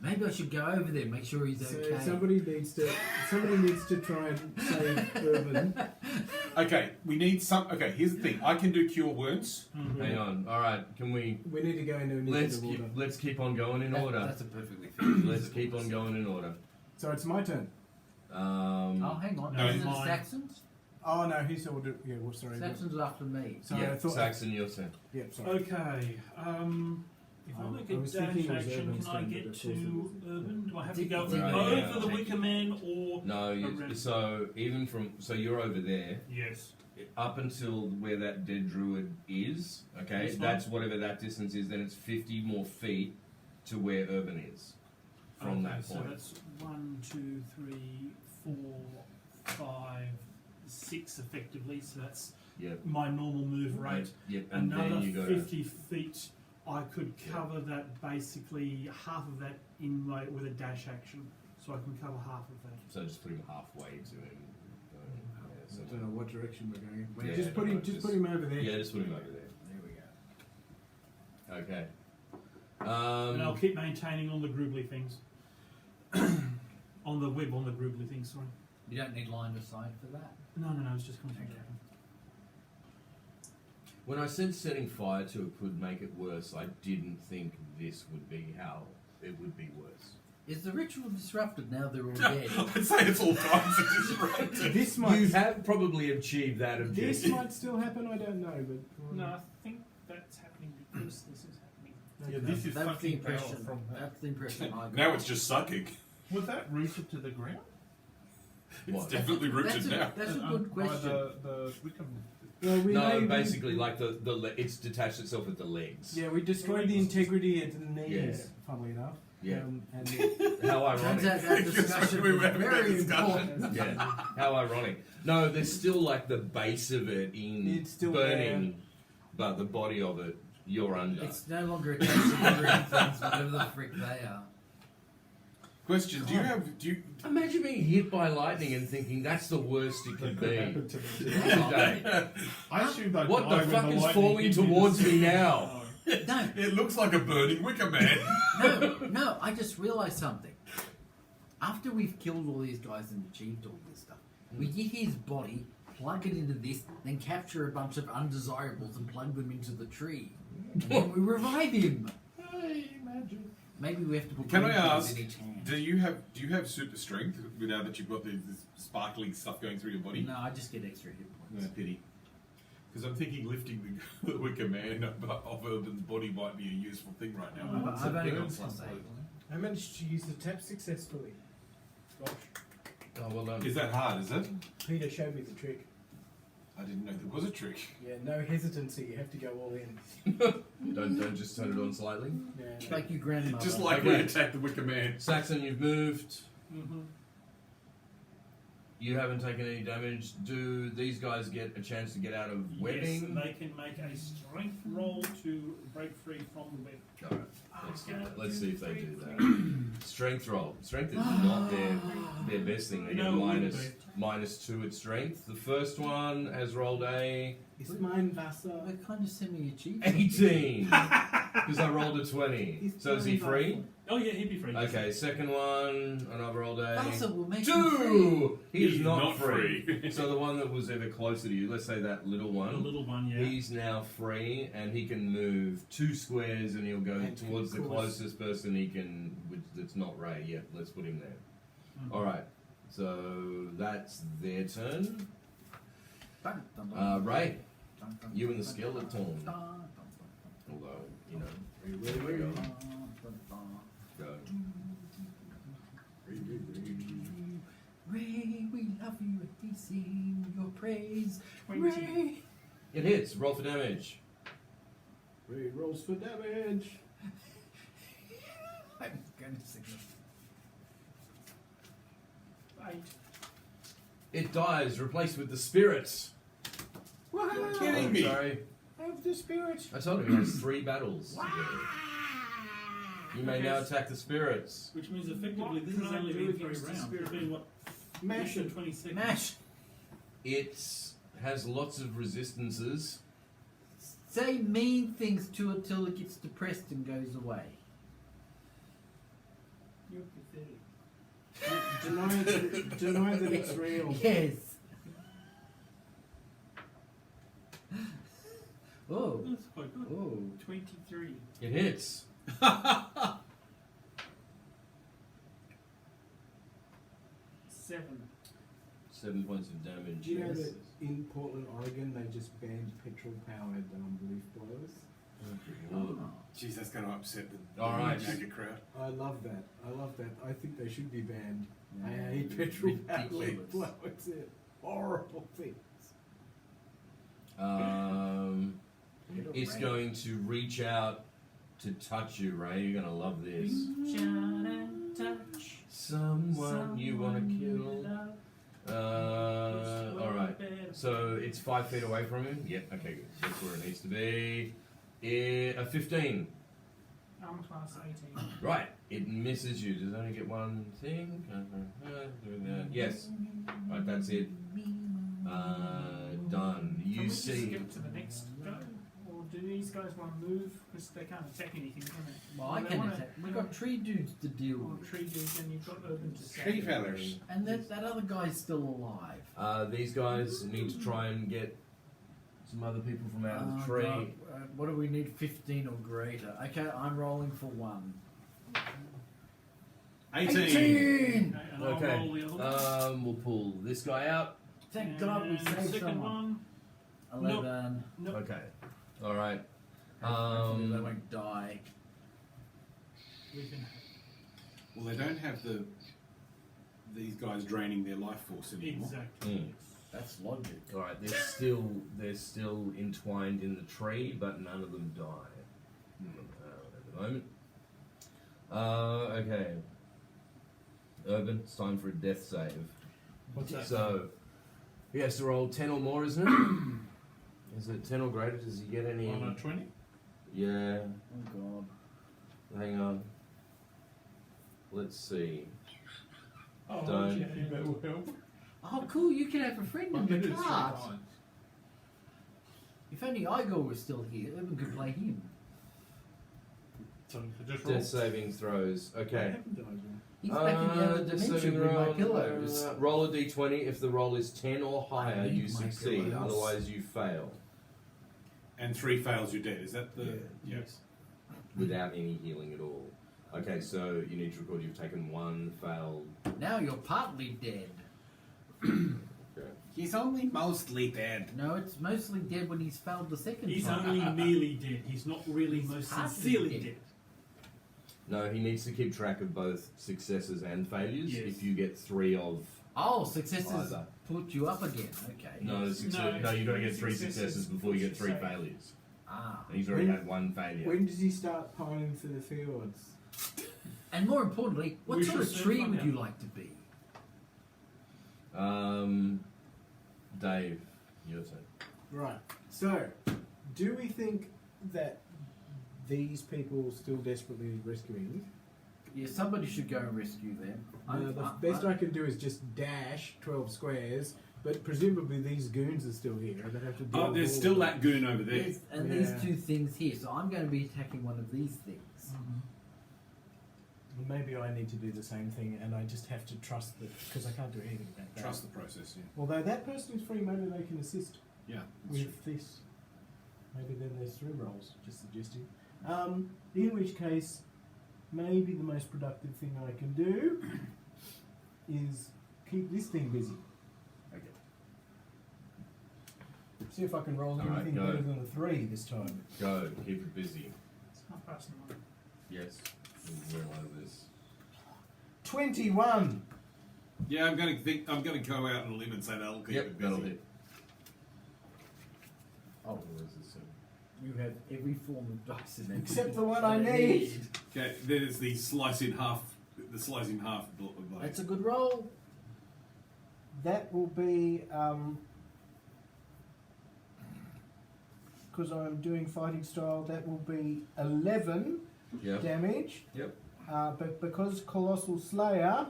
maybe I should go over there, make sure he's So okay. somebody needs to try and save Urban. Okay, we need some. Okay, here's the thing. I can do cure wounds. Hang on. All right. Can we? We need to go into initiative order. Let's keep on going in order. That's a perfectly fair. Let's keep on going in order. So it's my turn. Oh, hang on. No, Isn't it mine. Saxons? Oh no, he's ordered. Yeah, well, sorry. Saxons are after me. Sorry, yeah, I thought. Saxon, your turn. Yeah, sorry. Okay. If I make I a was dash thinking it was action, Urban's can I turn, but get of course to it Urban? Do I have to Did- go did- over yeah. the Wicker Man or? No, Around. so even from you're over there Yes. up until where that dead druid is. Okay, This one? that's whatever that distance is. Then it's 50 more feet to where Urban is from Okay, that so point. that's 1, 2, 3, 4, 5, 6 effectively. So that's Yep. my normal move rate. Yep, and Another then you go. 50 feet. I could cover that basically half of that with a dash action, so I can cover half of that. So just put him halfway to him. I don't know what direction we're going. Yeah, just put him. no, Just just- put him over there. Yeah, just put him over there. There we go. Okay. And I'll keep maintaining on the groovly things. on the groovly things, sorry. You don't need line of sight for that. No, it's just concentration. When I said setting fire to it could make it worse, I didn't think this would be how it would be worse. Is the ritual disrupted now they're all dead? I'd say it's all kinds of disrupted. This You might. have probably achieved that This objective. might still happen. I don't know, but No, I think that's happening because this is happening. Yeah, this is That's the fucking power impression. from that. That's the impression I got. Now it's just sucking. Was that rooted to the ground? It's What? definitely rooted now. That's a By good question. the Wicker. Well, we No, may- basically, like it's detached itself at the legs. Yeah, we destroyed the integrity at the knees, Yeah. funnily enough. Yeah. And How Turns ironic. out that discussion we was were having that very discussion. important. Yeah. How ironic. No, there's still like the base of it It's still burning, but the body of it, you're under. It's no longer attached to the green things, whatever the frick they are. Question: Do you? Imagine being hit by lightning and thinking that's the worst it could be. Happened to me too. Today. I assumed I'd What die the when fuck is lightning falling hit me towards this- me now? No, It looks like a burning wicker man. no, I just realised something. After we've killed all these guys and achieved all this stuff, we get his body, plug it into this, then capture a bunch of undesirables and plug them into the tree. And then we revive him. Hey, magic. Maybe we have to put Can I green things ask? in each hand. Do you have super strength now that you've got this sparkling stuff going through your body? No, I just get extra hit points. No, pity. Because I'm thinking lifting the Wicker Man off Urban's body might be a useful thing right now. I've only Pick on got some. plus 8. I managed to use the tap successfully. Gosh, Oh, well done. Is that hard? Is it? Peter showed me the trick. I didn't know there was a trick. Yeah, no hesitancy. You have to go all in. Don't just turn it on slightly. Yeah, Like your grandmother. Just like we attacked the Wicker Man. Saxon, you've moved. Mm-hmm. You haven't taken any damage. Do these guys get a chance to get out of Yes, webbing? they can make a strength roll to break free from the web. Alright, let's see if they do that. Strength roll. Strength is not their best thing. They get No, it wouldn't -2 at strength. The first one has rolled a Is mine Vasa? They're kind of semi-achieved. 18. Because I rolled a 20. So is he free? Oh yeah, he'd be free. Okay, second one, and I've rolled a Vasa will make you free. 2! He is He's not not free. free. So the one that was ever closer to you, let's say that little The one, little one, yeah. he's now free, and he can move 2 squares, and he'll go And towards the of course- closest person he can, that's not Ray. Yeah, let's put him there. Mhm. Alright, so that's their turn. Dun, dun, dun, Ray, dun, dun, you and the dun, skeleton. dun, dun, dun, Although, you know, dun, we go. dun, dun, dun. Go. Ray, we love you and we sing your praise. 20. Ray. It hits, roll for damage. Ray rolls for damage. I'm going to sing it. 8. It dies, replaced with the spirit. You're kidding me. Sorry. Have the spirit. I told him he has 3 battles. to do. You may now attack the spirits. Which means effectively What this can has I only do been 3 against the rounds. spirit? It's been what? Mash it. 20 seconds. Mash. It has lots of resistances. Say mean things to it till it gets depressed and goes away. You're pathetic. Deny that it's real. Yes. Oh. That's quite good. Oh. 23. It hits. 7. 7 points of damage. Do you know yes. that in Portland, Oregon, they just banned petrol-powered leaf blowers? Oh. Jeez, that's going to upset the All right. MAGA crowd. I love that. I love that. I think they should be banned. I hate petrol-powered leaf Ridiculous. blowers. They're horrible things. It's going to reach out to touch you, Ray. You're going to love this. Reach out and touch Someone you want to kill. Alright. So it's 5 feet away from him? Yep, okay, good. That's where it needs to be. A 15. I'm class 18. Right, it misses you. Does it only get one thing? Yes. Right, that's it. Done. Can You we just see. skip to the next go? Or do these guys want to move? Because they can't attack anything, can they? Well, I They can wanna- attack. We've got tree dudes to deal Or with. tree dudes, and you've got urban to say. Tree fellers. And that other guy's still alive. These guys need to try and get some other people from out of the Oh, tree. God. What do we need? 15 or greater. Okay, I'm rolling for 1. 18. 18! Okay, and I'll Okay. roll the other one. We'll pull this guy out. Thank God we And saved second someone. one. 11. Nope. Okay. Alright. Hopefully they won't die. we can. Well, they don't have these guys draining their life force anymore. Exactly. That's logic. All right, they're still entwined in the tree, but none of them die at the moment. Okay. Urban, it's time for a death save. What's that? So he has to roll 10 or more, isn't it? Is it 10 or greater? Does he get any? On a 20? Yeah. Oh Hang on. Let's see. Oh, Don't. yeah, that will help. god. Oh, cool! You can have a friend in the cart. If only Igor was still here, Urban could play him. So just roll. Death saving throws. What Okay. happened to Ivan? He's back in the other Death dimension saving with my roll, pillows. roll a d20. If the roll is 10 or higher, need you my succeed. pillows. Otherwise, you fail. And 3 fails, you're dead. Is that the? Yes. Without any healing at all. Okay, so you need to record you've taken 1 failed. Now you're partly dead. Okay. He's only mostly dead. No, it's mostly dead when he's failed the second He's time. only nearly dead. He's not really most partly sincerely dead. dead. No, he needs to keep track of both successes and failures. Yes. If you get 3 of Oh, successes Either. put you up again. Okay. no, No, you've got to get 3 successes successes before you get 3 push you failures. Ah. And he's already When- had 1 failure. When does he start piling through the fields? And more importantly, what We sort shall of soon tree find would out. you like to be? Dave, your turn. Right. So, do we think that these people still desperately need rescuing? Yeah, somebody should go and rescue them. The best I can do is just dash 12 squares, but presumably these goons are still here, and they have to. Oh, deal there's with still all of that goon over there. And Yeah. these 2 things here, so I'm going to be attacking one of these things. Well, maybe I need to do the same thing, and I just have to trust that because I can't do anything about that. Trust the process, yeah. Although that person is free, maybe they can assist Yeah. that's true. with this. Maybe then there's 3 rolls, just suggesting. In which case, maybe the most productive thing I can do is keep this thing busy. Okay. See if I can roll All right, anything go. better than a 3 this time. Go, keep it busy. It's not passing on. Yes. We'll realize this. 21! Yeah, I'm going to go out on a limb and say that'll keep Yep, it busy. that'll hit. Oh, where is this? You have every form of dice in there. Except the one I need! Okay, then it's the slice in half. The slice in half blade. That's a good roll. That will be, because I'm doing fighting style, that will be 11 Yep. damage. Yep. But because Colossal Slayer,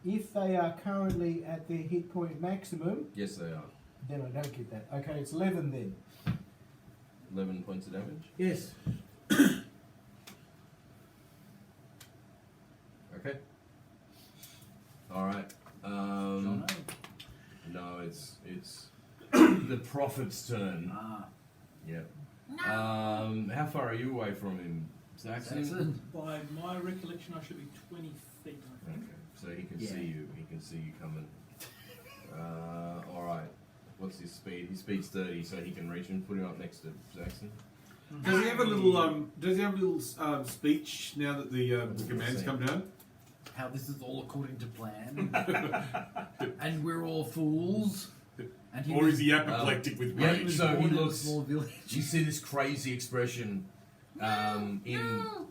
if they are currently at their hit point maximum, Yes, they are. then I don't get that. Okay, it's 11 then. 11 points of damage. Yes. Okay. All right. No, it's the prophet's turn. Ah. Yep. How far are you away from him, Saxon? Saxon. By my recollection, I should be 20 feet. I Okay, think. so he can Yeah. see you. He can see you coming. All right. What's his speed? His speed's 30, so he can reach him. Put him up next to Saxon. Does he have a little Does he have a little speech now that the commands come down? How this is all according to plan. And we're all fools. And Or is he apoplectic with Yeah, rage? so he born in a looks. small village. You see this crazy expression in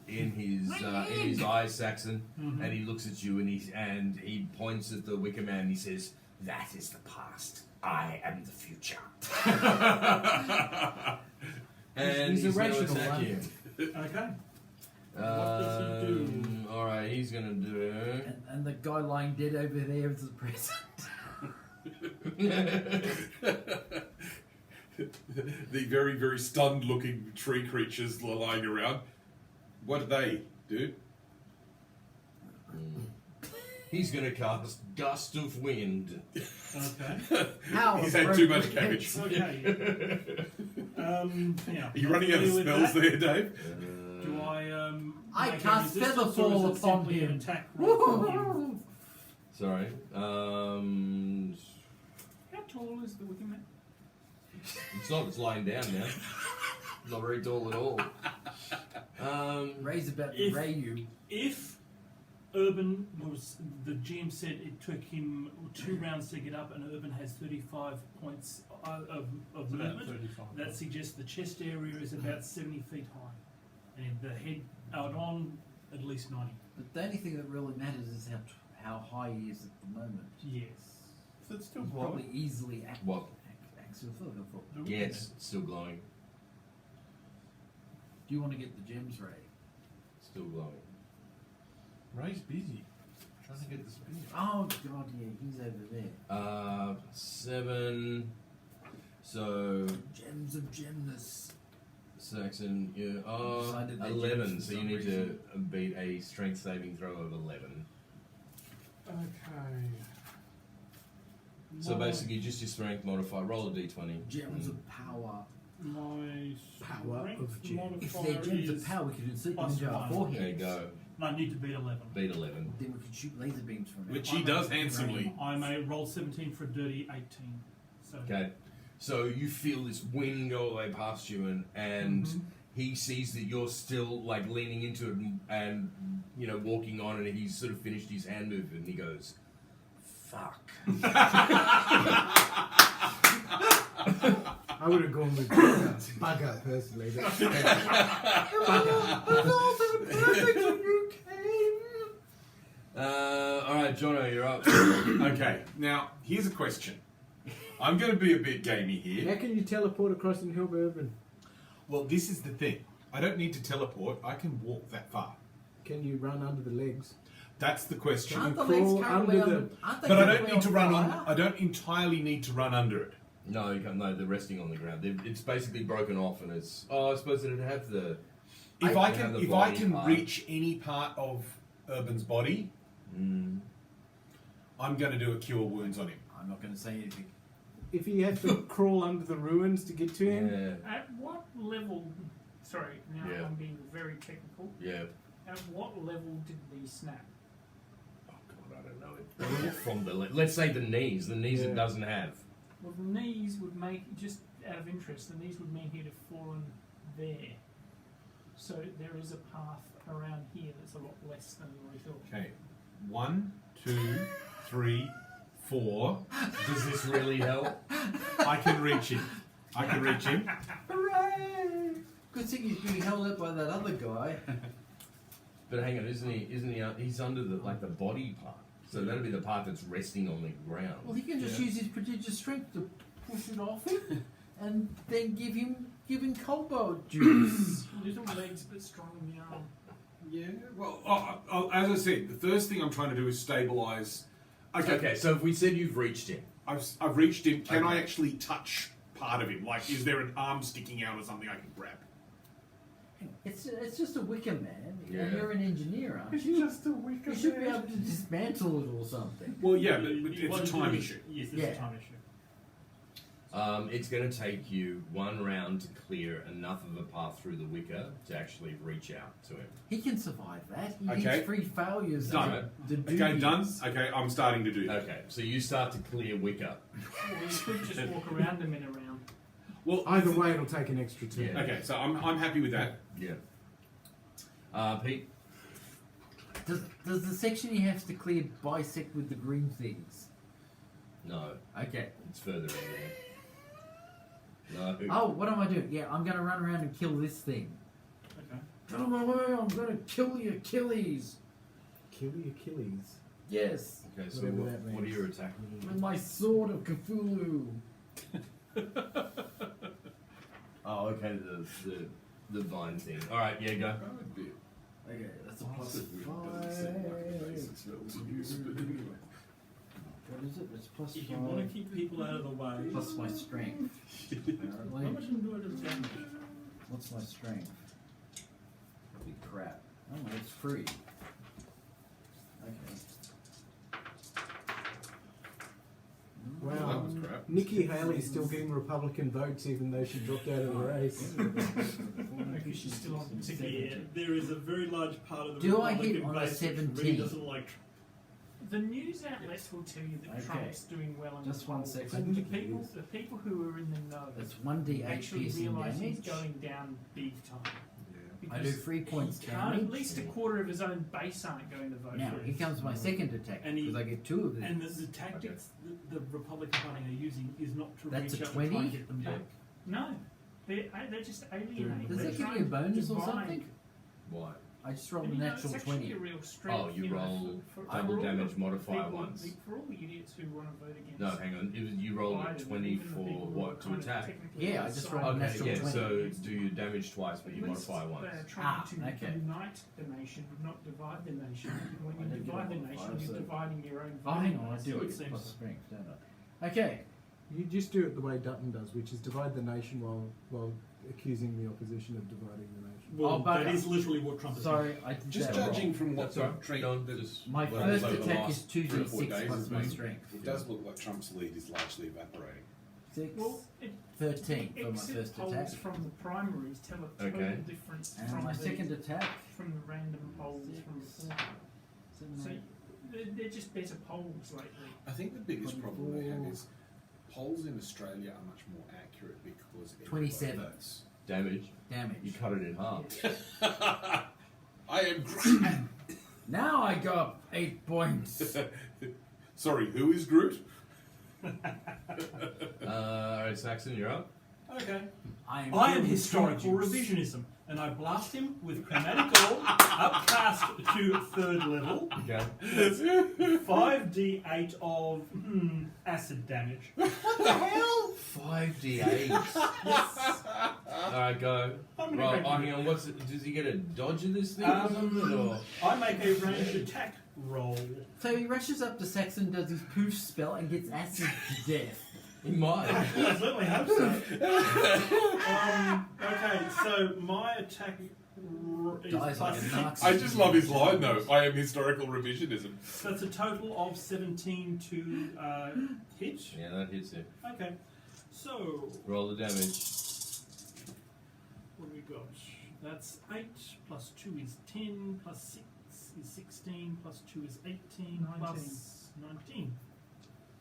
his eyes, Saxon, and he looks at you and he points at the Wicker Man and he says, "That is the past. I am the future." And He's he's going to irrational, attack right? you. Okay. What does he do? All right, he's going to do. And the guy lying dead over there is the present. The very, very stunned looking tree creatures lying around. What do they do? He's going to cast Gust of Wind. Okay. How He's had too much appropriate. cabbage. Okay. Yeah. Are you running out of Familiar with spells that? there, Dave? Do I I make a cast resistance, or is Featherfall it upon simply an him. attack roll from him? Woo-hoo-hoo. Sorry. How tall is the Wicker Man? It's not. It's lying down now. Not very tall at all. Ray's about to If- ray you. If Urban was, the GM said it took him 2 rounds to get up, and Urban has 35 points of About movement, 35. that suggests the chest area is about 70 feet high, and the head out on at least 90. But the only thing that really matters is how high he is at the moment. Yes. So it's still He's glowing. probably easily What? acts with it. Yeah, it's still glowing. Do you want to get the gems, Ray? Still glowing. Ray's busy. Trying to get the spear. Oh god, yeah, he's over there. 7. So Gems of gemness. Saxon, yeah. Decided they're 11. gems for So you some need reason. to beat a strength saving throw of 11. Okay. So basically, just your strength modifier. Roll a d20. Gems of power. My Power strength of gems. If modifier they're gems is of power, we could insert them plus into our 1. foreheads. There you go. And I need to beat 11. Beat 11. Then we could shoot laser beams from it. Which he does handsomely. I may roll 17 for a dirty 18. So Okay. So you feel this wind go away past you, and he sees that you're still like leaning into it and you know walking on, and he's sort of finished his hand movement, and he goes, "Fuck." I would have gone with bugger personally. But All right, Jono, you're up. Okay, now here's a question. I'm going to be a bit gamey here. How can you teleport across and help Urban? Well, this is the thing. I don't need to teleport. I can walk that far. Can you run under the legs? That's the question. Aren't the crawl legs currently under under the- aren't they But I don't currently need to run on. fire? I don't entirely need to run under it. No, you can't, no, they're resting on the ground. It's basically broken off, and it's. Oh, I suppose it'd have the. If I have can, the if I body can part. reach any part of Urban's body, I'm going to do a cure wounds on him. I'm not going to say anything. If you have to crawl under the ruins to get to him, Yeah, At what level? Sorry, now Yeah. I'm being very technical. yeah. At what level did these snap? Oh God, I don't know it. From the let's say the knees. The knees it Yeah. doesn't have. Well, the knees would make, just out of interest, the knees would mean he'd have fallen there. So there is a path around here that's a lot less than we thought. Okay, 1, 2, 3, 4. Does this really help? I can reach him. I can reach him. Hooray! Good thing he's being held up by that other guy. But hang on, isn't he? He's under the like the body part. So that'd be the part that's resting on the ground. Well, he can just use his prodigious strength to push it off him, and then give him cobalt juice. Little legs but strong in the arm. Yeah. Well, as I said, the first thing I'm trying to do is stabilise. Okay, so if we said you've reached him, I've reached him. Can I Okay. actually touch part of him? Like, is there an arm sticking out or something I can grab? It's just a Wicker man, Yeah. and you're an engineer, aren't it's you? just a Wicker You should be man. able to dismantle it or something. Well, yeah, You but it's want a to time do- issue. Yes, it's Yeah. a time issue. it's going to take you one round to clear enough of a path through the wicker to actually reach out to him. He can survive that. He Okay. gets 3 failures. Done. To do Okay, done. these. Okay, I'm starting to do that. Okay, so you start to clear wicker. Well, you could just walk around them in a round. Well, Either way, it'll take an extra turn. Yeah. Okay, so I'm happy with that. Yeah. Pete. Does the section he has to clear bisect with the green things? No, Okay. it's further in there. No. Oh, what am I doing? Yeah, I'm going to run around and kill this thing. Okay. Get out of my way! I'm going to kill your Achilles. Kill the Achilles. Yes, Okay, so Whatever what, that what are means. your attacking? with my sword of Cthulhu. Oh, okay, the vine thing. All right, yeah, go. Okay, that's a plus 5. What is it? It's plus If 5. you want to keep people out of the way, Plus my strength. how Apparently. much am I doing to damage? What's my strength? Holy crap. Oh, no, it's free. Okay. That Wow. was crap. Nikki Haley's still getting Republican votes even though she dropped out of the race. Because she's still on the ticket. Yeah, there is a very large part of the Do I hit Republican on a base which really 17? doesn't like. The news outlets will tell you that Okay. Trump's doing well in Just the one polls. second. The people who are in the know That's 1d8 actually piercing realise he's damage. going down big time. because I do 3 points he can't, damage. at least a quarter of his own base aren't going to vote Now, for here it. comes my second attack, And he- because I get 2 of these. And the tactics that the Republic of Hunting are using is not to That's reach a out and try 20? and get them back. No, they're just alienating. Does They're that give trying me a bonus to or divide. something? Why? I just rolled And a you know, natural it's actually 20. a real strength. Oh, you know, roll for double all damage the modifier people, once. For all the idiots who want to vote against. No, hang on. You rolled a Biden, 20 even the for people who are what? To kind of attack? technically Yeah, I on just the rolled a side. Okay, natural yeah, 20. so do you damage twice, but you At least modify once. They're trying to okay. unite the nation, not divide the nation. When I you didn't divide the get a nation, modifier, you're so- dividing your own Oh, voting hang on, I rights. do it it seems plus so. strength, don't I? Okay. You just do it the way Dutton does, which is divide the nation while accusing the opposition of dividing the nation. Well, Oh, but- that is literally what Trump is Sorry, I did Just that judging wrong. from what That's the all right. treat, Don't the- just- My well, first over the attack last is 2d6 3 or 4 days plus has my been- strength. It does look like Trump's lead is largely evaporating. 6, Well, 13 for my exit first polls attack. from the primaries tell a total Okay. difference And from my the, second attack, from the random polls from before. So they're just better polls lately. I think the biggest problem they have 24. is polls in Australia are much more accurate because everybody 27. votes. Damage. You damage. cut it in half. I am Groot. Now I got 8 points. Sorry, who is Groot? Alright, Saxon, you're up. Okay. I am, I am filled with historical juice. revisionism, and I blast him with chromatic orb, upcast to 3rd level, Okay. 5d8 of acid damage. 5d8. Yes. Alright, go. I'm Roll. gonna Oh, go hang on. Does he get a dodge of this thing or something? Or? I make a ranged attack roll. So he rushes up to Saxon, does his poof spell, and gets acid to death. He might. I certainly hope so. Okay, so my attack is Dies like a plus Nazi. 6. I just love his line though. I am historical revisionism. That's a total of 17 to hit. Yeah, that hits him. Okay, so Roll the damage. what do we got? That's 8 plus 2 is 10 plus 6 is 16 plus 2 is 18 plus 19.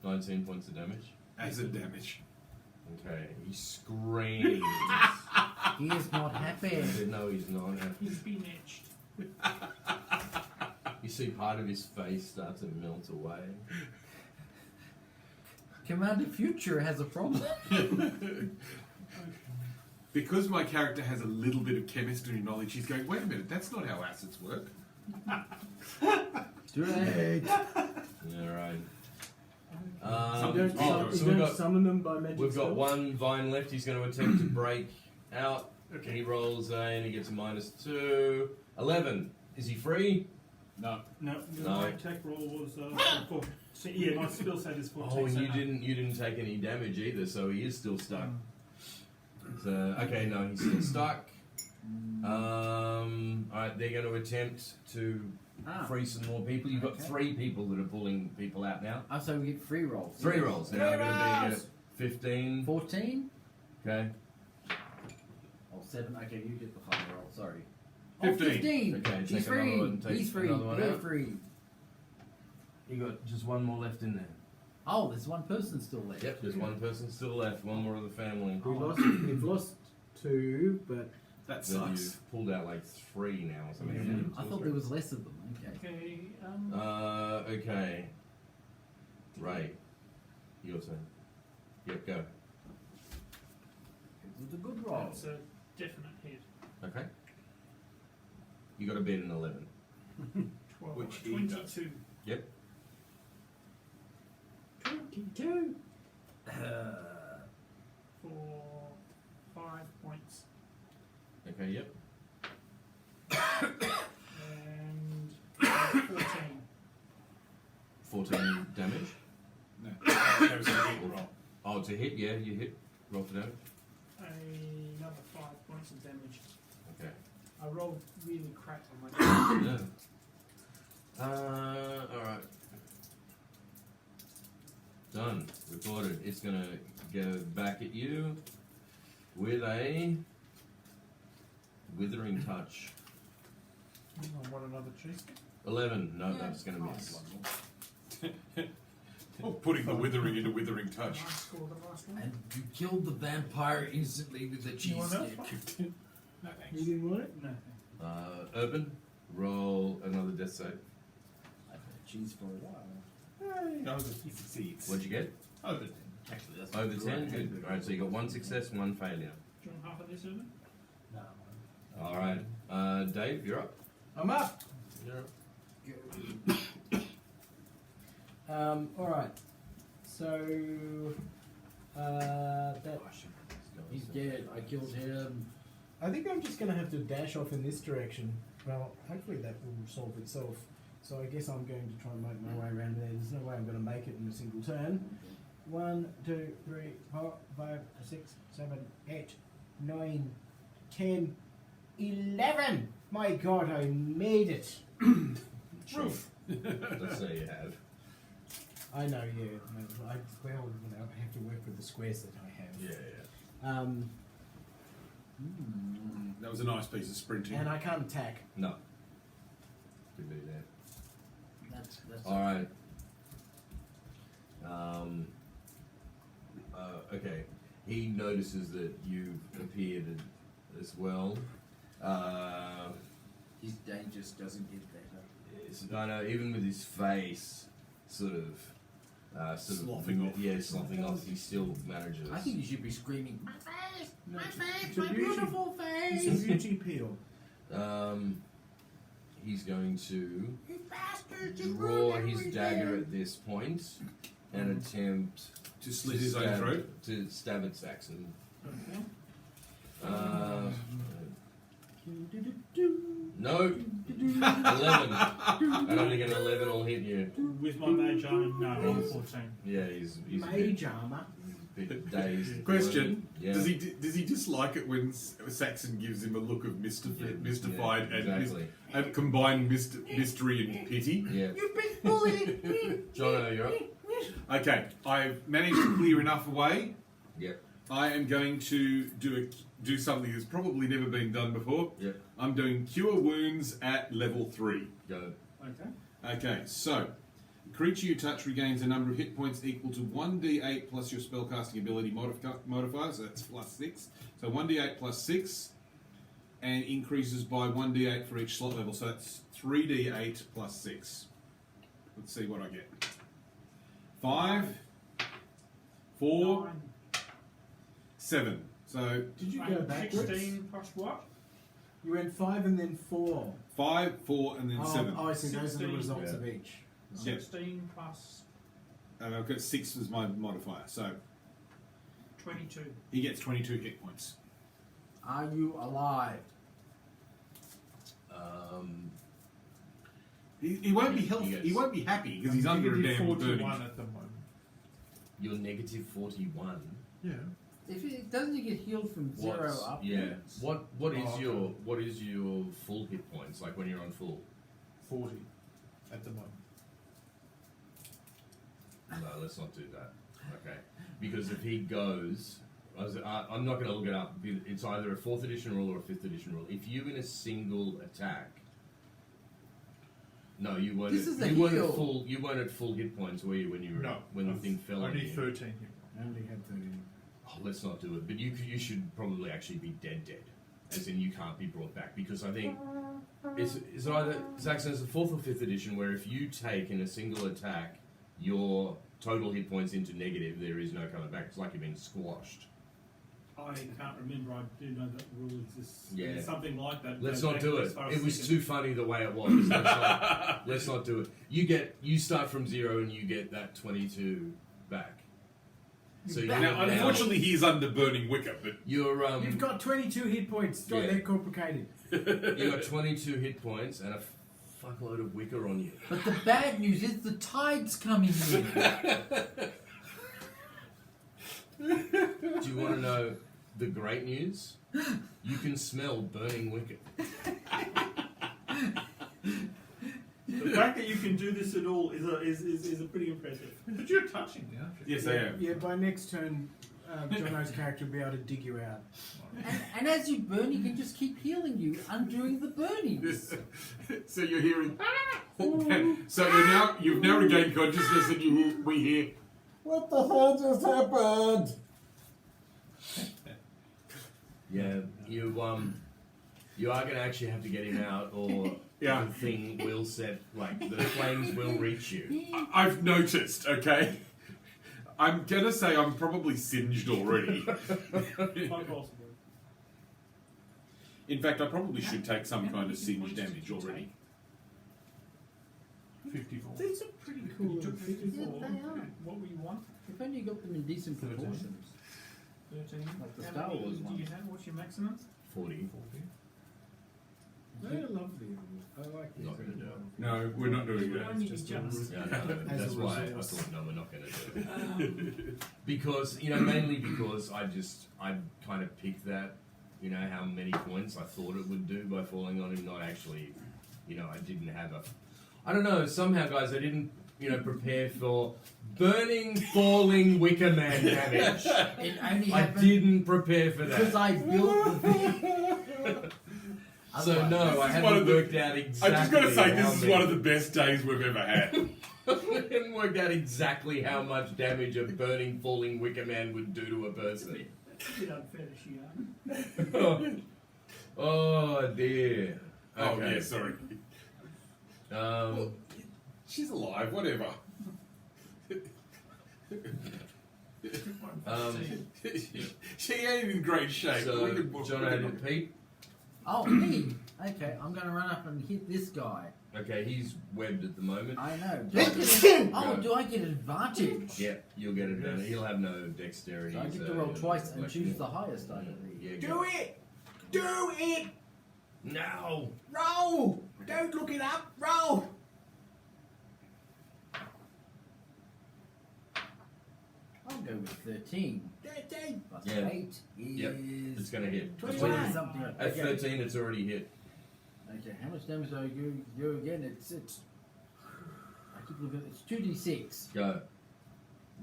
19 points of damage. Acid damage. Okay, he screams. He is not happy. No, he's not. He's been etched. You see part of his face start to melt away. Commander Future has a problem. Because my character has a little bit of chemistry knowledge, he's going, wait a minute, that's not how acids work. Great. Yeah, right. You don't, So you we've don't got summon them by magic we've got spell? one vine left. He's going to attempt to break out. Okay. He rolls and he gets a -2. 11. Is he free? No, No. my attack roll was 4. So, yeah, my skill set is 14. Oh, and so you no. didn't take any damage either, so he is still stuck. So okay, no, he's still stuck. Alright, they're going to attempt to free some more people. You've got Okay. 3 people that are pulling people out now. Oh, so we get 3 rolls. 3 rolls now. Going to be at 15. 14? Okay. Oh, 7. Okay, you get the final roll, sorry. 15. Oh, 15. Okay, He's take another free. one, take He's free. another one You're out. free. You got just one more left in there. Oh, there's one person still left. Yep, there's one person still left. One more of the family. We've lost 2, but That Then sucks. you've pulled out like 3 now or something. I thought there was less of them. Okay. Okay, Okay. Ray, your turn. Yep, go. It was a good roll. that's a definite hit. Okay. You got to beat an 11. 12, Which he 22. Yep. 22. For 5 points. Okay, yep. And 14. 14 damage. No, that was a hit roll. Oh, it's a hit, yeah, you hit. Roll for damage. Another 5 points of damage. Okay. I rolled really crap on my Yeah. Alright. Done. Recorded. It's gonna go back at you with a withering touch. I want another cheese. 11. No, that's gonna miss. Oh, putting the withering into withering touch. I scored the last one. And you killed the vampire instantly with the You want that? cheesesteak. No You thanks. didn't want it? No. Urban, roll another death save. I've had cheese for a while. He succeeds. What'd you get? Over. Actually, that's Over great. 10? Good. Alright, so you got one success, one failure. Do you want half of this, Urban? No. Alright, Dave, you're up. I'm up. You're up. Alright. So, that. He's dead. I killed him. I think I'm just going to have to dash off in this direction. Well, hopefully that will solve itself. So I guess I'm going to try and make my way around there. There's no way I'm going to make it in a single turn. 1, 2, 3, 4, 5, 6, 7, 8, 9, 10, 11. My God, I made it. Roof. Let's say you have. I know, yeah. I have to work with the squares that I have. Yeah. That was a nice piece of sprinting. And I can't attack. No. Could be there. That's Alright. Okay. He notices that you've appeared as well. his day just doesn't get better. Yes, I know, even with his face sort of Sloughing off. Yeah, sloughing off, he still manages. I think you should be screaming, my face, my face, it's a my beauty. beautiful It's face. a beauty peel. He's going to You bastards, you draw ruined his everything. dagger at this point and attempt To slit his own throat. to stab at Saxon. Okay. No, 11. I don't think an 11 will hit you. With my mage armor, no, I'm 14. Yeah, he's a Mage armor. bit dazed. Question: Yeah. Does he dislike it when Saxon gives him a look of mystified Yeah, and exactly. and combined mystery and pity? Yeah. You big bully. Jono, you're up. Okay, I've managed to clear enough away. Yep. I am going to do something that's probably never been done before. Yep. I'm doing Cure Wounds at level 3. Go. Okay. Okay, so the creature you touch regains a number of hit points equal to 1d8 plus your spellcasting ability modifier, so that's plus 6. So 1d8 plus 6, and increases by 1d8 for each slot level, so that's 3d8 plus 6. Let's see what I get. 5, 4, 9. 7. So Did you go backwards? 16 plus what? You went 5 and then 4. 5, 4, and then 7. Oh, I see. Those are the 16. results Yeah. of each. Yeah. 16 plus And I've got 6 as my modifier, so 22. he gets 22 hit points. Are you alive? He won't be healthy. Yes. He won't be happy because he's under a Negative damn 41 burning. at the moment. You're negative 41. Yeah. If it doesn't he get healed from 0 What's- up? Yeah. What is Oh, okay. what is your full hit points like when you're on full? 40 at the moment. No, let's not do that. Okay. Because if he goes, I'm not going to look it up. It's either a 4th edition rule or a 5th edition rule. If you in a single attack, no, you weren't. This is a you weren't heal. at full. You weren't at full hit points, were you? When you were No. when the thing fell on Only you? 13 hit. I only had 13. Oh, let's not do it. But you should probably actually be dead, as in you can't be brought back because I think it's either Saxon is the 4th or 5th edition where if you take in a single attack your total hit points into negative, there is no coming back. It's like you've been squashed. I can't remember. I do know that rule exists. Yeah. There's something like that. Let's Goes not back do as it. far as It was second. too funny the way it was. Let's not do it. You start from 0 and you get that 22 back. So Now, unfortunately, he is under burning wicker, but you're You've got 22 hit points. God, Yeah. they're complicated. you got 22 hit points and a fuckload of wicker on you. But the bad news is the tide's coming in. Do you want to know the great news? You can smell burning wicker. The fact that you can do this at all is a pretty impressive. But you're touching me, aren't you? yes, I am. Yeah, by next turn, Jono's character will be able to dig you out. And as you burn, he can just keep healing you, undoing the burning. So you're hearing. So you've now regained consciousness, and we hear. What the hell just happened? Yeah, You are going to actually have to get him out, or Yeah. the thing will set, like, the flames will reach you. I've noticed, okay? I'm gonna say I'm probably singed already. Quite possibly. In fact, I probably should take some kind of singe damage already. 54. These are pretty cool. You took 54. Yeah, they are. What were you want? If only you got them in decent 13. proportions. 13. Like the How Star many Wars do one. you have? What's your maximum? 40. They're lovely. I like these. Not gonna do it. No, we're not doing It would that. only be just just. Yeah, no, As that's a why I resource. thought, no, we're not going to do it. Because, mainly because I kind of picked that, how many points I thought it would do by falling on him, not actually, I didn't have I don't know, somehow, guys, I didn't, prepare for burning, falling Wicker Man damage. It only I happened didn't prepare for because that. I built the thing. So, no, I This is one haven't of the- worked out exactly. I just gotta say, how this is many- one of the best days we've ever had. I haven't worked out exactly how much damage a burning, falling Wicker Man would do to a person. It's a bit unfair to Shion. Oh dear. Oh, Okay. yeah, sorry. She's alive, whatever. She ain't in great shape. So, We can- John and Pete. Oh, me. Okay, I'm gonna run up and hit this guy. Okay, he's webbed at the moment. I know. Do I get advantage? Yeah, you'll get it done. He'll have no dexterity. So I get to roll twice and choose the highest, I believe. Yeah, Do it! Do it! No! Roll! Don't look it up. Roll! I'll go with 13. 13. Plus Yeah. 8 is... Yep, it's going to hit. 21. Something. At Okay. 13, it's already hit. Okay, how much damage do I do again? It's I keep looking. It's 2d6. Go.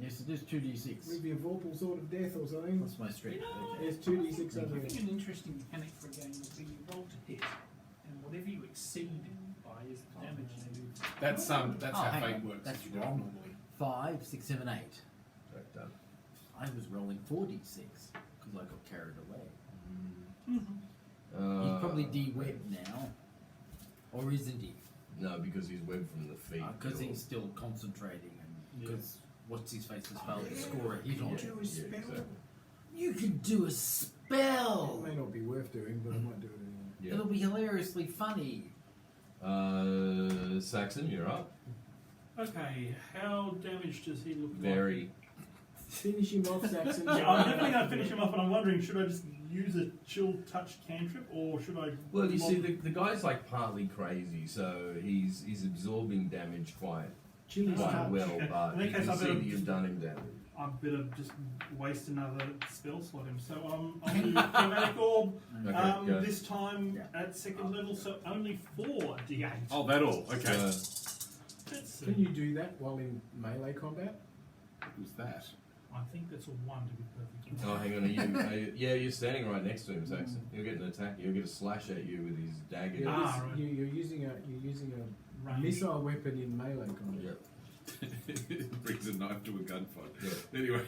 Yes, it is 2d6. Maybe a Vorpal Sword of Death or something. What's my strength? Okay. There's 2d6 I over think here. an interesting mechanic for a game would be you roll to hit, and whatever you exceed by is the damage you do. That's Oh, how hang fate on. works. That's You do it wrong. normally. 5, 6, 7, 8. Right, done. I was rolling 4d6 because I got carried away. He's probably de-webbed now. Or isn't he? No, because he's webbed from the feet. Because he's still concentrating and because what's his face has failed to score a hit on Yeah, him. Do a spell. exactly. You could do a spell! It may not be worth doing, but I might do it anyway. Yeah. It'll be hilariously funny. Saxon, you're up. Okay, how damaged does he look Very. Finish him off, Saxon. like? Yeah, I'm definitely going to finish him off, and I'm wondering, should I just use a chill touch cantrip, or should I... Well, you see, the guy's like partly crazy, so he's absorbing damage quite Chilly's quite touch. well, Okay. but In that you case, can I see better that you've done him damage. I better just waste another spell slot him. So I'll do Chromatic Orb, Okay, go. this time Yeah. at second level, so only 4 d8. Oh, that all. Okay. Let's see. Can you do that while in melee combat? Who's that? I think that's a 1 to be perfect. Oh, hang on. Yeah, you're standing right next to him, Saxon. He'll get an attack. He'll get a slash at you with his dagger. Yeah, Ah, this- right. you're using a Range. missile weapon in melee combat. Yep. Brings a knife to a gunfight. Yeah. Anyway.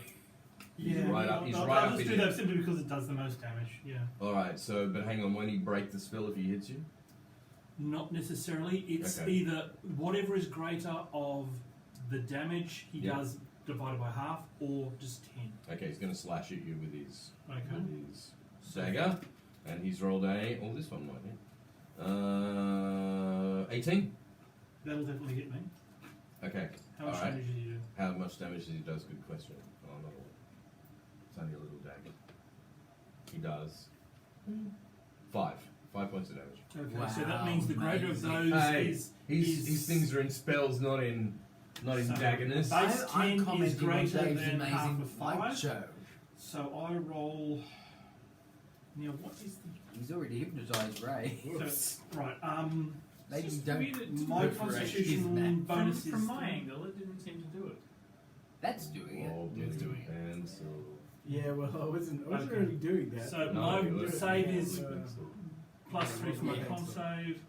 He's Yeah, right yeah, up. He's I'll, right I'll up just in do you. that simply because it does the most damage. Yeah. All right. So, but hang on. Won't he break the spell if he hits you? Not necessarily. It's Okay. either whatever is greater of the damage he Yeah. does divided by half, or just 10. Okay, he's going to slash at you with his Okay. dagger, and he's rolled a. Oh, this one might hit. 18. That'll definitely hit me. Okay. How much Alright. damage did you do? How much damage does he does? Good question. Oh, not all. It's only a little dagger. He does 5. 5 points of damage. Okay, so that Wow, means the greater of amazing. those Hey, is His things are in spells, not in So, daggerness. base I'm 10 is commenting on greater Dave's than half amazing of fight 5. show. So I roll. Now what is the He's already hypnotised Ray. so, right? Maybe It's just don't. weird that My Go for it. constitution Isn't that- bonus is from my angle, it didn't seem to do it. That's doing it. Oh, It's doing it. pencil. Yeah, well, I wasn't Okay. really doing that. So No, my you wouldn't. save is Uh, plus 3 for my Yeah. con save.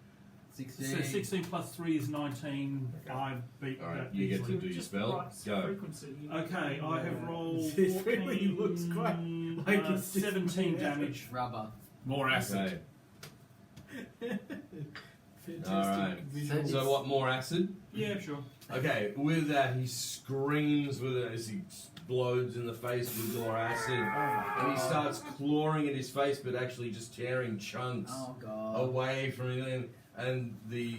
16. So 16 plus 3 is 19. Okay. I beat Alright, that you get easily. to do your Just spell. right Go. frequency. Okay, I have rolled It really looks quite like it's just 17 an effort. damage. Rubber. More acid. Okay. Fantastic Alright. visuals. So what? More acid? Yeah, sure. Okay. With that, he screams with it as he explodes in the face with more acid, and he starts clawing at his face, but actually just tearing chunks Oh god. away from him. And the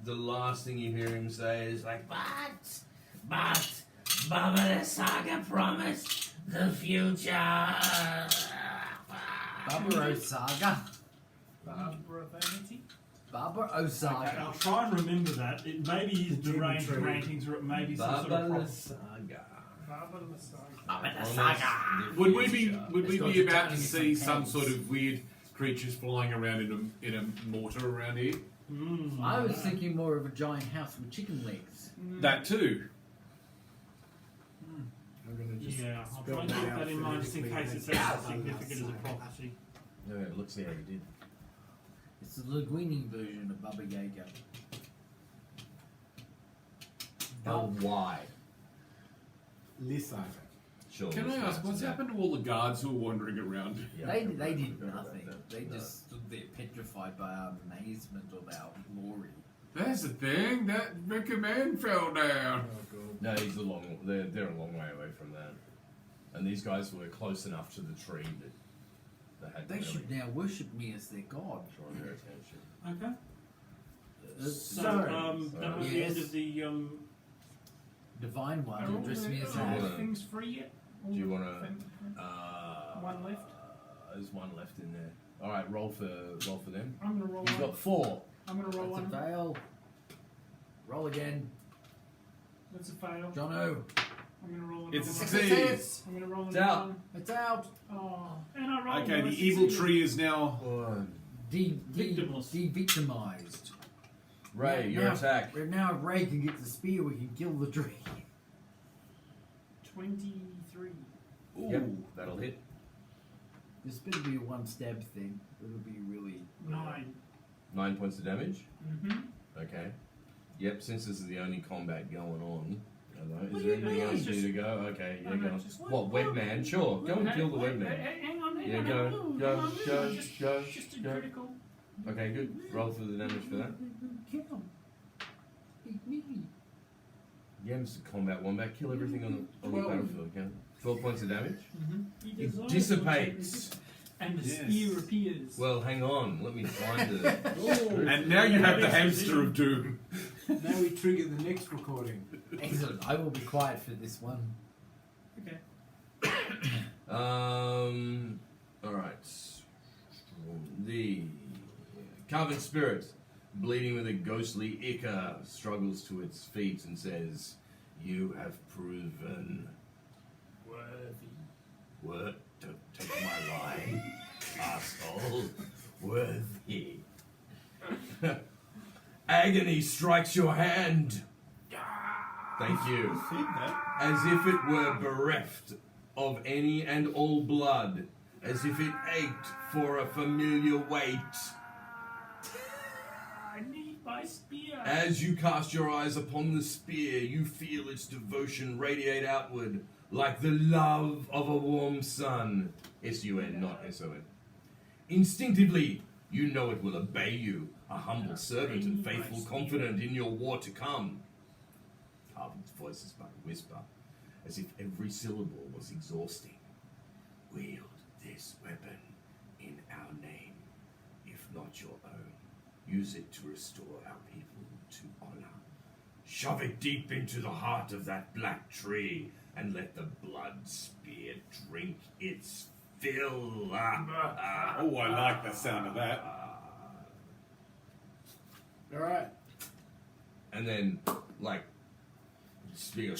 last thing you hear him say is like, But Baba the Saga promised the future. Barbara Saga. Barbara Vanity. Barbara Okay, Osaga. I'll try and remember that. It may be his The deranged Demon Tree. rantings, or it may be some sort Baba of the prop. Saga. Barbara the Saga. Baba the Promised Saga. the Would we be future. would we It's got be the about to tiny see some heads. sort of weird creatures flying around in a mortar around here? I was thinking more of a giant house with chicken legs. That too. I'm going to just Yeah, I'll spell try and that keep out that in mind just in phonetically. case it's as significant as a prophecy. No, it looks like he did. It's the linguini version of Baba Yaga. How wide? Listen. Sure. Can I let's ask go what's to that. happened to all the guards who are wandering around? Yeah, They we'll did go about nothing. that. They No. just stood there petrified by our amazement of our glory. That's the thing. That Wicker man fell down. No, he's a long. They're a long way away from that. And these guys were close enough to the tree that they had. They should now worship me as their god. draw their attention. Okay. So, So, that was the end yes. of the Divine one Are to all address me as the wanna- things free yet? All Do you the want to? thing- One left? There's one left in there. All right, roll for them. I'm gonna roll You've one. got 4. I'm gonna roll That's a one. fail. Roll again. That's a fail. Jono. I'm gonna roll It's a another one. success. I'm gonna roll It's another out. one. It's out. Oh, and I rolled Okay, one. I the evil succeeded. tree is now. Victimless. De-victimized. Ray, your now, attack. Now if Ray can get the spear, we can kill the tree. 23. Ooh. Yep, that'll hit. This better be a one stab thing. It'll be really 9. 9 points of damage. Mm-hmm. Okay. Yep. Since this is the only combat going on. I don't know, What is do there you anything mean? else you need to go? Okay, yeah, go. What, Webman? Sure, go and kill the Webman. Hang on, Yeah, hang go, on. go, Hang on, go, just, go, Just a go. critical. Okay, good. Roll for the damage for that. kill him. Eat me. Yeah, Mr. Combat Wombat, kill everything on the 12. battlefield. Okay. 12 points of damage. Mm-hmm. It dissipates. And the Yes. spear appears. Well, hang on. Let me find it. And now you have the hamster of doom. Now we trigger the next recording. Excellent. I will be quiet for this one. Okay. Alright. The Carven Spirit, bleeding with a ghostly ichor, struggles to its feet and says, "You have proven worth to take my line, asshole. Worthy. Agony strikes your hand. Thank you. As if it were bereft of any and all blood, as if it ached for a familiar weight. I need my spear. As you cast your eyes upon the spear, you feel its devotion radiate outward like the love of a warm sun. S-U-N, not S-O-N. Instinctively, you know it will obey you, a humble servant and faithful, confident in your war to come. Carven's voice is but a whisper, as if every syllable was exhausting. Wield this weapon in our name, if not your own. Use it to restore our people to honor. Shove it deep into the heart of that black tree, and let the blood spear drink its fill. Oh, I like the sound of that. Alright. And then, like, spear,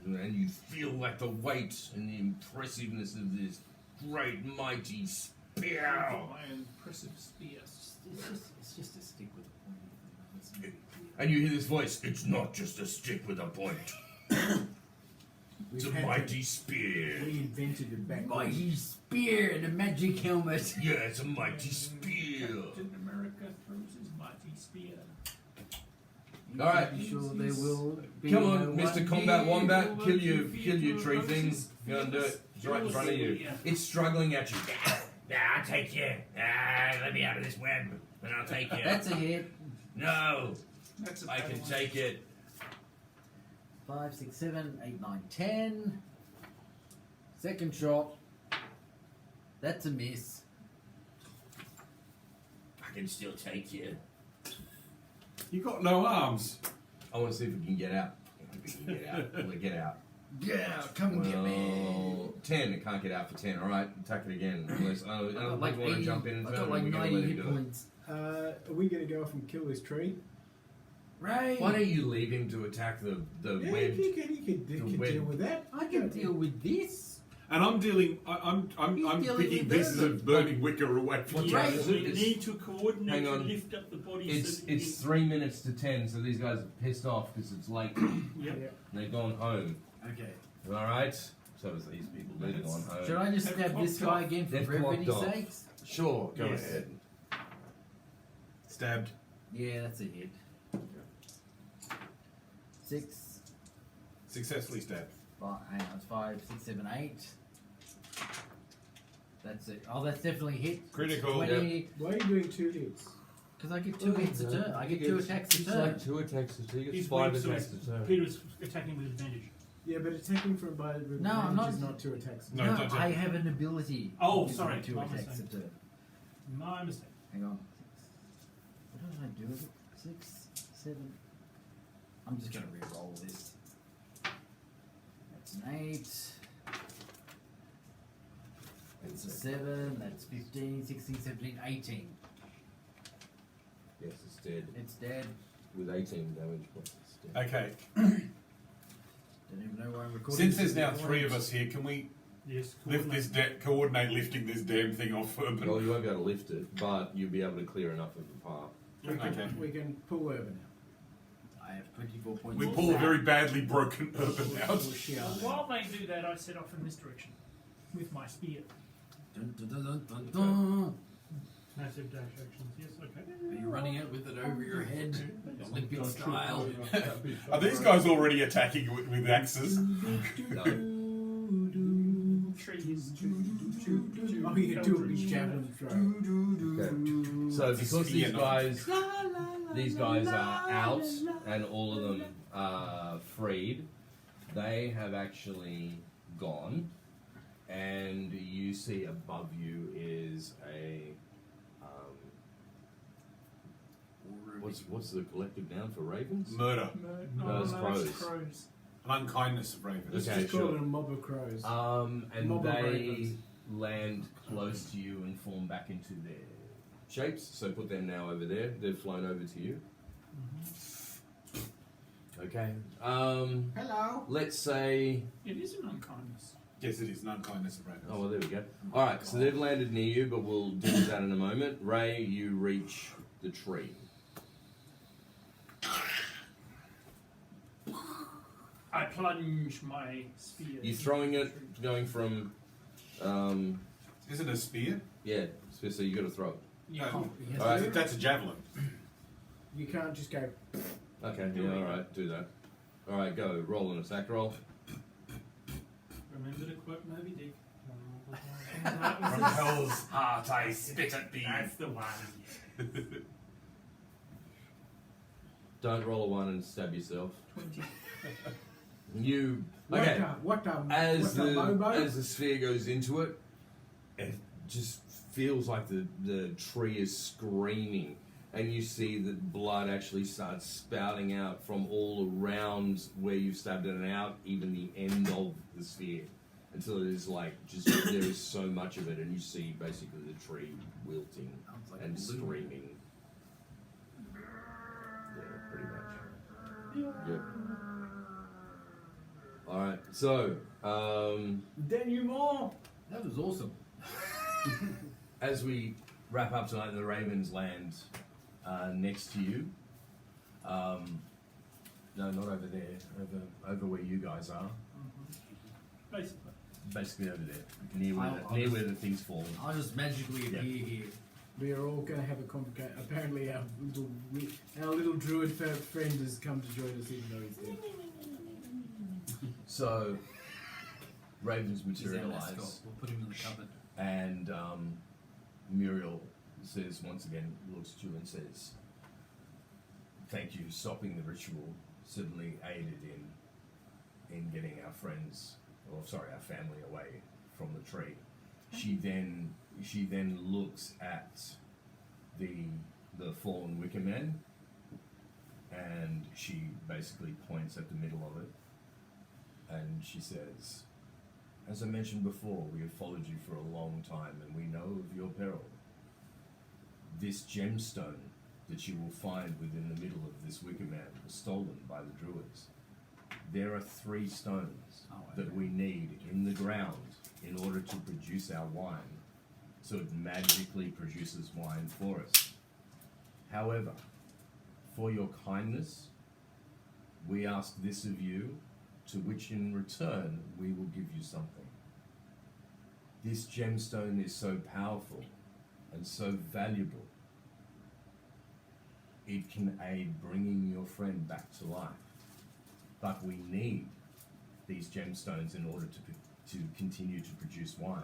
and you feel like the weight and the impressiveness of this great mighty spear. My impressive spear. It's just a stick with a point. Isn't it? And you hear this voice, it's not just a stick with a point. It's a We've had mighty spear. We invented it back Mighty spear and a magic helmet. Yeah, it's a mighty spear. Captain America throws his mighty spear. You All right. can be sure there will be Come no on, Mr. one Combat here. Wombat, kill your tree thing. Go and do it. It's right in front of you. It's struggling at you. I'll take you. Let me out of this web, and I'll take you. That's a hit. No, That's a I bad can one. take it. 5, 6, 7, 8, 9, 10. Second shot. That's a miss. I can still take you. You got no arms. I want to see if we can get out. If we can get out. Will it get out? Yeah, come and get me. Well, 10. It can't get out for 10. All right, attack it again. Unless I I've got don't like want to 80, jump in and I've turn, got or like we're gonna 90 let him hit do it. points. Are we going to go off and kill this tree? Right. Why don't you leave him to attack the Yeah, web? he can web. deal with that. I can deal with this. And I'm dealing. I'm He's dealing picking with pieces them. of burning wicker away from What's you. right? Yes, we need to coordinate Hang to on. lift up the body. It's so that it's 3 minutes to 10, so these guys are pissed off because it's late. Yep. They've gone home. Okay. All right. So is these people. They've gone home. Should I just stab this guy again for They've brevity's clocked off. sakes? Sure. Go Yes. ahead. Stabbed. Yeah, that's a hit. 6. Successfully stabbed. Hang on, it's 5, 6, 7, 8. That's it. Oh, that's definitely hit. Critical. 20. Why are you doing 2 hits? Because I get 2 hits a turn. I get 2 attacks a It's turn. like 2 attacks a turn. He He's gets 5 weak, so attacks a turn. Peter's attacking with advantage. Yeah, but attacking from by the No, I'm not- is not 2 attacks. No, No, don't- I have an ability. Oh, to give sorry, me 2 my attacks mistake. a turn. My mistake. Hang on. What did I do with it? 6, 7. I'm just going to re-roll this. That's an 8. That's a 7. That's 15, 16, 17, 18. Yes, it's dead. It's dead. With 18 damage. But it's dead. Okay. Don't even know why I'm recording. Since there's this. now 3 of us here, can we Yes. lift this coordinate lifting this damn thing off Urban? Well, you won't be able to lift it, but you'll be able to clear enough of the path. Okay. We can pull Urban I have 24 points. We of pull a that. very badly broken Urban out. out. Pull Shiar While out. they do that, I set off in this direction with my spear. Dun, dun, dun, dun, dun, dun. Massive dash actions. Yes. Okay. Are you running out with it over your head? Olympic style. Are these guys already attacking with axes? No. Trees. Oh, you can do a big javelin throw. Okay. So because Yeah, these guys are out and all of them are freed, they have actually gone, and you see above you is a what's the collective noun for ravens? Murder. No, it's crows. crows. An unkindness of ravens. Let's Okay, just call sure. it a mob of crows. And Mob of they ravens. land close to you and form back into their shapes. So put them now over there. They've flown over to you. Okay. Hello. Let's say. It is an unkindness. Yes, it is an unkindness of ravens. Oh, well, there we go. All right. So they've landed near you, but we'll deal with that in a moment. Ray, you reach the tree. I plunge my spear. You're throwing it, going from. Is it a spear? Yeah. So you got to throw it. Yeah. No, Yes, Alright. that's a javelin. You can't just go. Okay. Yeah. All right. Do that. All right. Go. Roll an attack roll. Remember to quote Moby Dick. From hell's heart I spit at thee. That's the one. Don't roll a 1 and stab yourself. 20. You. Okay. What As a mobo? the sphere goes into it, it just feels like the tree is screaming, and you see that blood actually starts spouting out from all around where you've stabbed it and out, even the end of the sphere, until it is like just there is so much of it, and you see basically the tree wilting Sounds like and blue. screaming. Yeah, pretty much. Yep. All right, so. Denouement. That was awesome. As we wrap up tonight, the Ravens land next to you. No, not over there. Over where you guys are. Basically. Basically over there, near where I'll near just- where the thing's fallen. I'll just magically Yeah. appear here. We are all going to have a complicated. Apparently, our little druid friend has come to join us, even though he's dead. So, Ravens He's our materialize, mascot. We'll put him in the cupboard. and Muriel says once again, looks at you and says, thank you for stopping the ritual. Certainly aided in getting our friends, or sorry, our family away from the tree. She then looks at the fallen Wicker Man, and she basically points at the middle of it, and she says, "As I mentioned before, we have followed you for a long time, and we know of your peril. This gemstone that you will find within the middle of this Wicker Man was stolen by the Druids. There are 3 stones that we need in the ground in order to produce our wine, so it magically produces wine for us. However, for your kindness, we ask this of you, to which in return we will give you something. This gemstone is so powerful and so valuable, it can aid bringing your friend back to life. But we need these gemstones in order to continue to produce wine.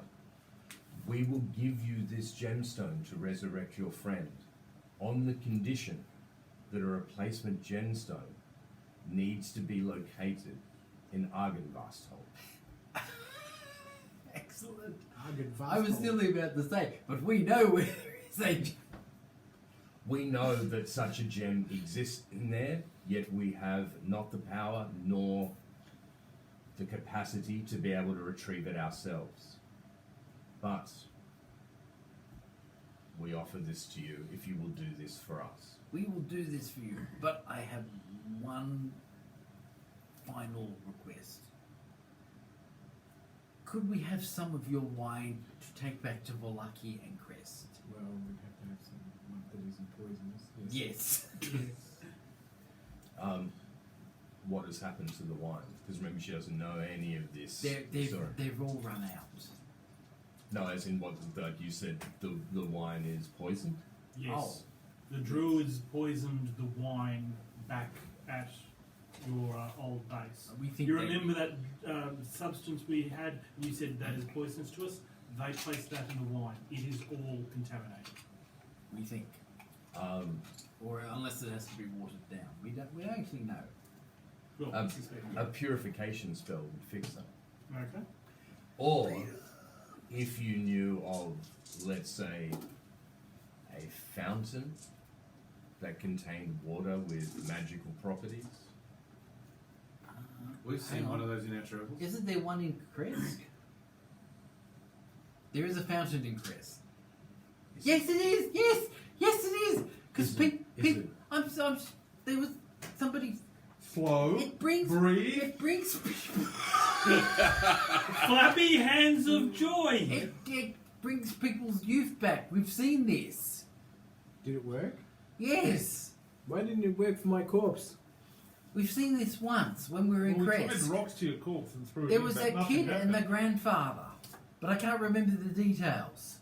We will give you this gemstone to resurrect your friend on the condition that a replacement gemstone needs to be located in Argynvastholm." Excellent. Argynvastholm. I was nearly about to say, but we know where there is a. We know that such a gem exists in there, yet we have not the power nor the capacity to be able to retrieve it ourselves. But we offer this to you if you will do this for us. We will do this for you, but I have one final request. Could we have some of your wine to take back to Volaki and Crest? Well, we'd have to have some one that isn't poisonous. Yes. What has happened to the wine? Because remember, she doesn't know any of this. They've all run out. No, as in what, like you said, the wine is poisoned? Yes. Oh. The druids poisoned the wine back at your old base. We think You they- remember that substance we had? You said that is poisonous to us. They placed that in the wine. It is all contaminated. We think. Or unless it has to be watered down. We don't actually know. Well, A purification spell would fix that. okay. Or if you knew of, let's say, a fountain that contained water with magical properties. We've seen Hang one on. of those in our travels. Isn't there one in Crest? There is a fountain in Crest. Yes, it is. Yes, it is. Because Is it? there was somebody. Slow. It brings. Breathe. It brings people. Flappy hands of joy. It brings people's youth back. We've seen this. Did it work? Yes, Why didn't it work for my corpse? we've seen this once when we were in Well, we tied Crest. rocks to your corpse and threw it There in, was but a nothing kid and happened. the grandfather, but I can't remember the details.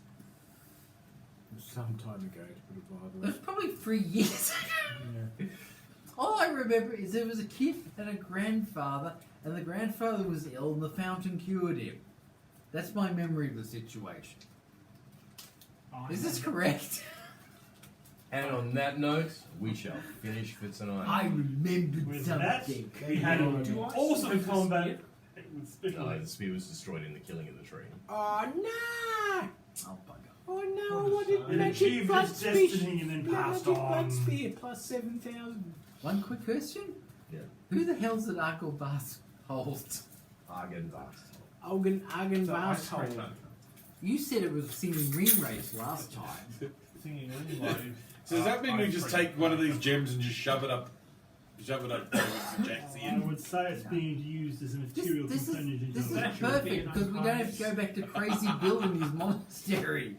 It was some time ago, to put it It mildly. was probably 3 years ago. Yeah. All I remember is there was a kid and a grandfather, and the grandfather was ill, and the fountain cured him. That's my memory of the situation. Is this correct? And on that note, we shall finish for tonight. I remembered With that, something. we had an Do I awesome combat with Spitter. No, the spear was destroyed in the killing of the tree. Oh no! Oh, bugger. Oh no! What What is did that? It magic achieved blood its spear? destiny and then passed Magic blood on. spear plus 7,000. One quick question. Yeah. Who the hell's at Argylvast Holt? Argynvast. Argan So I vast hole. scratched that. You said it was singing ring race last time. Singing anyway. So does that mean we just take one of these gems and just shove it up Jack's I ear? would say it's being used as a material This component in is the perfect because we don't have to go back to Crazy Bill and his monastery.